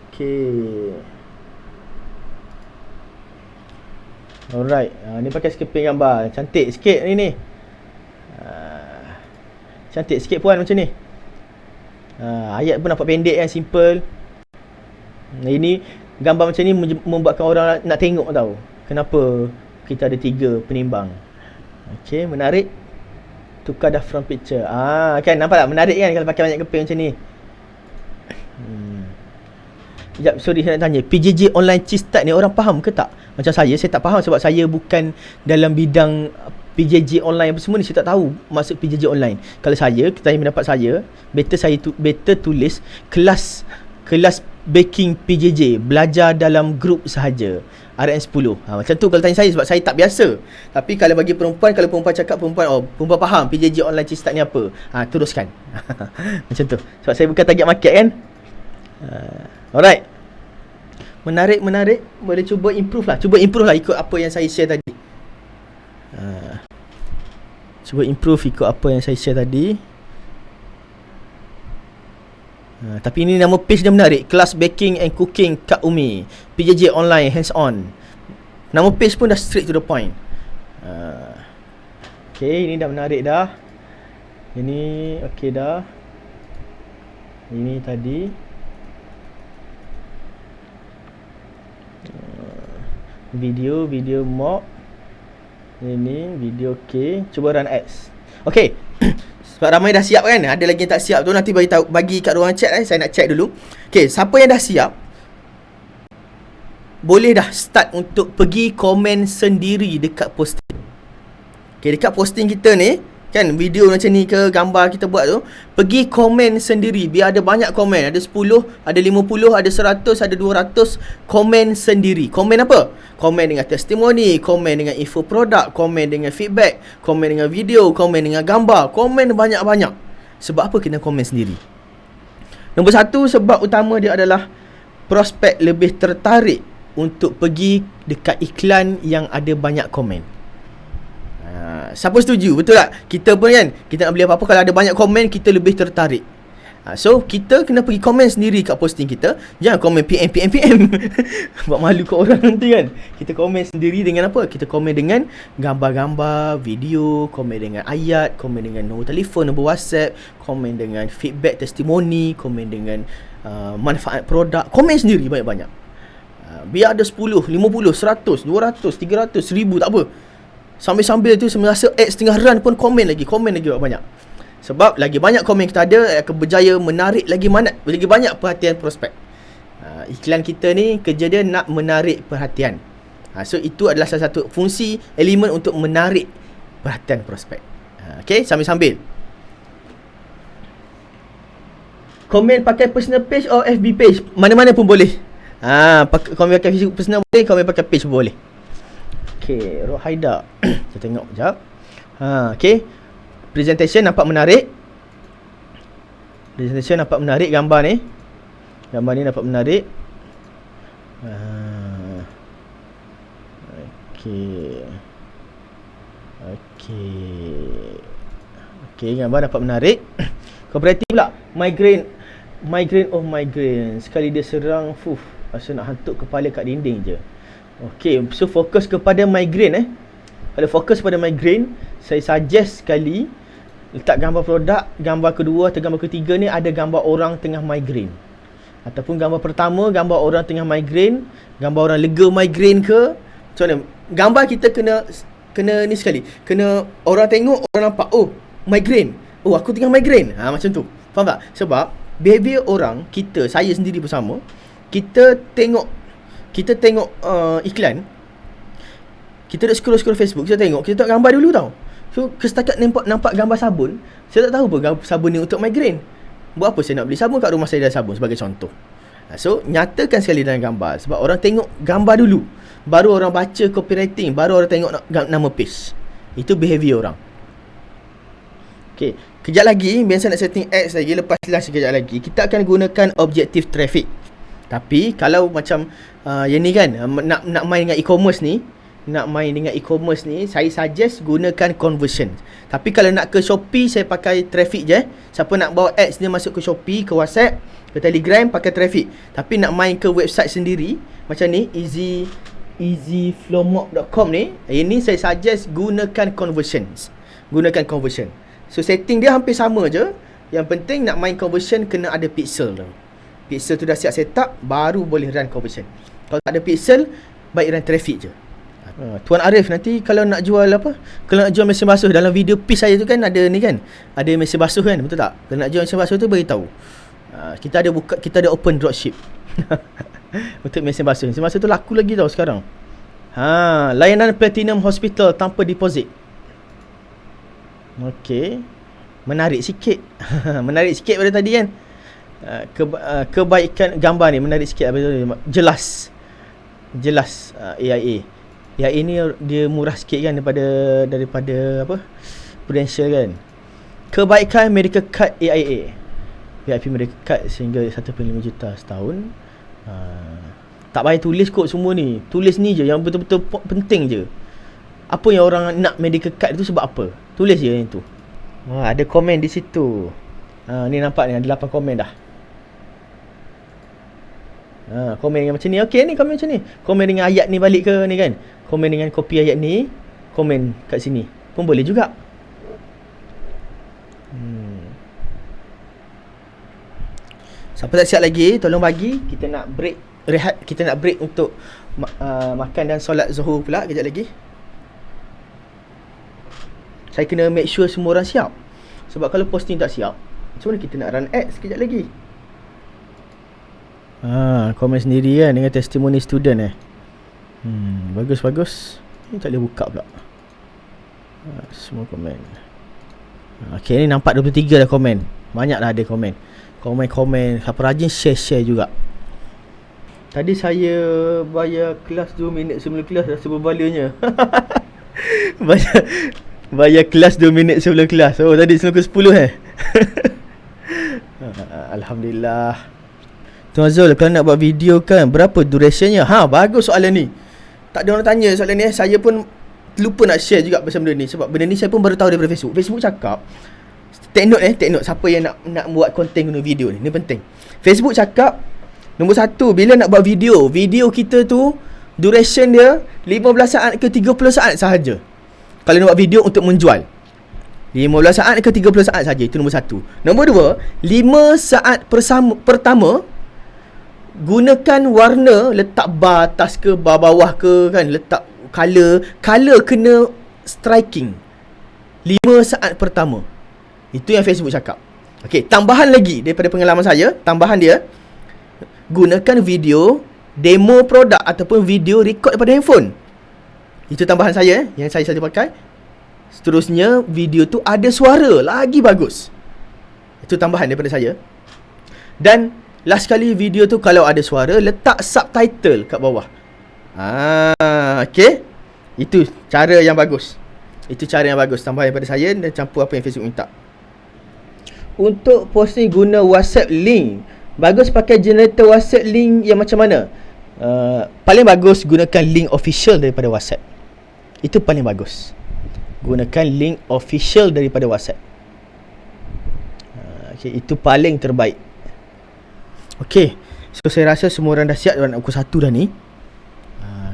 Okey. Alright, ni pakai sekeping gambar. Cantik sikit ni. Cantik sikit puan macam ni. Ayat pun nampak pendek kan, simple. Ini gambar macam ni membuatkan orang nak tengok tahu kenapa kita ada 3 penimbang. Okey, menarik. Tukar dah front picture. Kan nampak tak menarik kan kalau pakai banyak keping macam ni. Sekejap, sorry saya nak tanya, PJJ online cheese start ni orang faham ke tak? Macam saya tak faham sebab saya bukan dalam bidang PJJ online apa semua ni, saya tak tahu maksud PJJ online. Kalau saya tanya pendapat saya, better tulis kelas baking PJJ, belajar dalam grup sahaja, RN10. Macam tu kalau tanya saya, sebab saya tak biasa. Tapi kalau bagi perempuan, kalau perempuan cakap, perempuan faham PJJ online cheese start ni apa, teruskan. Macam tu, sebab saya bukan target market kan. Alright, menarik. Boleh cuba improve lah ikut apa yang saya share tadi. Cuba improve ikut apa yang saya share tadi. Tapi ini nama page dia menarik, Kelas Baking and Cooking Kak Umi, PJJ online hands on. Nama page pun dah straight to the point. Okay, ini dah menarik dah. Ini okay dah. Ini tadi video mock. Ini video okay. Cuba run ads. Okay. Sebab ramai dah siap kan. Ada lagi yang tak siap tu, nanti bagi kat ruang chat. Saya nak check dulu. Okay, siapa yang dah siap, boleh dah start untuk pergi komen sendiri dekat posting. Okay, dekat posting kita ni kan, video macam ni ke, gambar kita buat tu, pergi komen sendiri. Biar ada banyak komen. Ada 10, ada 50, ada 100, ada 200. Komen sendiri. Komen apa? Komen dengan testimoni, komen dengan info produk, komen dengan feedback, komen dengan video, komen dengan gambar. Komen banyak-banyak. Sebab apa kena komen sendiri? Nombor 1, sebab utama dia adalah prospek lebih tertarik untuk pergi dekat iklan yang ada banyak komen. Siapa setuju? Betul tak? Kita pun kan, kita nak beli apa-apa, kalau ada banyak komen, kita lebih tertarik. So, kita kena pergi komen sendiri kat posting kita. Jangan komen PM buat malu kat orang nanti kan. Kita komen sendiri dengan apa? Kita komen dengan gambar-gambar, video, komen dengan ayat, komen dengan nombor telefon, nombor WhatsApp, komen dengan feedback, testimoni, komen dengan manfaat produk. Komen sendiri banyak-banyak. Biar ada 10, 50, 100, 200, 300, 1000, tak apa. Sambil-sambil tu semasa ads tengah run pun komen lagi banyak. Sebab lagi banyak komen kita ada, akan berjaya menarik lagi banyak perhatian prospek. Iklan kita ni kerja dia nak menarik perhatian. So itu adalah salah satu fungsi elemen untuk menarik perhatian prospek. Okay, sambil-sambil. Komen pakai personal page atau FB page, mana-mana pun boleh. Komen pakai personal boleh, komen pakai page pun boleh. Okay, Rohaida. Kita tengok sekejap. Okay, presentation nampak menarik. Gambar ni nampak menarik. Okay. Okey. Okey, gambar dapat menarik. Kooperatif pula. Migraine. Sekali dia serang, rasa nak hantuk kepala kat dinding je. Okey, so fokus kepada migraine. Kalau fokus pada migraine, saya suggest sekali letak gambar produk. Gambar kedua atau gambar ketiga ni ada gambar orang tengah migraine. Ataupun gambar pertama, gambar orang tengah migraine, gambar orang lega migraine ke. Macam mana? Gambar kita kena ni sekali. Kena orang tengok, orang nampak, oh, migraine. Oh, aku tengah migraine. Macam tu. Faham tak? Sebab behavior orang, saya sendiri pun sama. Kita tengok iklan. Kita dah scroll Facebook, kita tengok gambar dulu tau. So, setakat nampak gambar sabun, saya tak tahu apa sabun ni untuk migraine. Buat apa saya nak beli sabun kat rumah saya ada sabun, sebagai contoh. So, nyatakan sekali dalam gambar. Sebab orang tengok gambar dulu, baru orang baca copywriting, baru orang tengok nama page. Itu behavior orang. Okay, kejap lagi, biasa nak setting ads lagi, lepas kelas kejap lagi, kita akan gunakan objective traffic. Tapi, kalau macam yang ni kan, nak main dengan e-commerce ni, saya suggest gunakan conversion. Tapi kalau nak ke Shopee, saya pakai traffic je. Siapa nak bawa ads dia masuk ke Shopee, ke WhatsApp, ke Telegram, pakai traffic. Tapi nak main ke website sendiri, macam ni, easyflowmob.com ni, ini saya suggest gunakan conversion. So setting dia hampir sama je. Yang penting nak main conversion kena ada pixel tu. Pixel tu dah siap set up, baru boleh run conversion. Kalau tak ada pixel, baik run traffic je. Tuan Arif, nanti kalau nak jual kalau nak jual mesin basuh, dalam video pitch saya tu kan ada ni kan, ada mesin basuh kan, betul tak? Kalau nak jual mesin basuh tu, beritahu. Kita ada open dropship untuk mesin basuh. Mesin basuh tu laku lagi tau sekarang. Layanan Platinum Hospital tanpa deposit. Okey, menarik sikit. Menarik sikit pada tadi kan. Kebaikan gambar ni menarik sikit. Jelas AIA. Yang ini dia murah sikit kan daripada Prudential kan. Kebaikan medical card AIA. VIP medical card sehingga 1.5 juta setahun. Tak payah tulis kot semua ni. Tulis ni je yang betul-betul penting je. Apa yang orang nak medical card tu sebab apa? Tulis je yang tu. Ada komen di situ. Ni nampak ni ada 8 komen dah. Komen dengan macam ni. Okey ni komen macam ni. Komen dengan ayat ni balik ke ni kan. Komen dengan kopi ayat ni, komen kat sini pun boleh juga. Siapa tak siap lagi, tolong bagi. Kita nak break, rehat. Kita nak break untuk makan dan solat zuhur pula kejap lagi. Saya kena make sure semua orang siap. Sebab kalau posting tak siap, macam mana kita nak run ads kejap lagi? Komen sendiri kan dengan testimoni student bagus. Ni tak boleh buka pula. Semua komen. Okay, ni nampak 23 dah komen. Banyak dah ada komen. Komen. Siapa rajin share juga. Tadi saya bayar kelas 2 minit sebelum kelas, rasa berbalanya. Bayar kelas 2 minit sebelum kelas. Oh, tadi sebelum ke 10 Alhamdulillah. Tuan Zul, kalau nak buat video kan, berapa durationnya? Bagus soalan ni. Tak ada orang tanya soalan ni. Saya pun lupa nak share juga pasal benda ni. Sebab benda ni saya pun baru tahu daripada Facebook. Facebook cakap, take note siapa yang nak buat konten guna video ni. Ni penting. Facebook cakap, nombor 1, bila nak buat video kita tu, duration dia 15 saat ke 30 saat sahaja. Kalau nak buat video untuk menjual, 15 saat ke 30 saat saja. Itu nombor 1. Nombor 2, 5 saat pertama gunakan warna, letak bar atas ke bar bawah ke kan, letak color kena striking 5 saat pertama. Itu yang Facebook cakap. Okey, tambahan lagi daripada pengalaman saya, tambahan dia, gunakan video demo produk ataupun video record daripada handphone. Itu tambahan saya yang saya selalu pakai. Seterusnya, video tu ada suara, lagi bagus. Itu tambahan daripada saya. Dan last kali video tu kalau ada suara, letak subtitle kat bawah. Okey. Itu cara yang bagus. Tambahan daripada saya dan campur apa yang Facebook minta. Untuk posting guna WhatsApp link, bagus pakai generator WhatsApp link yang macam mana? Paling bagus gunakan link official daripada WhatsApp. Itu paling bagus. Gunakan link official daripada WhatsApp. Okay, itu paling terbaik. Okay, so saya rasa semua orang dah siap dalam pukul 1 dah ni.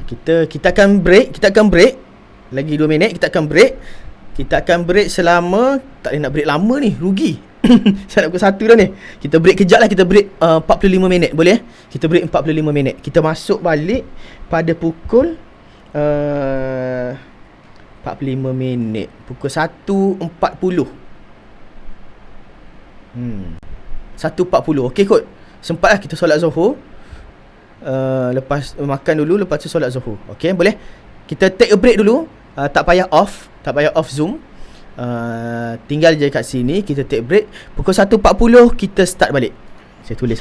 Kita akan break. Lagi 2 minit kita akan break. Kita akan break selama, tak boleh nak break lama ni, rugi. Saya nak pukul 1 dah ni. Kita break kejap lah. Kita break 45 minit. Boleh? Kita break 45 minit. Kita masuk balik pada pukul 45 minit. Pukul 1.40. 1.40. Okay kot. Sempat lah kita solat Zuhur. Lepas makan dulu, lepas tu solat Zuhur. Okay, boleh? Kita take a break dulu. Tak payah off Zoom. Tinggal je kat sini. Kita take break. Pukul 1.40 kita start balik. Saya tulis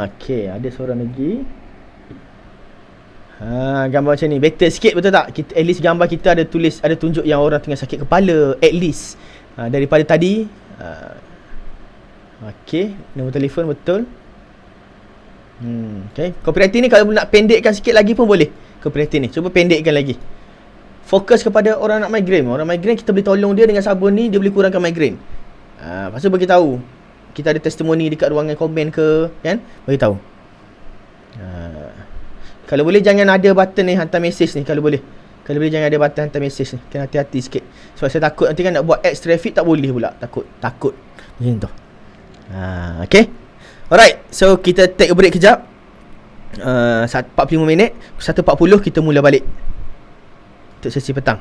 okay, ada seorang lagi. Gambar macam ni better sikit, betul tak? Kita, at least gambar kita ada tulis, ada tunjuk yang orang tengah sakit kepala, at least daripada tadi. Okay, nombor telefon betul. Okay, copywriting ni kalau nak pendekkan sikit lagi pun boleh. Copywriting ni cuba pendekkan lagi. Fokus kepada orang nak migraine. Orang migraine kita boleh tolong dia dengan sabun ni, dia boleh kurangkan migraine. Lepas tu bagi tahu. Kita ada testimoni dekat ruangan komen ke, kan? Bagi tahu. Kalau boleh jangan ada button ni hantar mesej ni, kalau boleh. Kalau boleh jangan ada button hantar mesej ni. Kena hati-hati sikit. Sebab saya takut nanti kan nak buat ads traffic tak boleh pula. Takut. Macam tu. Okay. Alright, so kita take a break kejap. 45 minit. 1.40 kita mula balik untuk sesi petang.